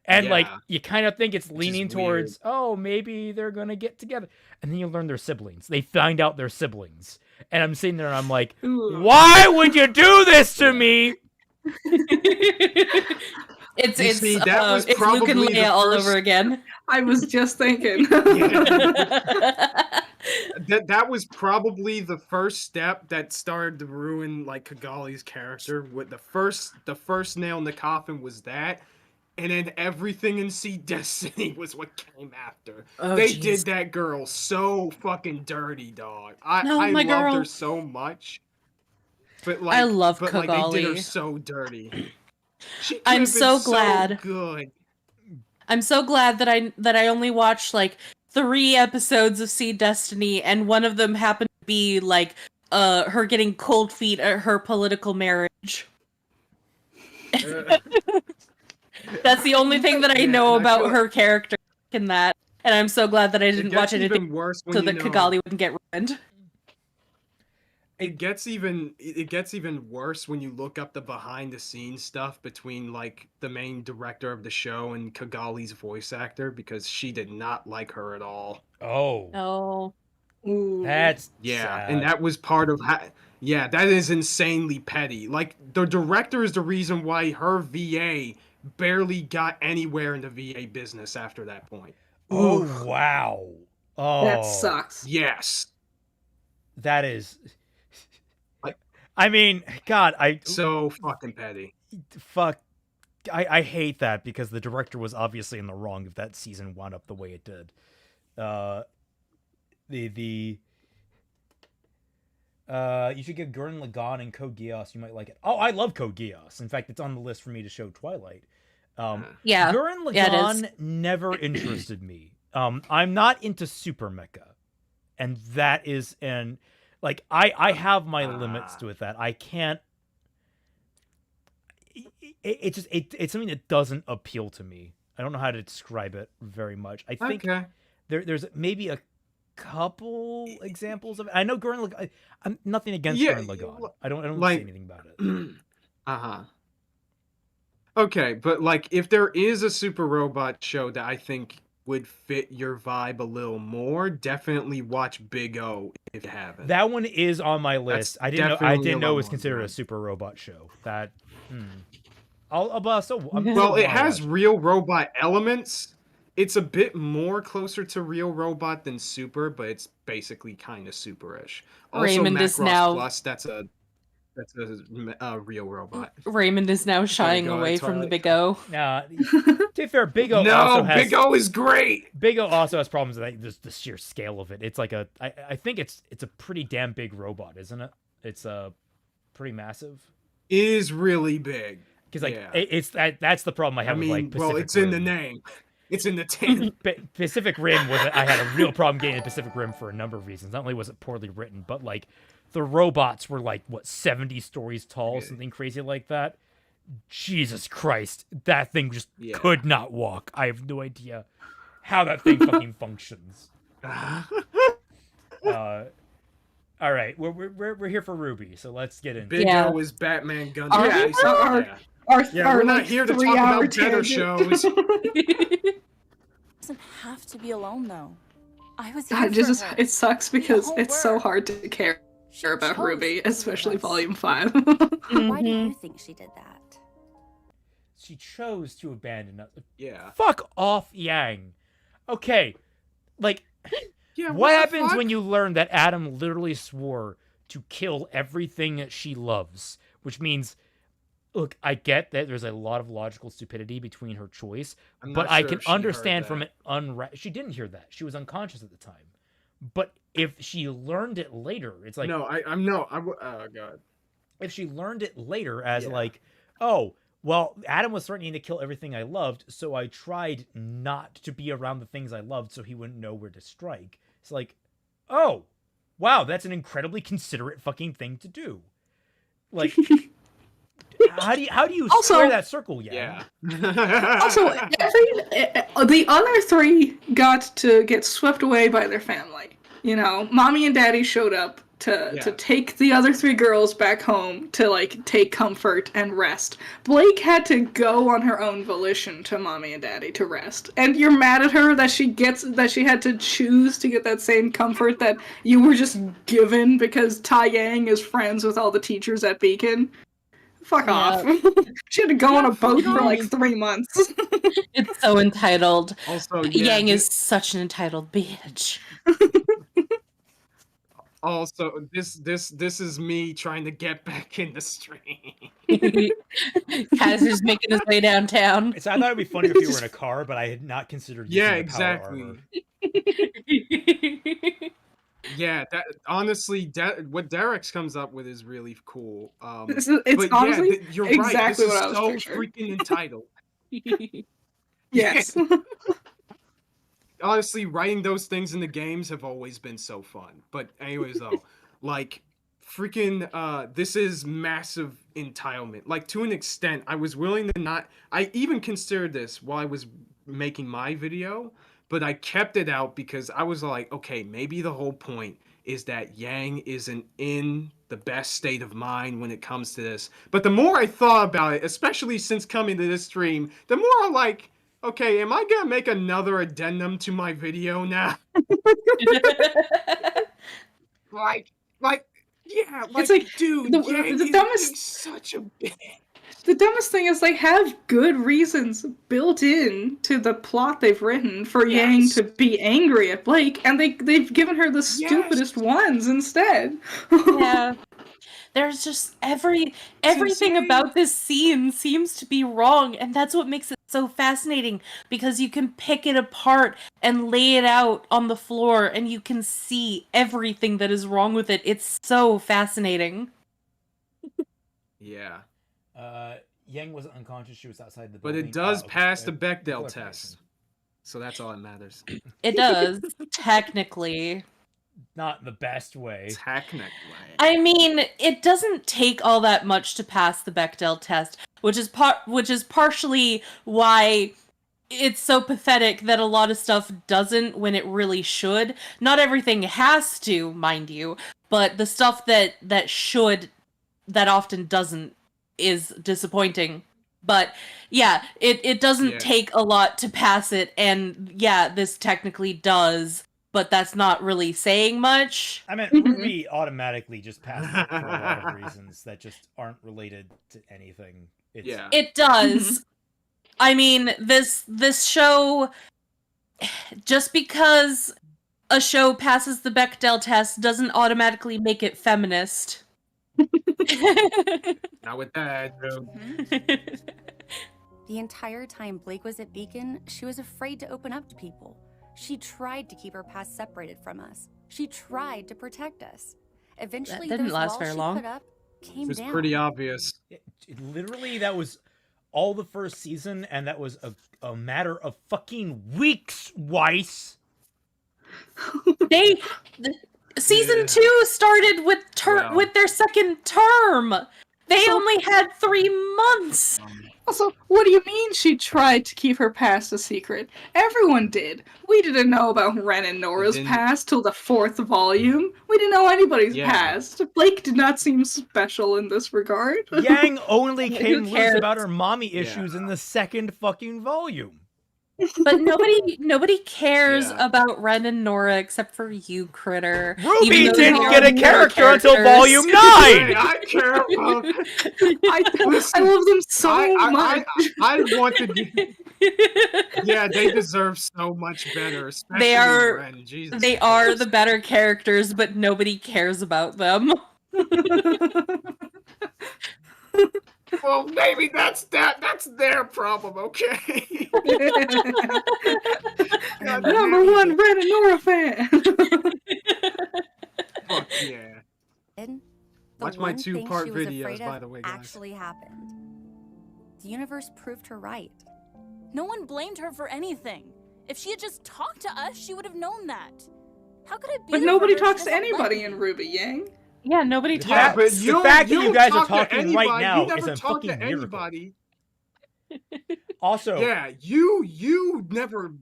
And like you kind of think it's leaning towards, oh, maybe they're gonna get together, and then you learn they're siblings. They find out they're siblings, and I'm sitting there and I'm like, why would you do this to me? It's Luke and Leia all over again. I was just thinking. That was probably the first step that started to ruin like Kigali's character. With the first nail in the coffin was that. And then everything in Seed Destiny was what came after. They did that girl so fucking dirty, dog. I loved her so much. But like, I love Kigali. Like, they did her so dirty. I'm so glad. So good. I'm so glad that I only watched like 3 episodes of Seed Destiny, and one of them happened to be like her getting cold feet at her political marriage. That's the only thing that I know about her character in that, and I'm so glad that I didn't watch anything so that Kigali wouldn't get ruined. It gets even worse when you look up the behind the scenes stuff between like the main director of the show and Kigali's voice actor, because she did not like her at all. Oh. That's sad. And that was part of that is insanely petty. Like the director is the reason why her VA barely got anywhere in the VA business after that point. Oh, wow. Oh, that sucks. Yes. That is... I mean, God, so fucking petty. Fuck. I hate that because the director was obviously in the wrong if that season wound up the way it did. You should give Gurren Lagann and Code Geass. You might like it. Oh, I love Code Geass. In fact, it's on the list for me to show Twilight. Yeah. Gurren Yeah, it is. Lagann never interested me. I'm not into super mecha, and that is I have my limits with that. I can't. It's something that doesn't appeal to me. I don't know how to describe it very much. I think there's maybe a couple examples of it. I know Gurren Lagann. I'm nothing against Gurren Lagann. I don't say anything about it. Okay, but like if there is a super robot show that I think would fit your vibe a little more, definitely watch Big O if you haven't. That one is on my list. I didn't know it was considered one. a super robot show. That it has real robot elements. It's a bit more closer to real robot than super, but it's basically kind of super-ish. Also, Raymond is now Plus, that's a real robot. Raymond is now shying away from the Big O. To be fair, Big O also has... Big O is great! Big O also has problems with the sheer scale of it. It's like I think it's a pretty damn big robot, isn't it? It's pretty massive. It is really big. Because that's the problem I have with like Pacific it's in the Rim. name. It's in the tin. Pacific Rim I had a real problem getting the Pacific Rim for a number of reasons. Not only was it poorly written, but like the robots were like 70 stories tall, something crazy like that. Jesus Christ, that thing just could not walk. I have no idea how that thing fucking functions. All right, we're here for RWBY, so let's get into Big O is Batman Gundam. We're not here to talk about better shows. Doesn't have to be alone though. I was it sucks because it's so hard to care about RWBY, especially Volume 5. Why do you think she did that? She chose to abandon us. Yeah. Fuck off, Yang. Okay, like, what what happens when you learn that Adam literally swore to kill everything that she loves? Which means, look, I get that there's a lot of logical stupidity between her choice, but I can understand from an she didn't hear that. She was unconscious at the time. But if she learned it later, it's like... oh, God. If she learned it later as like, oh, well, Adam was threatening to kill everything I loved, so I tried not to be around the things I loved so he wouldn't know where to strike. It's like, oh, wow, that's an incredibly considerate fucking thing to do. Like... How do you square that circle, Yeah. Also, the other three got to get swept away by their family. You know, Mommy and Daddy showed up to take the other three girls back home to like take comfort and rest. Blake had to go on her own volition to Mommy and Daddy to rest. And you're mad at her that she had to choose to get that same comfort that you were just given because Tai Yang is friends with all the teachers at Beacon. Fuck off. She had to go on a boat for like 3 months. It's so entitled. Also, Yang is such an entitled bitch. Also, this is me trying to get back in the stream. Kaiser's making his way downtown. So I thought it'd be funny if you were in a car, but I had not considered using the power armor. Yeah, that honestly, what Derek's comes up with is really cool. It's honestly you're exactly right. This what I was so picturing. freaking entitled. Yes. Honestly, writing those things in the games have always been so fun. But anyways, though, like freaking, this is massive entitlement. Like to an extent, I was willing to not. I even considered this while I was making my video. But I kept it out because I was like, okay, maybe the whole point is that Yang isn't in the best state of mind when it comes to this. But the more I thought about it, especially since coming to this stream, the more I'm like, okay, am I gonna make another addendum to my video now? It's like, dude, Yang the dumbest... is such a bitch. The dumbest thing is they have good reasons built in to the plot they've written for Yang to be angry at Blake, and they've given her the stupidest ones instead. Yeah. There's just everything about this scene seems to be wrong, and that's what makes it so fascinating because you can pick it apart and lay it out on the floor and you can see everything that is wrong with it. It's so fascinating. Yeah. Yang wasn't unconscious. She was outside the But building. it does Okay. pass the Bechdel clarification. test. So that's all that matters. It does, technically. Not the best way. Technically. I mean, it doesn't take all that much to pass the Bechdel test, which is partially why it's so pathetic that a lot of stuff doesn't when it really should. Not everything has to, mind you, but the stuff that should, that often doesn't, is disappointing. But yeah, it doesn't take a lot to pass it, and yeah, this technically does. But that's not really saying much. I mean, RWBY automatically just passes it for a lot of reasons that just aren't related to anything. It does. I mean, this show, just because a show passes the Bechdel test doesn't automatically make it feminist. Not with that. No. The entire time Blake was at Beacon, she was afraid to open up to people. She tried to keep her past separated from us. She tried to protect us. Eventually, That didn't those last walls very she long. put up came It's down. pretty obvious. Literally, that was all the first season, and that was a matter of fucking weeks, Weiss. Season 2 started with their second term. They only had 3 months. Also, what do you mean she tried to keep her past a secret? Everyone did. We didn't know about Ren and Nora's past till the 4th volume. We didn't know anybody's past. Blake did not seem special in this regard. Yang only came Who loose cares? about her mommy issues in the second fucking volume. But nobody cares about Ren and Nora except for you, Critter. RWBY didn't get a character until volume 9! I care about... I love them so much. I wanted Yeah, they deserve so much better. Especially They are Ren. Jesus they are the better characters, but nobody cares about them. Well, maybe that's their problem, okay? Number 1 Ren and Nora fan. Fuck yeah. Watch my 2-part videos, by the way, guys. Actually happened. The universe proved her right. No one blamed her for anything. If she had just talked to us, she would have known that. How could it be? But that nobody for her talks she to doesn't anybody like in me? RWBY, Yang. Yeah, nobody talks. Yeah, but The fact that you guys are talk to talking right anybody. now You never is a talk to fucking miracle. anybody. Also, Yeah, you never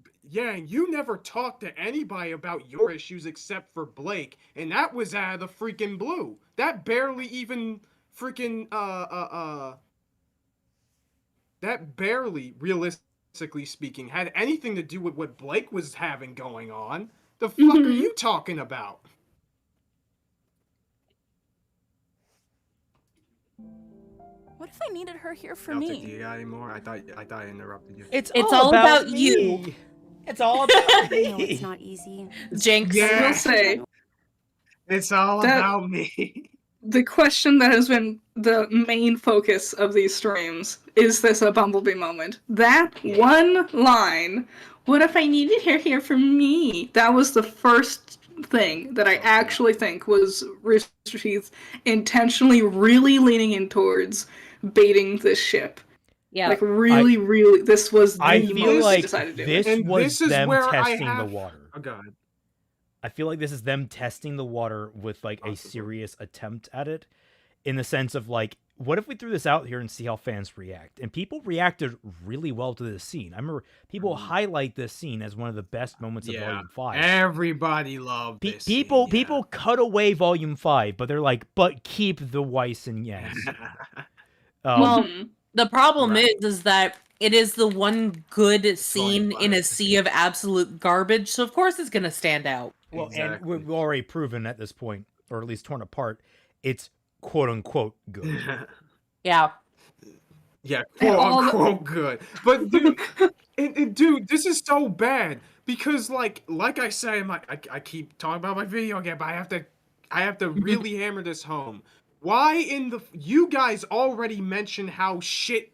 talked to anybody about your issues except for Blake, and that was out of the freaking blue. That barely even freaking that barely, realistically speaking, had anything to do with what Blake was having going on. The fuck are you talking about? What if I needed her here for Do me? you got any more? I thought I interrupted you. it's all about me. you. It's all about I know me. it's not easy. Jinx. Yeah. I'll say It's all That- about me. the question that has been the main focus of these streams is this a Bumblebee moment? That one line, what if I needed her here for me? That was the first thing that I actually think was Rooster Teeth intentionally really leaning in towards baiting this ship. Yeah. Like really, this was the I most feel they like decided to do. this And was this is them where I testing the have- water. Oh god. I feel like this is them testing the water with like a Possibly. serious attempt at it, in the sense of like, what if we threw this out here and see how fans react? And people reacted really well to this scene. I remember people highlight this scene as one of the best moments of Volume 5. Everybody loved this. People cut away Volume 5, but they're like, but keep the Weiss and Yang. Well, Mhm. the problem Right. is that it is the one good scene in a sea of absolute garbage, so of course it's gonna stand out. Well, Exactly. and we've already proven at this point, or at least torn apart, it's quote unquote good. Yeah. Yeah, And quote all the- unquote good. But dude, dude, this is so bad because like I say, I keep talking about my video again, but I have to really hammer this home. Why in the you guys already mentioned how shit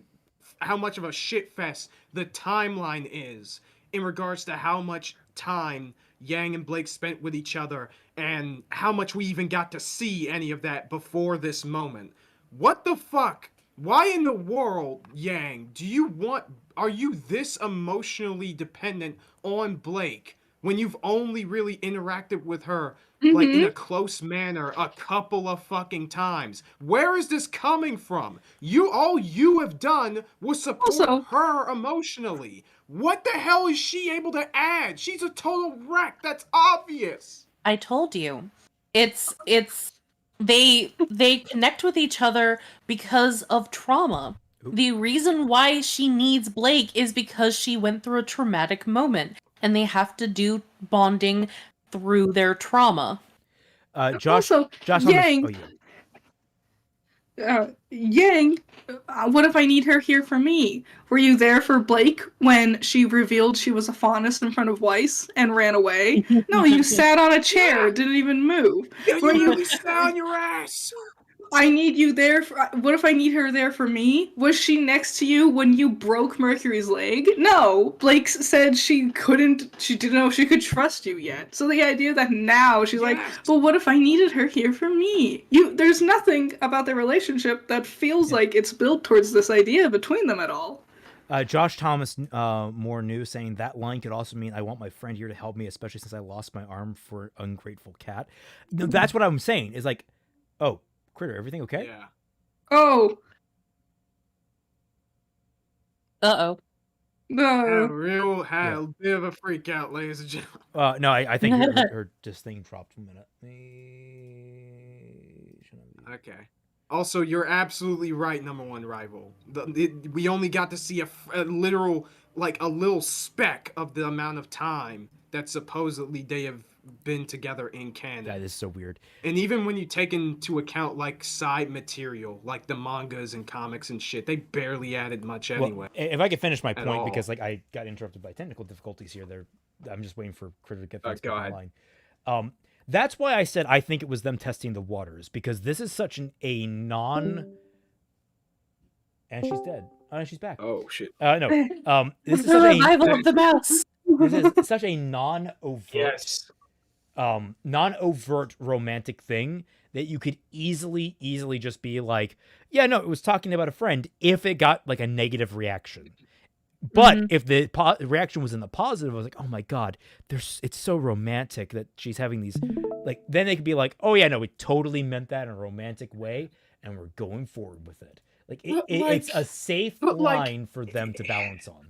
much of a shit fest the timeline is in regards to how much time Yang and Blake spent with each other and how much we even got to see any of that before this moment. What the fuck? Why in the world, Yang, are you this emotionally dependent on Blake when you've only really interacted with her like in a close manner a couple of fucking times? Where is this coming from? All you have done was support her emotionally. What the hell is she able to add? She's a total wreck. That's obvious. I told you. It's they connect with each other because of trauma. The reason why she needs Blake is because she went through a traumatic moment, and they have to do bonding through their trauma. Josh, Yang. Yang, what if I need her here for me? Were you there for Blake when she revealed she was a faunus in front of Weiss and ran away? No, you sat on a chair, didn't even move. Yeah, you really sat on your ass. I need you there. What if I need her there for me? Was she next to you when you broke Mercury's leg? No. Blake said she didn't know if she could trust you yet. So the idea that now she's like, well, what if I needed her here for me? There's nothing about their relationship that feels like it's built towards this idea between them at all. Josh Thomas more new saying that line could also mean I want my friend here to help me, especially since I lost my arm for an ungrateful cat. No, that's what I'm saying. Is like, oh, Critter, everything okay? Yeah. Oh. Uh-oh. No. Had a bit of a freak out, ladies and gentlemen. No, I think her just thing dropped for a minute. Okay. Also, you're absolutely right, number one rival. We only got to see a literal, like a little speck of the amount of time that supposedly they have been together in canon. That is so weird. And even when you take into account like side material, like the mangas and comics and shit, they barely added much anyway. Well, if I could finish my point, because like I got interrupted by technical difficulties here. I'm just waiting for Critter to get things back online. That's why I said I think it was them testing the waters, because this is such a non. And she's dead. Oh, she's back. Oh shit. No. This is the such revival of the mouse. This is such a non-overt. Yes. Non-overt romantic thing that you could easily just be like, yeah, no, it was talking about a friend if it got like a negative reaction. But if the reaction was in the positive, I was like, oh my God, it's so romantic that she's having these, like, then they could be like, oh yeah, no, we totally meant that in a romantic way and we're going forward with it. Like, it's a safe line for them to balance on.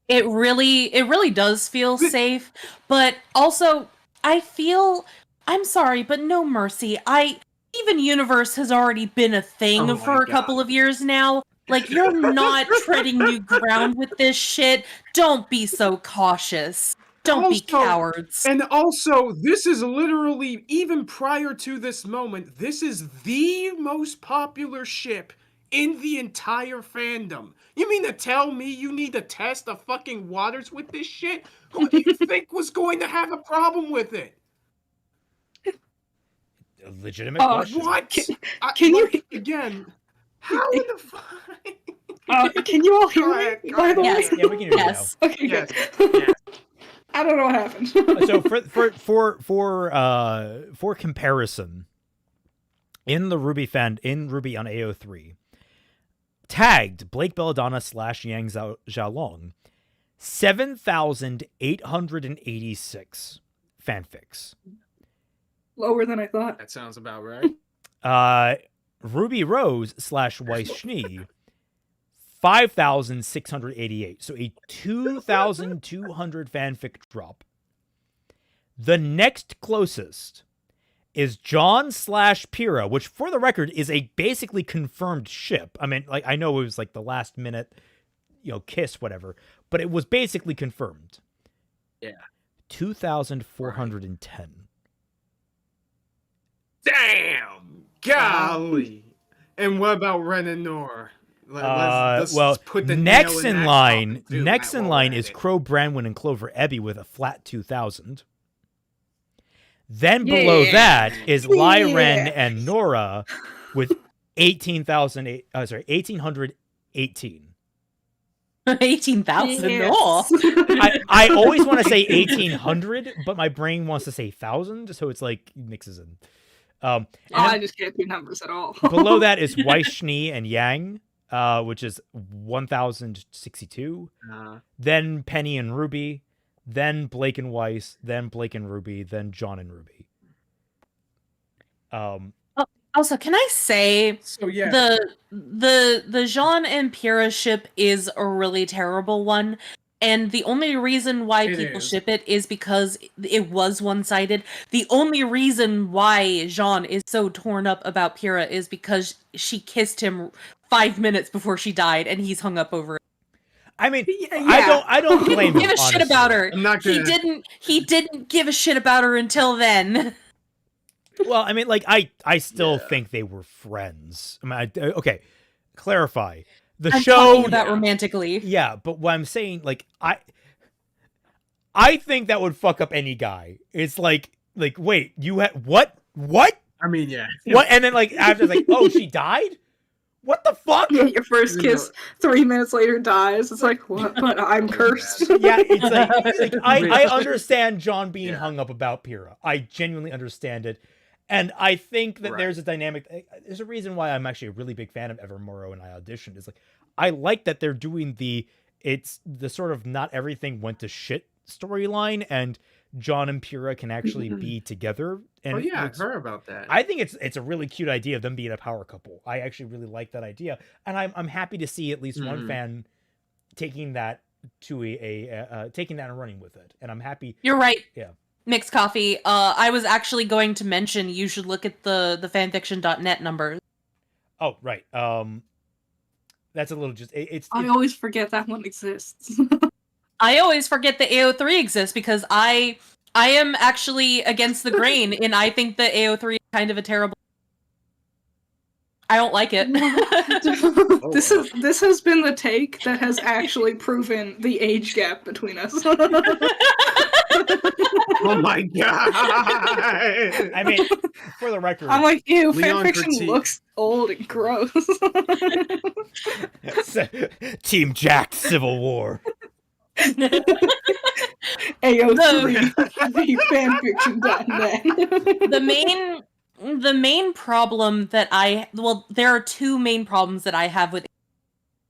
It really does feel safe, but also I'm sorry, but no mercy. Even Universe has already been a thing for a couple of years now. Like, you're not treading new ground with this shit. Don't be so cautious. Don't be cowards. And also, this is literally, even prior to this moment, this is the most popular ship in the entire fandom. You mean to tell me you need to test the fucking waters with this shit? Who do you think was going to have a problem with it? A legitimate question. What? Can you again? How in the fuck? Can you all hear me? By the way, Yeah, we can hear you now. Okay, Yes. good. I don't know what happened. So for comparison, in the RWBY in RWBY on AO3, tagged Blake Belladonna / Yang Xiaolong, 7,886 fanfics. Lower than I thought. That sounds about right. Ruby Rose / Weiss Schnee, 5,688. So a 2,200 fanfic drop. The next closest is John / Pyrrha, which for the record is a basically confirmed ship. I mean, like, I know it was like the last minute, kiss, whatever, but it was basically confirmed. Yeah. 2,410. Damn! Golly! And what about Ren and Nor? Let's put the next nail in that line, coffin, too, next Matt, in while line we're is at it. Crow Branwyn and Clover Ebby with a flat 2,000. Then below that is Lyren and Nora with 1,818. 18,000. Yes. Oh. I always want to say 1800, but my brain wants to say 1,000, so it's like mixes in. And I just can't do numbers at all. below that is Weiss, and Yang, which is 1,062. Then Penny and Ruby, then Blake and Weiss, then Blake and Ruby, then John and Ruby. Also, can I say So yeah, the Jean and Pyrrha ship is a really terrible one, and the only reason why It people is. ship it is because it was one-sided. The only reason why Jean is so torn up about Pyrrha is because she kissed him 5 minutes before she died, and he's hung up over it. I mean, Yeah. I don't blame him. Give a shit honestly. about her. I'm not He gonna. didn't give a shit about her until then. Well, I mean, like I still think they were friends. I mean, okay, clarify. The I'm show talking about romantically. Yeah, but what I'm saying, like, I think that would fuck up any guy. It's like wait, you had what? I mean, yeah. What? And then like after, it's like, oh, she died. What the fuck? Yeah, your first kiss 3 minutes later dies. It's like, what? But I'm cursed. Yeah, it's like I understand John being Yeah. hung up about Pyrrha. I genuinely understand it. And I think that Right. there's a dynamic. There's a reason why I'm actually a really big fan of Evermorrow and I auditioned. Is like I like that they're doing it's the sort of not everything went to shit storyline, and John and Pyrrha can actually be together. And Oh yeah, I it's- heard about that. I think it's a really cute idea of them being a power couple. I actually really like that idea, and I'm happy to see at least one Mhm. fan taking that to taking that and running with it. And I'm happy. You're right. Yeah. Mixed coffee. I was actually going to mention you should look at the fanfiction.net numbers. Oh right. That's a little it's I always forget that one exists. I always forget the AO3 exists because I am actually against the grain, and I think that AO3 is kind of a terrible. I don't like it. This has been the take that has actually proven the age gap between us. Oh my god! I mean, for the record, I'm like, ew, Leon fanfiction critique. looks old and gross. Team Jack Civil War. AO3, the fanfiction.net. the main problem that there are two main problems that I have with it.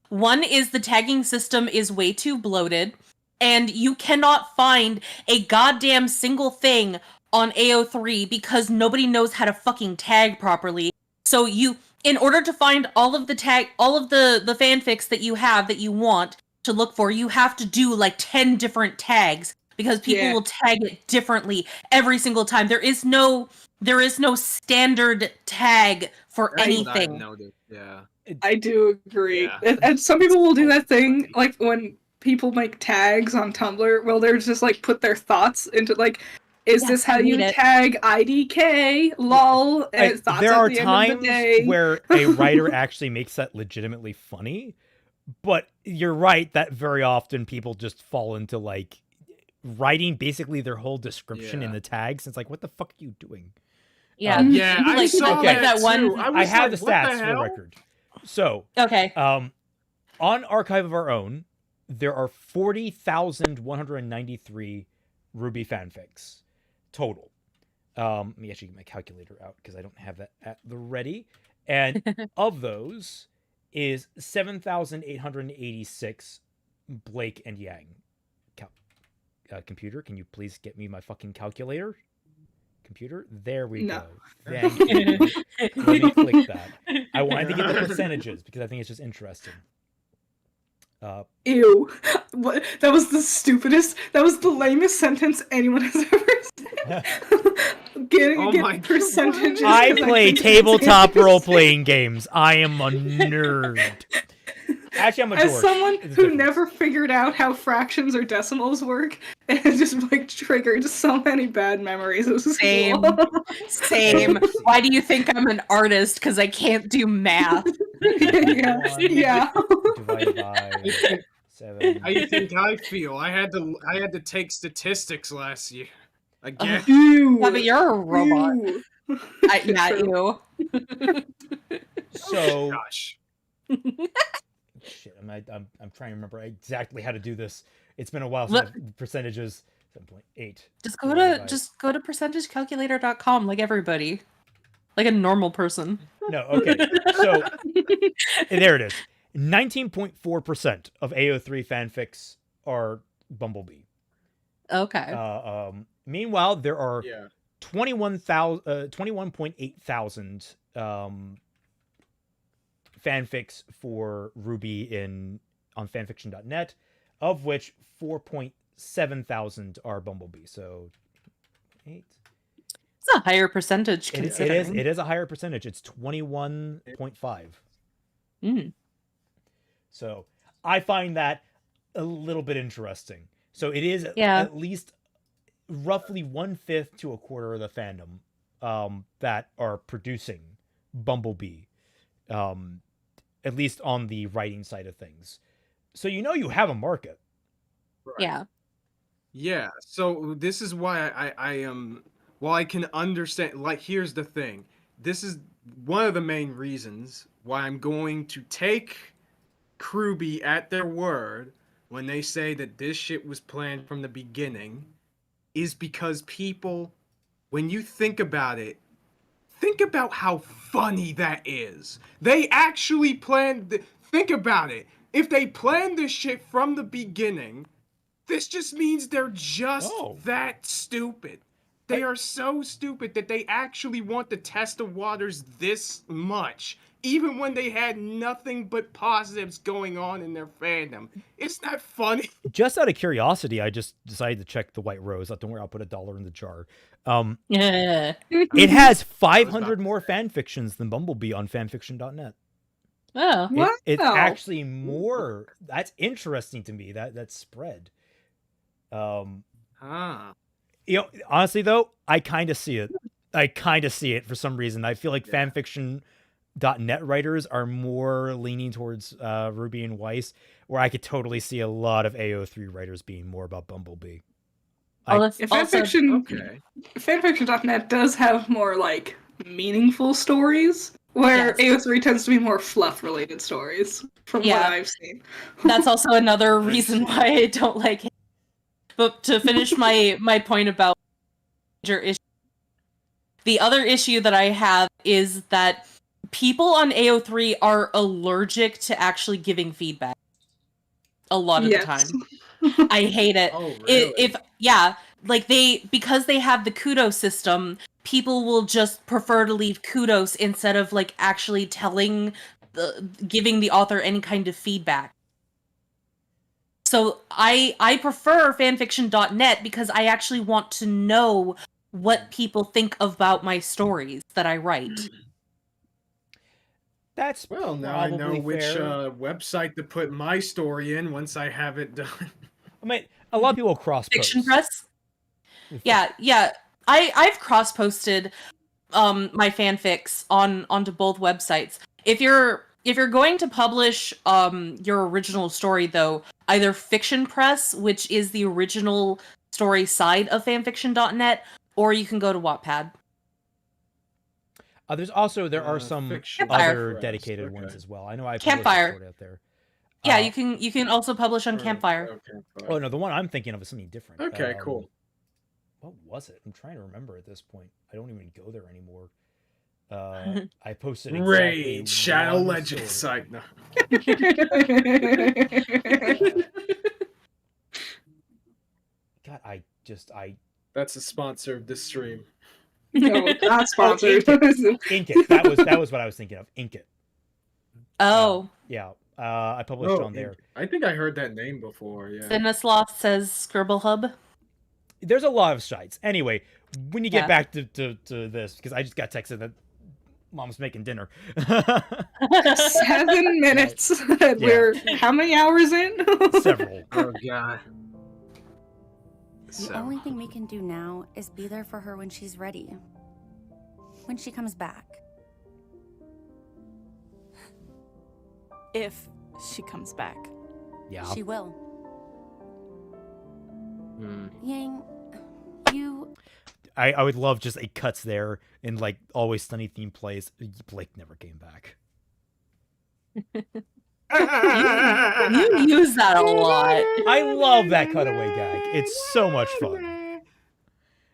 One is the tagging system is way too bloated, and you cannot find a goddamn single thing on AO3 because nobody knows how to fucking tag properly. So in order to find all of the fanfics that you have that you want to look for, you have to do like 10 different tags because people will tag it differently every single time. There is no standard tag for That's what I've anything. noticed, yeah. I do agree. Yeah. And some people will do that thing, like when people make tags on Tumblr, well, they're just like put their thoughts into like, is Yes, this how I you hate it. tag IDK? Lol. And thoughts There at are the end of times the day. where a writer actually makes that legitimately funny, but you're right that very often people just fall into like writing basically their whole description in Yeah. the tags. It's like, what the fuck are you doing? Yeah. Yeah, I Like- saw like that, that one- too. I was have like, the what stats for the hell? record. So, Okay. on Archive of Our Own, there are 40,193 RWBY fanfics total. Let me actually get my calculator out because I don't have that at the ready. And of those is 7,886 Blake and Yang. Computer, can you please get me my fucking calculator? Computer, there we No. go. Thank you. Let me click that. I wanted to get the percentages because I think it's just interesting. Ew. What? That was the lamest sentence anyone has ever said. Oh Get my percentages. I 'cause play think it's tabletop interesting. role-playing games. I am a nerd. Actually, I'm a dork. As someone It's a who difference. never figured out how fractions or decimals work, it just like triggered so many bad memories of school. Same. Same. Why do you think I'm an artist? Because I can't do math. yeah. Yeah. Divided by 7. How you think I feel? I had to take statistics last year. Again. Ew. Yeah, but you're a robot. Ew. Not True. you. So Gosh. shit. I'm trying to remember exactly how to do this. It's been a while since the percentages. 7.8. Just go to percentagecalculator.com like everybody. Like a normal person. No, okay. So there it is. 19.4% of AO3 fanfics are Bumblebee. Okay. Meanwhile, there are 21.8 thousand fanfics for RWBY on fanfiction.net, of which 4.7 thousand are Bumblebee. So 8. It's a higher percentage. It is a higher percentage. It's 21.5. So I find that a little bit interesting. So it is at least roughly 1/5 to a quarter of the fandom that are producing Bumblebee, at least on the writing side of things. So you have a market. Right. Yeah. Yeah. So this is why I am. Well, I can understand. Like, here's the thing. This is one of the main reasons why I'm going to take RWBY at their word when they say that this shit was planned from the beginning, is because people, when you think about it, think about how funny that is. They actually planned. Think about it. If they planned this shit from the beginning, this just means they're just that stupid. They are so stupid that they actually want to test the waters this much, even when they had nothing but positives going on in their fandom. Isn't that funny? Just out of curiosity, I just decided to check the White Rose. Don't worry, I'll put $1 in the jar. It has 500 more fanfictions than Bumblebee on fanfiction.net. Oh, it's actually more. That's interesting to me. That spread. Honestly though, I kind of see it. For some reason. I feel like fanfiction.net writers are more leaning towards RWBY and Weiss, where I could totally see a lot of AO3 writers being more about Bumblebee. Fanfiction.net does have more like meaningful stories, where AO3 tends to be more fluff related stories from what I've seen. That's also another reason why I don't like it. But to finish my point about major issue, the other issue that I have is that people on AO3 are allergic to actually giving feedback a lot of the time. I hate it. Oh, really? Because they have the kudos system, people will just prefer to leave kudos instead of like actually giving the author any kind of feedback. So I prefer fanfiction.net because I actually want to know what people think about my stories that I write. That's well, now I know which website to put my story in once I have it done. I mean, a lot of people cross-post. Fiction Press? Yeah. I've cross-posted my fanfics onto both websites. If you're going to publish your original story, though, either Fiction Press, which is the original story side of fanfiction.net, or you can go to Wattpad. There are some other dedicated ones as well. I know I Campfire out there. Yeah, you can also publish on Campfire. Oh no, the one I'm thinking of is something different. Okay, cool. What was it? I'm trying to remember at this point. I don't even go there anymore. I posted Raid Shadow Legends site. No. God, I That's a sponsor of this stream. No, not sponsored. Inkit. That was what I was thinking of. Inkit. Oh. Yeah. I published on there. I think I heard that name before. Yeah. Cinesloth says Scribble Hub. There's a lot of sites. Anyway, when you get back to this, because I just got texted that Mom's making dinner. 7 minutes. We're how many hours in? Several. Oh god. The only thing we can do now is be there for her when she's ready. When she comes back. If she comes back. Yeah. She will. Yang, you... I would love just a cuts there and like Always Sunny theme plays. Blake never came back. You use that a lot. I love that cutaway gag. It's so much fun.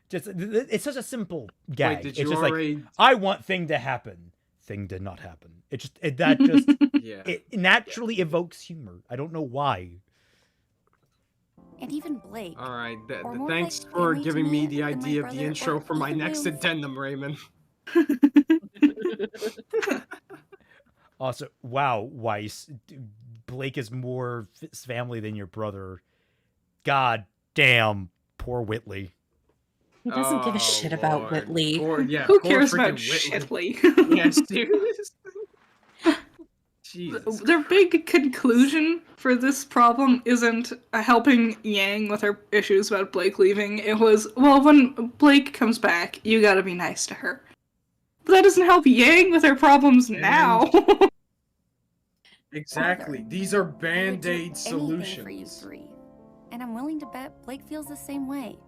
Just it's such a simple gag. Wait, did It's you just already... like I want thing to happen. Thing did not happen. That just Yeah. it naturally evokes humor. I don't know why. And even Blake. All right. Or more Thanks like for family to giving me me the than my idea of the brother intro or for my even next my- addendum, Raymond. Also, wow, Weiss, Blake is more family than your brother. God damn, poor Whitley. He doesn't give a shit about Lord. Whitley. Who cares about Whitley? Shitley? Yeah, seriously. Jesus. Their big conclusion for this problem isn't helping Yang with her issues about Blake leaving. It was, well, when Blake comes back, you gotta be nice to her. But that doesn't help Yang with her problems now. Exactly. These are I would do band-aid anything for you solutions. three. And I'm willing to bet Blake feels the same way.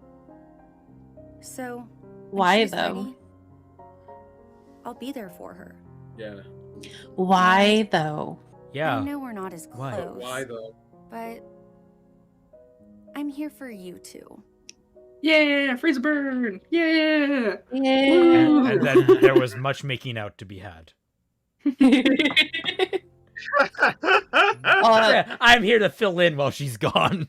So, when Why, she's though? ready, I'll be there for her. Yeah. Why though? I Yeah. know we're not as Why? close. Why though? But I'm here for you too. Yeah, freeze burn! Yeah! Yeah. And then there was much making out to be had. I'm here to fill in while she's gone.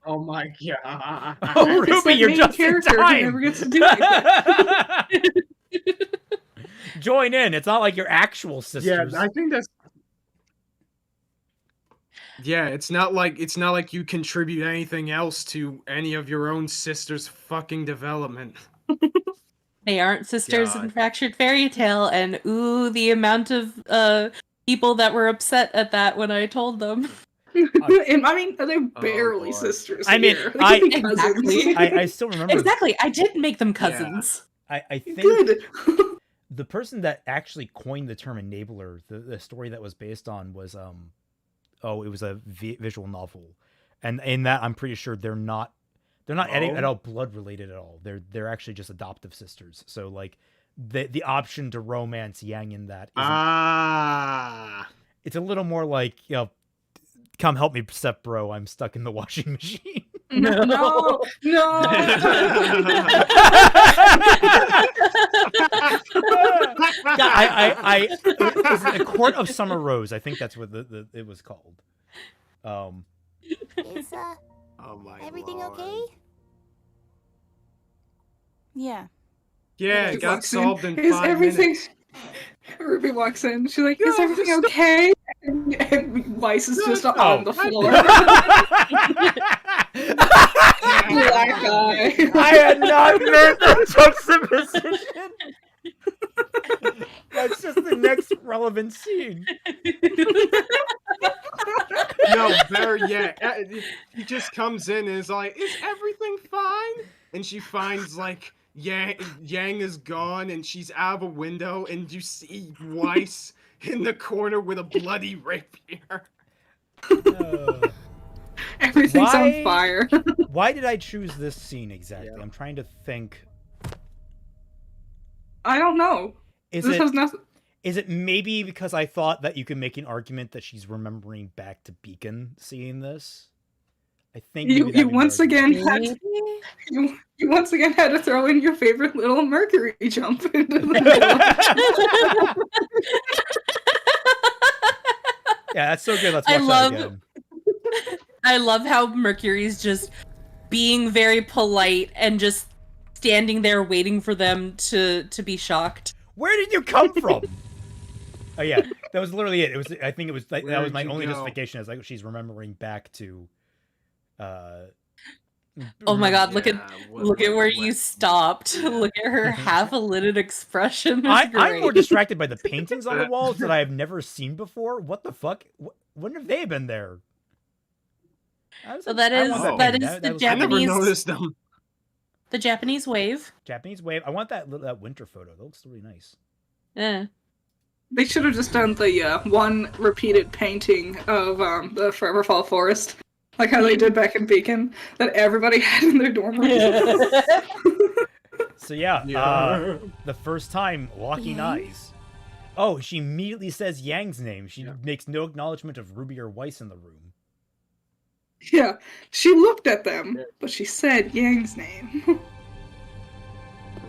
Oh my god. Oh, It's Ruby, that you're main just in character who time. never gets to do that. Join in. It's not like your actual Yeah, sisters. I think that's. Yeah, it's not like you contribute anything else to any of your own sister's fucking development. They aren't sisters in God. Fractured Fairy Tale, and ooh, the amount of people that were upset at that when I told them. And, I mean, they're barely boy. sisters. I mean, here. They I- could be cousins. Exactly. I still remember. Exactly, I did make them cousins. I think Good. the person that actually coined the term enabler, the story that was based on was it was a visual novel, and in that I'm pretty sure they're not at all blood related at all. They're actually just adoptive sisters. So like the option to romance Yang in that it's a little more like, you know, come help me, step bro, I'm stuck in the washing machine. No. I is it A Court of Summer Rose? I think that's what it was called. Is Oh my everything Lord. okay? Yeah. Yeah, She it got walks in, solved in "Is 5 everything... minutes. Ruby walks in. She's like, "Is everything okay?" And Weiss is just Oh. on the floor. Black eye. I had not meant that juxtaposition. That's just the next relevant scene. No, there, yeah. He just comes in and is like, "Is everything fine?" And she finds like Yang is gone, and she's out of a window, and you see Weiss in the corner with a bloody rapier. Everything's Why- on fire. Why did I choose this scene exactly? Yeah. I'm trying to think. I don't know. Is This it has nothing. is it maybe because I thought that you could make an argument that she's remembering back to Beacon seeing this? I think maybe You that'd be the once argument. again had you once again had to throw in your favorite little Mercury jump into the Yeah, that's so good. Let's watch I love- that again. I love how Mercury's just being very polite and just standing there waiting for them to be shocked. Where did you come from? Oh yeah, that was literally it. It was. I think it was like, that was Where'd my you only go? justification. Is like she's remembering back to. Oh my god, look at what- where what- you stopped. Yeah. Look at her half-lidded expression. It's I'm great. more distracted by the paintings on the walls that I have never seen before. What the fuck? When have they been there? So that is- that is was the I never Japanese- noticed them. The Japanese wave. Japanese wave. I want that winter photo. That looks really nice. Eh. They should have just done the one repeated painting of the Forever Fall Forest, like how they did back in Beacon, that everybody had in their dorm room. So yeah, Yeah. the first time locking Yeah. eyes. Oh, she immediately says Yang's name. She Yeah. makes no acknowledgement of RWBY or Weiss in the room. Yeah, she looked at them, but she said Yang's name.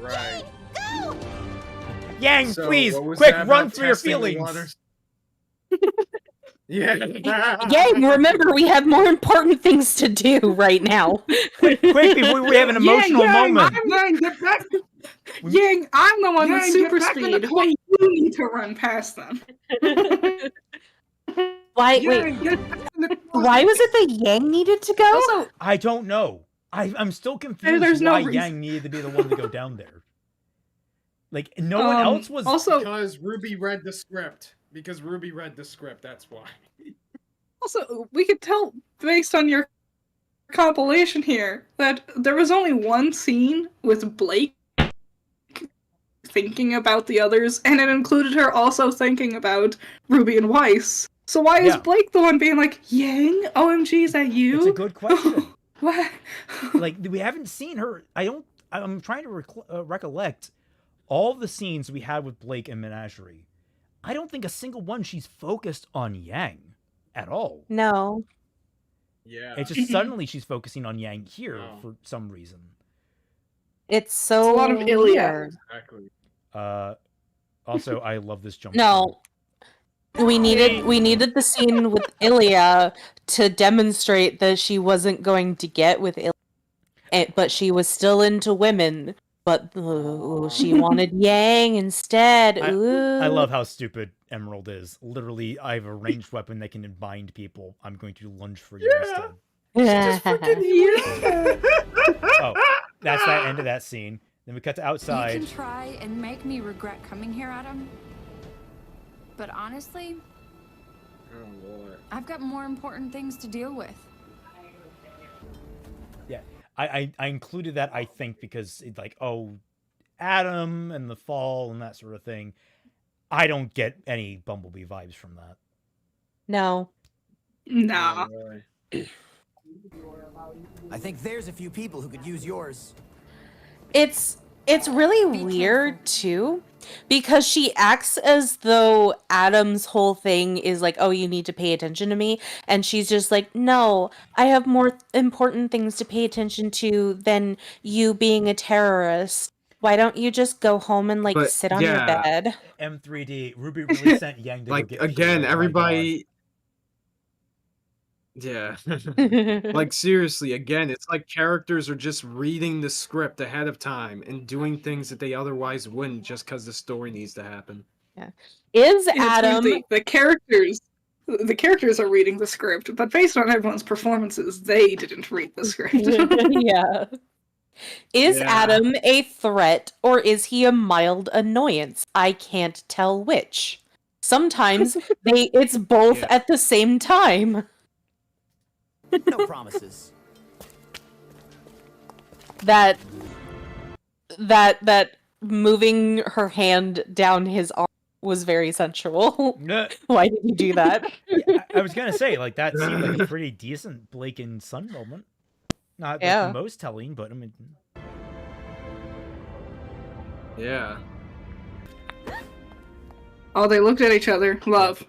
Right. Yang, So, please, what was quick, that run about for your testing the feelings. waters? Yeah. Yang, remember we have more important things to do right now. Quick, before we have an emotional moment. Yang, get back! Yang, I'm the one with Yang, super get back in the speed. plane! You need to run past them. Why? Yang, Wait. get back in the Why was it that Yang needed to go? Also, I don't know. I'm still confused there's no why reason. Yang needed to be the one to go down there. Like, no one else was... Also, Because RWBY read the script. Because RWBY read the script, that's why. Also, we could tell based on your compilation here that there was only one scene with Blake thinking about the others, and it included her also thinking about RWBY and Weiss. So why is Yeah. Blake the one being like, Yang? OMG, is that you? It's a good question. What? Like, we haven't seen her... I'm trying to recollect all the scenes we had with Blake and Menagerie. I don't think a single one she's focused on Yang at all. No. Yeah. It's just suddenly she's focusing on Yang here Oh. for some reason. It's so It's a lot of Ilya. weird. Exactly. Also, I love this jump. No. We needed the scene with Ilya to demonstrate that she wasn't going to get with Ilya, but she was still into women. But she wanted Yang instead. I Ooh. love how stupid Emerald is. Literally, I have a ranged weapon that can bind people. I'm going to lunge for you instead. Oh, that's that end of that scene. Then we cut to You outside. can try and make me regret coming here, Adam. But honestly, Oh, Lord. I've got more important things to deal with. Yeah, I included that, I think, because it's like, oh, Adam and the fall and that sort of thing. I don't get any Bumblebee vibes from that. No. Nah. Oh, boy. I think there's a few people who could use yours. It's really weird too, because she acts as though Adam's whole thing is like, oh, you need to pay attention to me, and she's just like, no, I have more important things to pay attention to than you being a terrorist. Why don't you just go home and like But, sit on your yeah. bed? M3D, RWBY really sent Yang to Like, go get again, Xiao, my everybody... Yeah. Like, seriously, again, it's like characters are just reading the script ahead of time and doing things that they otherwise wouldn't just because the story needs to happen. Is Yeah, it's weird, Adam the characters are reading the script, but based on everyone's performances, they didn't read the script. yeah. Is Yeah. Adam a threat or is he a mild annoyance? I can't tell which. Sometimes it's both Yeah. at the same time. No promises. That moving her hand down his arm was very sensual. god. Why did you do that? Yeah, I was gonna say, like, that seemed like a pretty decent Blake and Sun moment. Not like, Yeah. the most telling, but I mean, Yeah. Oh, they looked at each other. Love.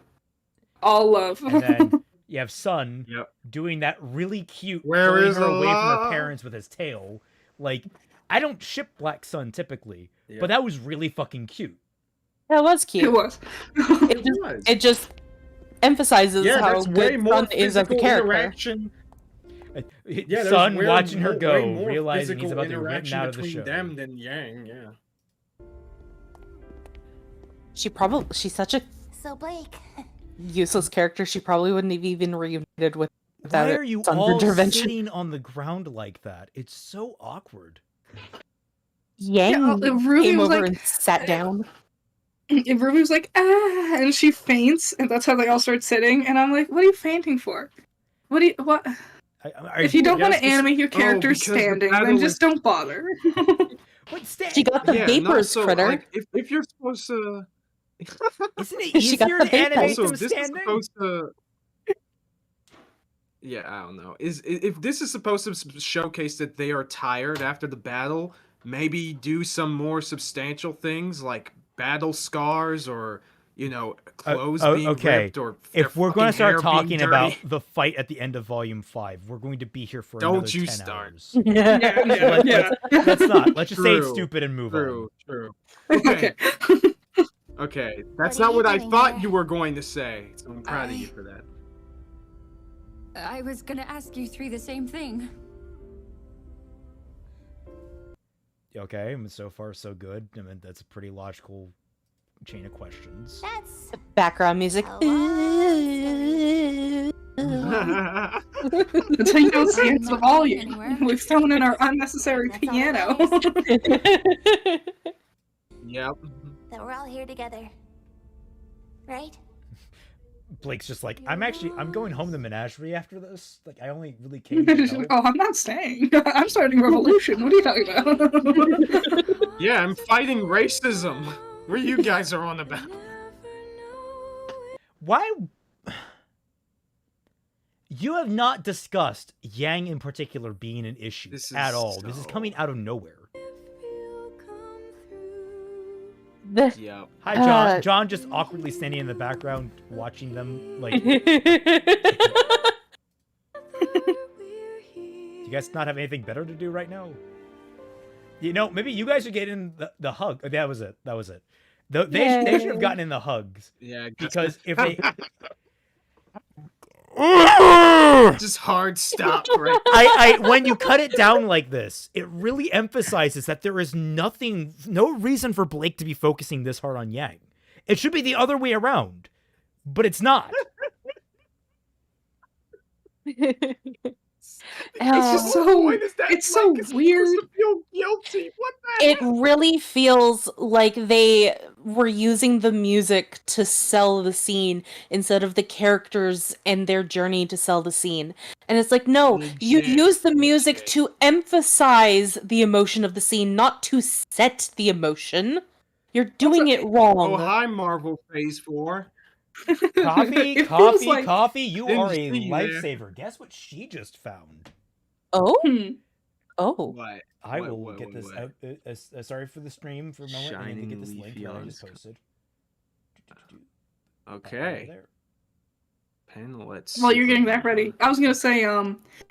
All love. and then you have Sun Yep. doing that really cute Where pulling is her the away from her love? parents with his tail. Like, I don't ship Black Sun typically, Yeah. but that was really fucking cute. That was It cute. was. It just emphasizes Yeah, how that's way good more Sun is as a physical character. interaction. Yeah, there's Sun way watching her way go, more realizing he's physical about to be written interaction out of the between show. them than Yang. Yeah. She's such a So, Blake, useless character. She probably wouldn't have even reunited without Why are you Sun's all intervention. sitting on the ground like that? It's so awkward. Yang Ruby came was over like- and sat down. And Ruby was like, ah, and she faints, and that's how they all start sitting. And I'm like, what are you fainting for? What? If you don't want to animate your character because the standing, battle then is- just don't bother. She got the Yeah, and vapors, also, Critter. like, if you're supposed to... Isn't it She got easier the to vapors. animate Also, them this is standing? supposed to... Yeah, I don't know. If this is supposed to showcase that they are tired after the battle, maybe do some more substantial things like battle scars or you know, clothes Oh, being okay. ripped or If we're going to fucking hair start talking being about dirty. the fight at the end of Volume 5, we're going to be here for Don't another you 10 start. hours. Yeah. Let's not. Let's just say it's True, stupid and move True, on. true. Okay. Okay, that's What are not you what I doing thought here? you were going to say. So I'm proud of you for that. I was gonna ask you three the same thing. Okay, I mean, so far so good. I mean, that's a pretty logical chain of questions. That's Background music. That's how you know it's the end of the volume. Anywhere. We've thrown in our unnecessary That's all piano. that Yep. That we're all here together. Right? Blake's just like, I'm going home to Menagerie after this. Like, I only really came to help. Oh, I'm not staying. I'm starting revolution. What are you talking about? Yeah, I'm fighting racism. What you guys are on about? Why? You have not discussed Yang in particular being an issue This at is all. This is so- coming out of nowhere. Yep. Hi, John. John just awkwardly standing in the background watching them. Like, do you guys not have anything better to do right now? You know, maybe you guys should get in the hug. That was it. That was it. They should have gotten in the hugs. Yeah. Because if they... Just hard stop right. When you cut it down like this, it really emphasizes that there is no reason for Blake to be focusing this hard on Yang. It should be the other way around, but it's not. It's just so. It's so weird. To feel guilty. What the It heck? really feels like they were using the music to sell the scene instead of the characters and their journey to sell the scene. And it's like, no, you Legit, use the music legit. to emphasize the emotion of the scene, not to set the emotion. You're doing it wrong. Oh, hi, Marvel Phase 4. Coffee, It feels coffee, like- coffee. You Didn't are a see you there. lifesaver. Guess what she just found? Oh? Hmm. Oh. What? I What, will what, get what, this. Sorry for the stream for a moment. I need to get this Shining link leafy that I on just sc- posted. Okay. There. Pen, let's. While see you're getting what that we ready, got. I was gonna say,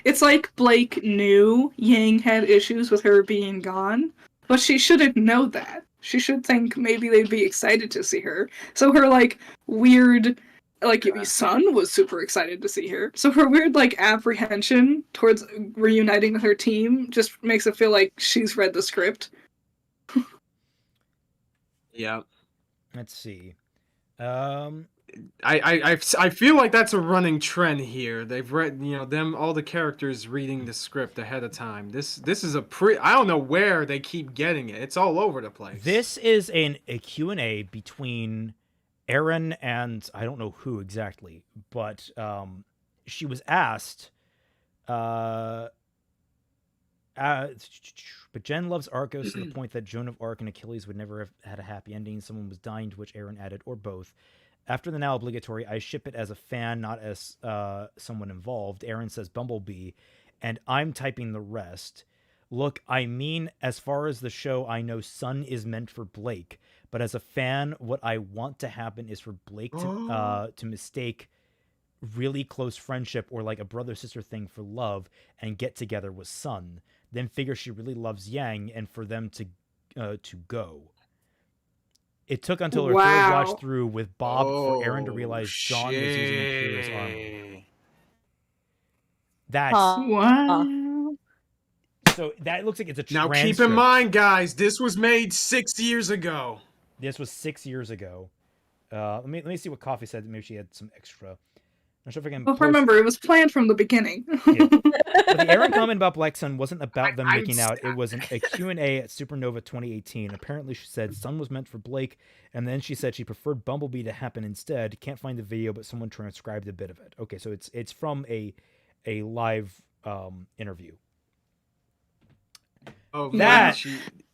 it's like Blake knew Yang had issues with her being gone, but she shouldn't know that. She should think maybe they'd be excited to see her. So her, like, weird, like, son was super excited to see her. So her weird, like, apprehension towards reuniting with her team just makes it feel like she's read the script. Yeah. Let's see. I feel like that's a running trend here. They've read, all the characters reading the script ahead of time. This is I don't know where they keep getting it. It's all over the place. This is a Q&A between Aaron and I don't know who exactly, but she was asked, but Jen loves Arkos to the point that Joan of Arc and Achilles would never have had a happy ending. Someone was dying, to which Aaron added, or both. After the now obligatory, I ship it as a fan, not as someone involved. Aaron says Bumblebee, and I'm typing the rest. Look, I mean, as far as the show, I know Sun is meant for Blake, but as a fan, what I want to happen is for Blake to mistake really close friendship or like a brother-sister thing for love and get together with Sun. Then figure she really loves Yang and for them to go. It took until her third Wow. watch through with Bob for Aaron to realize John was using Imperial's armor. That's Wow. so that looks like it's a Now transcript. keep in mind, guys, this was made 6 years ago. This was 6 years ago. Let me see what Coffee said. Maybe she had some extra. Not sure if I can. Well, post- remember, it was planned from the beginning. Yeah. But the Aaron comment about Black Sun wasn't about them I'm making out. It was a Q&A at Supernova 2018. Apparently, she said Sun was meant for Blake, and then she said she preferred Bumblebee to happen instead. Can't find the video, but someone transcribed a bit of it. Okay, so it's from a live interview. Oh, That-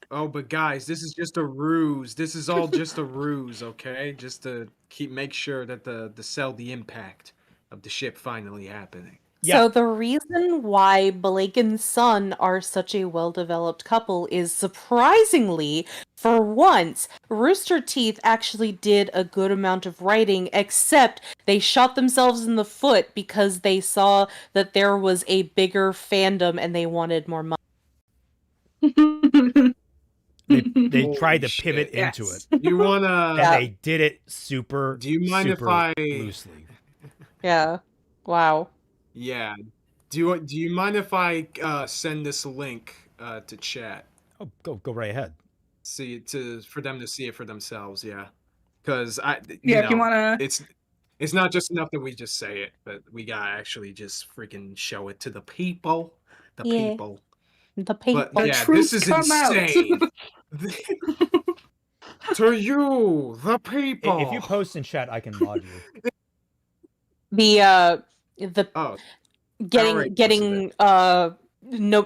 but guys, this is just a ruse. This is all just a ruse, okay? Just to make sure that the sell the impact of the ship finally happening. So the reason why Blake and Sun are such a well-developed couple is, surprisingly, for once, Rooster Teeth actually did a good amount of writing, except they shot themselves in the foot because they saw that there was a bigger fandom and they wanted more money. They tried to pivot into it. You wanna? And they did it super. Do you mind super if I loosely? Yeah. Wow. Yeah. Do you mind if I send this link to chat? Oh, go right ahead. For them to see it for themselves. Yeah. Because if you wanna. It's not just enough that we just say it, but we gotta actually just freaking show it to the people. The people. The people. But yeah, this is insane. To you, the people. If you post in chat, I can mod you.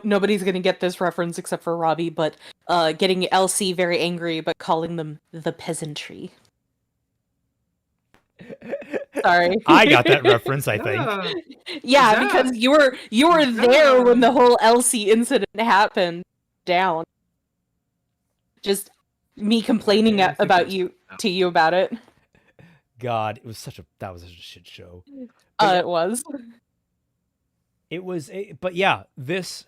Nobody's gonna get this reference except for Robbie, but getting LC very angry, but calling them the peasantry. Sorry. I got that reference, I think. Yeah, because you were there when the whole LC incident happened down. Just me complaining about you about it. God, that was such a shit show. It was. It was, but yeah, this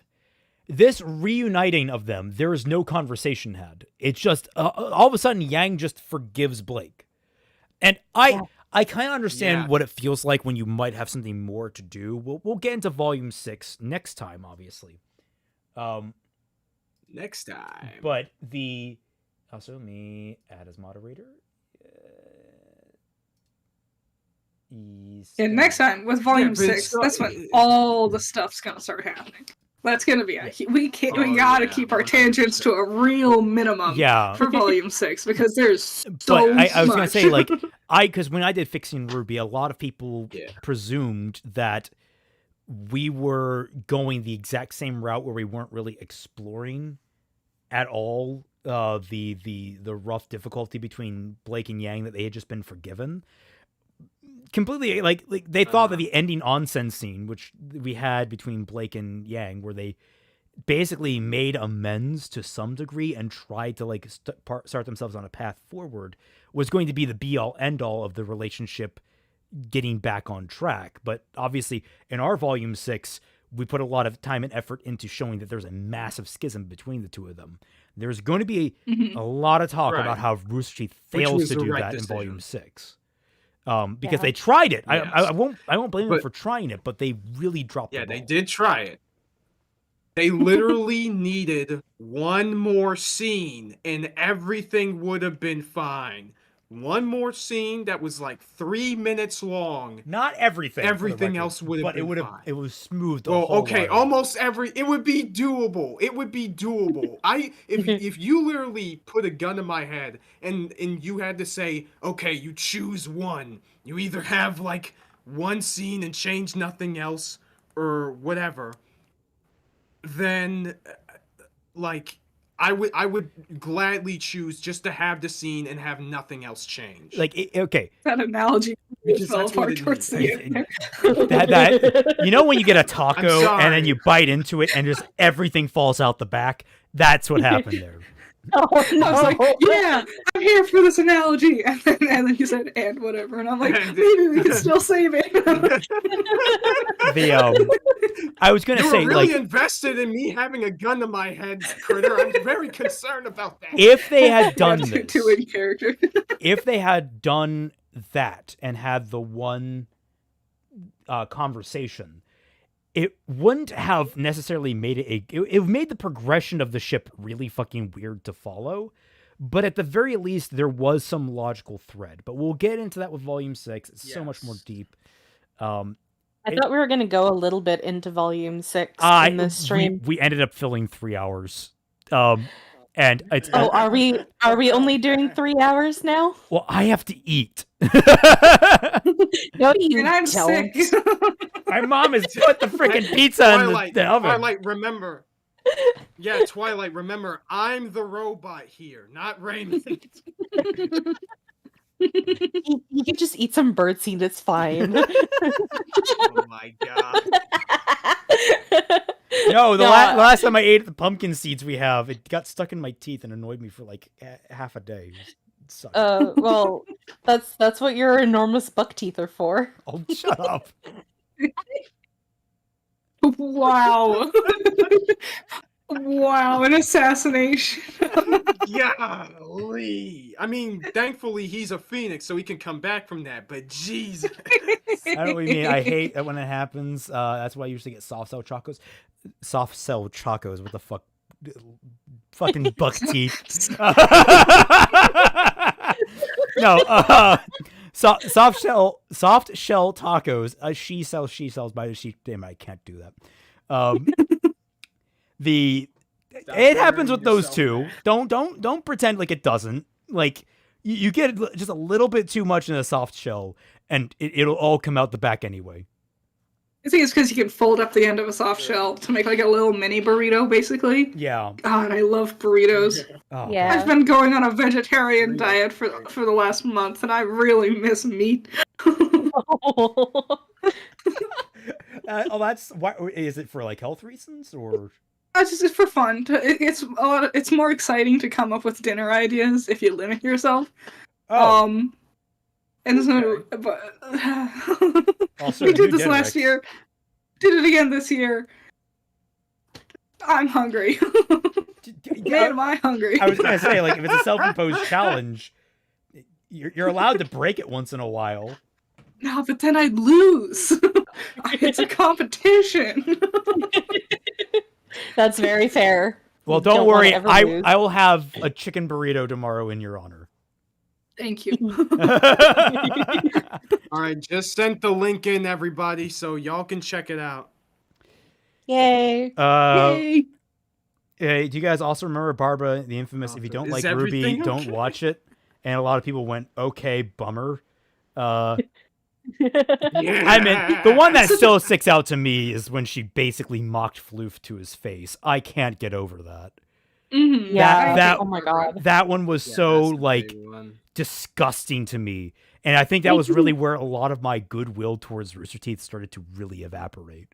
reuniting of them, there is no conversation had. It's just all of a sudden Yang just forgives Blake, and I kind of understand what it feels like when you might have something more to do. We'll get into Volume 6 next time, obviously. Next time. But also let me add as moderator. And next time with Volume 6, that's when all the stuff's gonna start happening. That's gonna be we gotta keep our tangents to a real minimum for Volume 6 because there's so much. I was gonna say, like, because when I did Fixing RWBY, a lot of people presumed that we were going the exact same route where we weren't really exploring at all the rough difficulty between Blake and Yang that they had just been forgiven. Completely, like they thought that the ending onsen scene, which we had between Blake and Yang, where they basically made amends to some degree and tried to like start themselves on a path forward, was going to be the be-all end-all of the relationship getting back on track. But obviously, in our Volume 6, we put a lot of time and effort into showing that there's a massive schism between the two of them. There's going to be a lot of talk about how Rooster Teeth fails to do that in Volume 6. Because they tried it. Yes. I won't blame them for trying it, but they really dropped the ball. They did try it. They literally needed one more scene and everything would have been fine. One more scene that was like 3 minutes long. Not everything. Everything else would have been fine. It was smooth the whole way. Almost it would be doable. It would be doable. If you literally put a gun to my head and you had to say, okay, you choose one. You either have like one scene and change nothing else or whatever. Then like I would gladly choose just to have the scene and have nothing else change. Like, okay. That analogy fell apart towards the end. That you know when you get a taco and then you bite into it and just everything falls out the back? That's what happened there. I was like, yeah, I'm here for this analogy. And then you said, and whatever. And I'm like, maybe we can still save it. I was going to say, you were really invested in me having a gun to my head, Critter. I'm very concerned about that. If they had done this, two in character. If they had done that and had the one conversation, it wouldn't have necessarily made it made the progression of the ship really fucking weird to follow. But at the very least, there was some logical thread. But we'll get into that with Volume 6. It's so much more deep. I thought we were going to go a little bit into Volume 6 in the stream. We ended up filling 3 hours. And it's are we only doing 3 hours now? Well, I have to eat. No, you and I'm don't. sick. My mom has put the freaking pizza in the oven. Twilight, remember. Yeah, Twilight, remember, I'm the robot here, not Raymond. You can just eat some birdseed, it's fine. Oh my god. No, the No, last time I ate the pumpkin seeds we have, it got stuck in my teeth and annoyed me for like half a day. It sucked. well, that's what your enormous buck teeth are for. Oh, shut up. Wow. Wow, an assassination. Golly. I mean, thankfully he's a phoenix, so he can come back from that, but Jesus. I know what you mean. I hate that when it happens. That's why I usually get soft cell chocos. Soft cell chocos. What the fuck? Fucking buck teeth. No. Soft shell tacos. She sells by the sheep. Damn, I can't do that. It happens with those two. Don't pretend like it doesn't. Like you get just a little bit too much in a soft shell, and it'll all come out the back anyway. I think it's because you can fold up the end of a soft shell to make like a little mini burrito, basically. Yeah. God, I love burritos. Oh, Yeah. I've been going on a vegetarian diet for the last month, and I really miss meat. That's why. Is it for like health reasons or? It's for fun. It's more exciting to come up with dinner ideas if you limit yourself. Oh. And so, but Also, we did new this last Denrix. year. Did it again this year. I'm hungry. Man, am I hungry. I was gonna say, like, if it's a self-imposed challenge, you're allowed to break it once in a while. No, but then I'd lose. It's a competition. That's very fair. Well, You don't wanna worry. ever lose. I will have a chicken burrito tomorrow in your honor. Thank you. All right, just sent the link in, everybody, so y'all can check it out. Yay. Yay. Do you guys also remember Barbara, the infamous, if you don't Is like everything RWBY, don't okay? watch it? And a lot of people went, okay, bummer. I mean, the one that still sticks out to me is when she basically mocked Floof to his face. I can't get over that. Mm-hmm. Oh my god. That one was so, like, disgusting to me. And I think that was really where a lot of my goodwill towards Rooster Teeth started to really evaporate.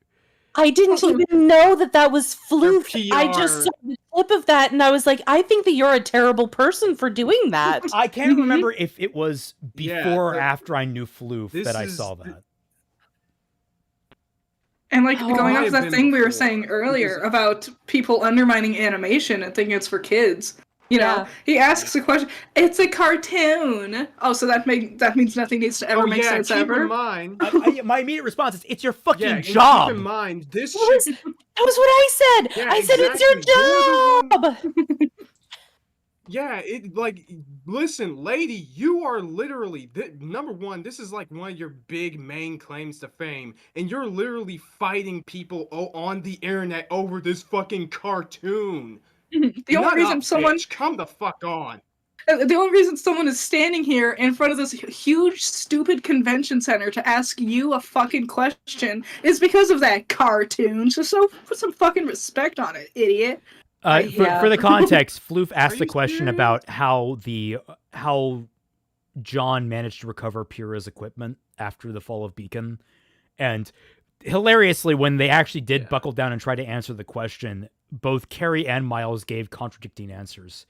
I didn't even know that was Floof. I PR. just saw the clip of that and I was like, I think that you're a terrible person for doing that. I can't remember if it was before Yeah, or but after I knew Floof this that I is saw that. And like Oh, going might off have that been thing we were before, saying earlier because- about people undermining animation and thinking it's for kids. You know, Yeah. he asks a question. It's a cartoon. Oh, so that means nothing needs to ever Oh make yeah, sense keep ever. in mind. My immediate response is, it's your fucking Yeah, and job. keep in mind this That was, shit. that was what I said. Yeah, I said it's exactly. your job. Yeah, listen, lady, you are literally number one. This is like one of your big main claims to fame, and you're literally fighting people on the internet over this fucking cartoon. The only Nut reason up, someone bitch. Come the fuck on. the only reason someone is standing here in front of this huge stupid convention center to ask you a fucking question is because of that cartoon. So put some fucking respect on it, idiot. For the context, Floof asked you a question serious? about how John managed to recover Pyrrha's equipment after the fall of Beacon, and hilariously, when they actually did buckle down and try to answer the question, both Carrie and Miles gave contradicting answers.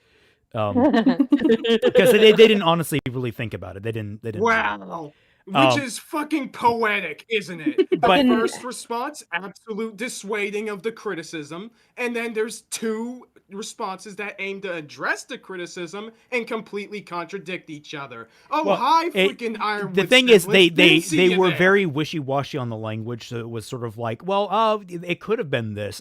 Because they didn't honestly really think about it. They didn't. Wow. Which is fucking poetic, isn't it? But- The first response, absolute dissuading of the criticism, and then there's two responses that aim to address the criticism and completely contradict each other. Oh, Well, hi, freaking Ironwood. The thing is, Snifflets. Didn't see they you were there. very wishy-washy on the language, so it was sort of like, well, it could have been this.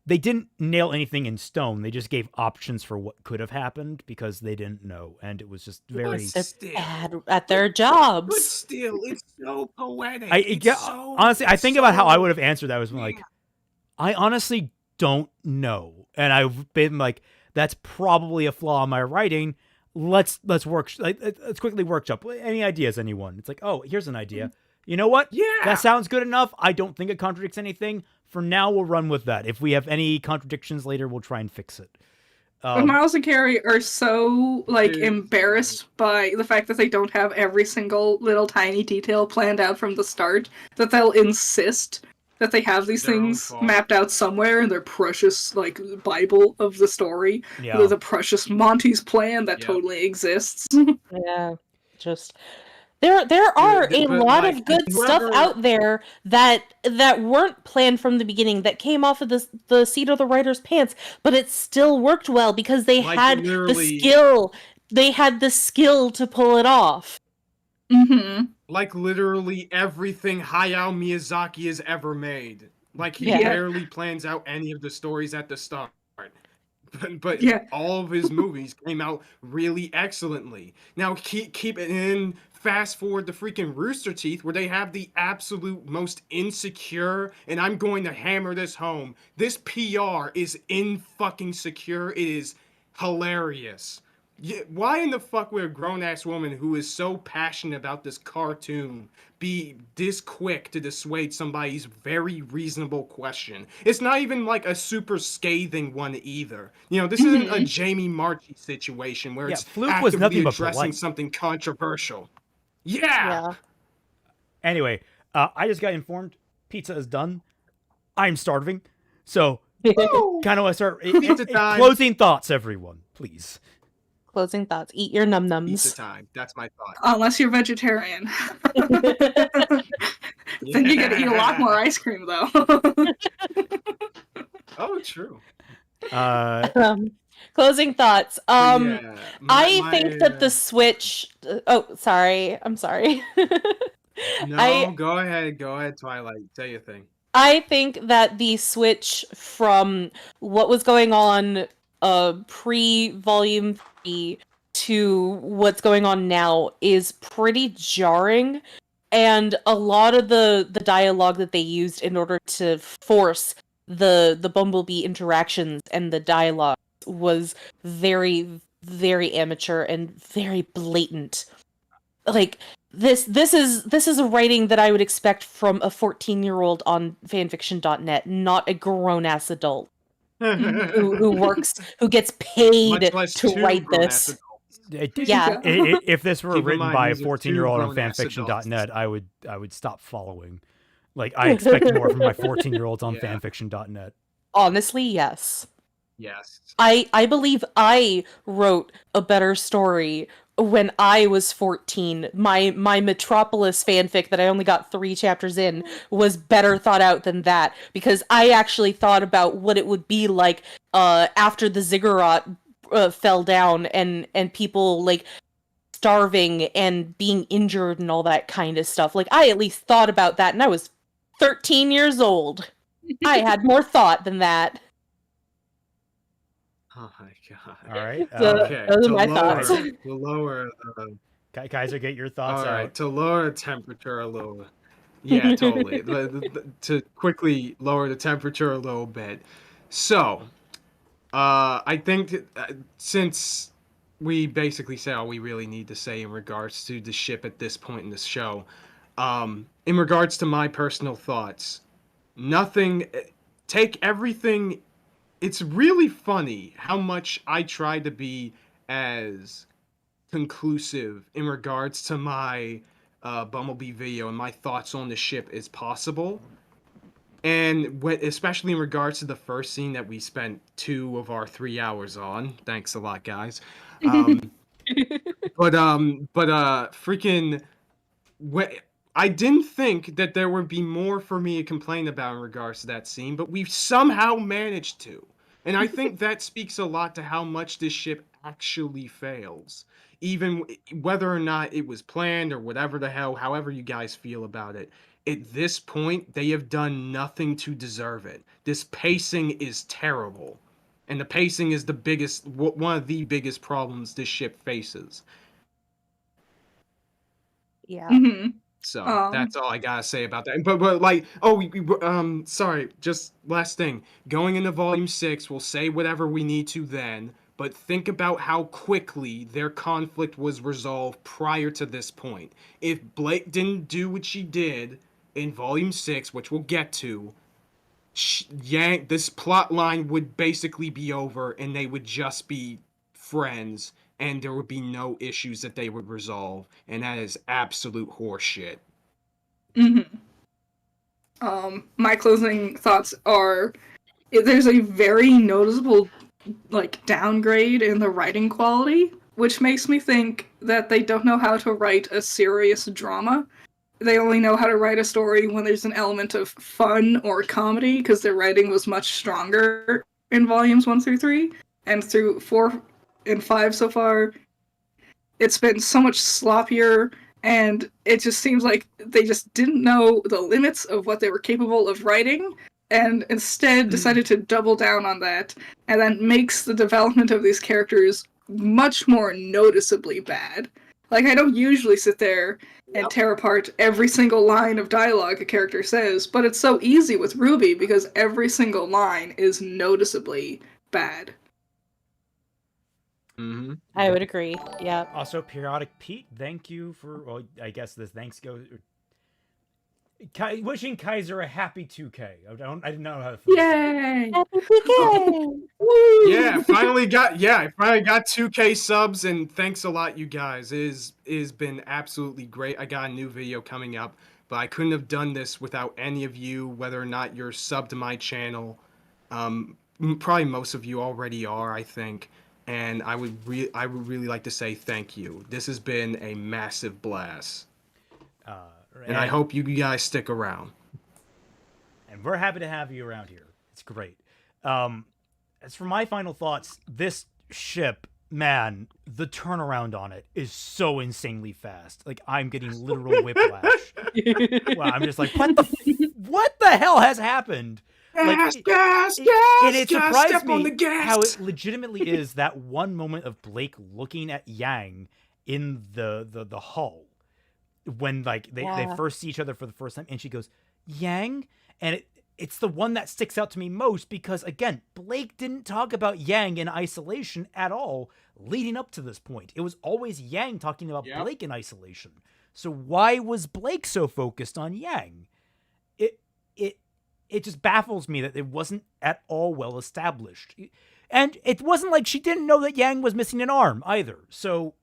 They didn't nail anything in stone. They just gave options for what could have happened because they didn't know, and it was just very. Still. Bad at their But jobs. still, it's so poetic. Honestly, I think about how I would have answered that. I was like, I honestly don't know, and I've been like, that's probably a flaw in my writing. Let's quickly workshop. Any ideas, anyone? It's like, oh, here's an idea. You know what? Yeah. That sounds good enough. I don't think it contradicts anything. For now, we'll run with that. If we have any contradictions later, we'll try and fix it. But Miles and Carrie are so like Dude. embarrassed by the fact that they don't have every single little tiny detail planned out from the start that they'll insist that they have these Their own things fault. mapped out somewhere in their precious like Bible of the story. Yeah. The precious Monty's plan that Yeah. totally exists. Yeah, just there are a but, lot like, of good stuff whoever- out there that weren't planned from the beginning, that came off of the seat of the writer's pants, but it still worked well because they Like, had literally- the skill. They had the skill to pull it off. Mm-hmm. Like literally everything Hayao Miyazaki has ever made. Like he Yeah. barely plans out any of the stories at the start. But Yeah. all of his movies came out really excellently. Now keep it in. Fast forward to freaking Rooster Teeth, where they have the absolute most insecure, and I'm going to hammer this home. This PR is in fucking secure. It is hilarious. Yeah, why in the fuck would a grown-ass woman who is so passionate about this cartoon be this quick to dissuade somebody's very reasonable question? It's not even like a super scathing one either. You know, this isn't a Jamie Marchi situation where Yeah, it's Fluke was actively nothing but addressing polite. something controversial. Yeah. Anyway, I just got informed pizza is done. I'm starving. So, kind of want to start. Pizza time. Closing thoughts, everyone, please. Closing thoughts. Eat your Pizza num-nums. time. That's my thought. Unless you're vegetarian. Then you get to eat a lot more ice cream, though. Oh, true. Closing thoughts. Yeah, I think that the Switch. Oh, sorry. I'm sorry. No, go ahead, Twilight. Say your thing. I think that the switch from what was going on pre-Volume 3 to what's going on now is pretty jarring, and a lot of the dialogue that they used in order to force the Bumblebee interactions and the dialogue was very, very amateur and very blatant. Like, this is a writing that I would expect from a 14-year-old on fanfiction.net, not a grown-ass adult who gets paid Much less to two write grown-ass this. Yeah. If this were Keep in written mind, by a these are two 14-year-old on grown-ass fanfiction.net, I would stop following. Like, I expect more from my 14-year-olds on Yeah. fanfiction.net. Honestly, yes. Yes. I believe I wrote a better story when I was 14. My Metropolis fanfic that I only got 3 chapters in was better thought out than that, because I actually thought about what it would be like after the ziggurat fell down and people like starving and being injured and all that kind of stuff. Like, I at least thought about that, and I was 13 years old. I had more thought than that. Oh my god. All right. So- Okay. those are to my lower, thoughts. to lower. Kaiser, get your thoughts All right. out. To lower the temperature a little. Yeah, totally. To quickly lower the temperature a little bit. So, I think since we basically said all we really need to say in regards to the ship at this point in the show, in regards to my personal thoughts, nothing. Take everything. It's really funny how much I try to be as conclusive in regards to my Bumblebee video and my thoughts on the ship as possible. And especially in regards to the first scene that we spent 2 of our 3 hours on. Thanks a lot, guys. Freaking, I didn't think that there would be more for me to complain about in regards to that scene, but we've somehow managed to. And I think that speaks a lot to how much this ship actually fails. Even whether or not it was planned or whatever the hell, however you guys feel about it. At this point, they have done nothing to deserve it. This pacing is terrible. And the pacing is one of the biggest problems this ship faces. Yeah. Mm-hmm. So that's all I gotta say about that. But like, sorry, just last thing. Going into Volume 6, we'll say whatever we need to then, but think about how quickly their conflict was resolved prior to this point. If Blake didn't do what she did in Volume 6, which we'll get to, Yang, this plot line would basically be over, and they would just be friends, and there would be no issues that they would resolve, and that is absolute horseshit. My closing thoughts are: there's a very noticeable downgrade in the writing quality, which makes me think that they don't know how to write a serious drama. They only know how to write a story when there's an element of fun or comedy, because their writing was much stronger in volumes 1 through 3, and through 4 and 5 so far. It's been so much sloppier, and it just seems like they just didn't know the limits of what they were capable of writing, and instead decided to double down on that, and that makes the development of these characters much more noticeably bad. Like, I don't usually sit there and tear apart every single line of dialogue a character says, but it's so easy with RWBY because every single line is noticeably bad. I would agree. Yeah. Also, Periodic Pete, thank you for, well, I guess this thanks goes... wishing Kaiser a happy 2K. I didn't know how to feel. Yay! Happy 2K! Yeah, I finally got 2K subs, and thanks a lot, you guys. It has been absolutely great. I got a new video coming up, but I couldn't have done this without any of you, whether or not you're subbed to my channel. Probably most of you already are, I think. And I would really like to say thank you. This has been a massive blast. And I hope you guys stick around. And we're happy to have you around here. It's great. As for my final thoughts, this ship, man, the turnaround on it is so insanely fast. Like, I'm getting literal whiplash. Wow, I'm just like, what the hell has happened? Gas, like, gas, and it surprised step me on the gas. how it legitimately is that one moment of Blake looking at Yang in the hull when like they first see each other for the first time, and she goes, Yang, and it's the one that sticks out to me most because, again, Blake didn't talk about Yang in isolation at all leading up to this point. It was always Yang talking about Blake in isolation. So why was Blake so focused on Yang? It just baffles me that it wasn't at all well established. And it wasn't like she didn't know that Yang was missing an arm either. So,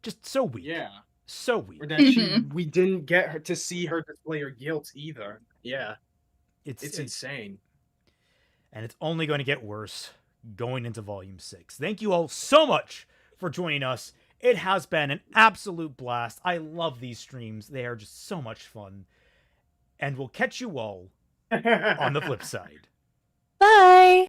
just so weak. Yeah. So weak. Or that we didn't get her to see her display her guilt either. Yeah. It's insane. And it's only going to get worse going into Volume 6. Thank you all so much for joining us. It has been an absolute blast. I love these streams. They are just so much fun. And we'll catch you all on the flip side. Bye!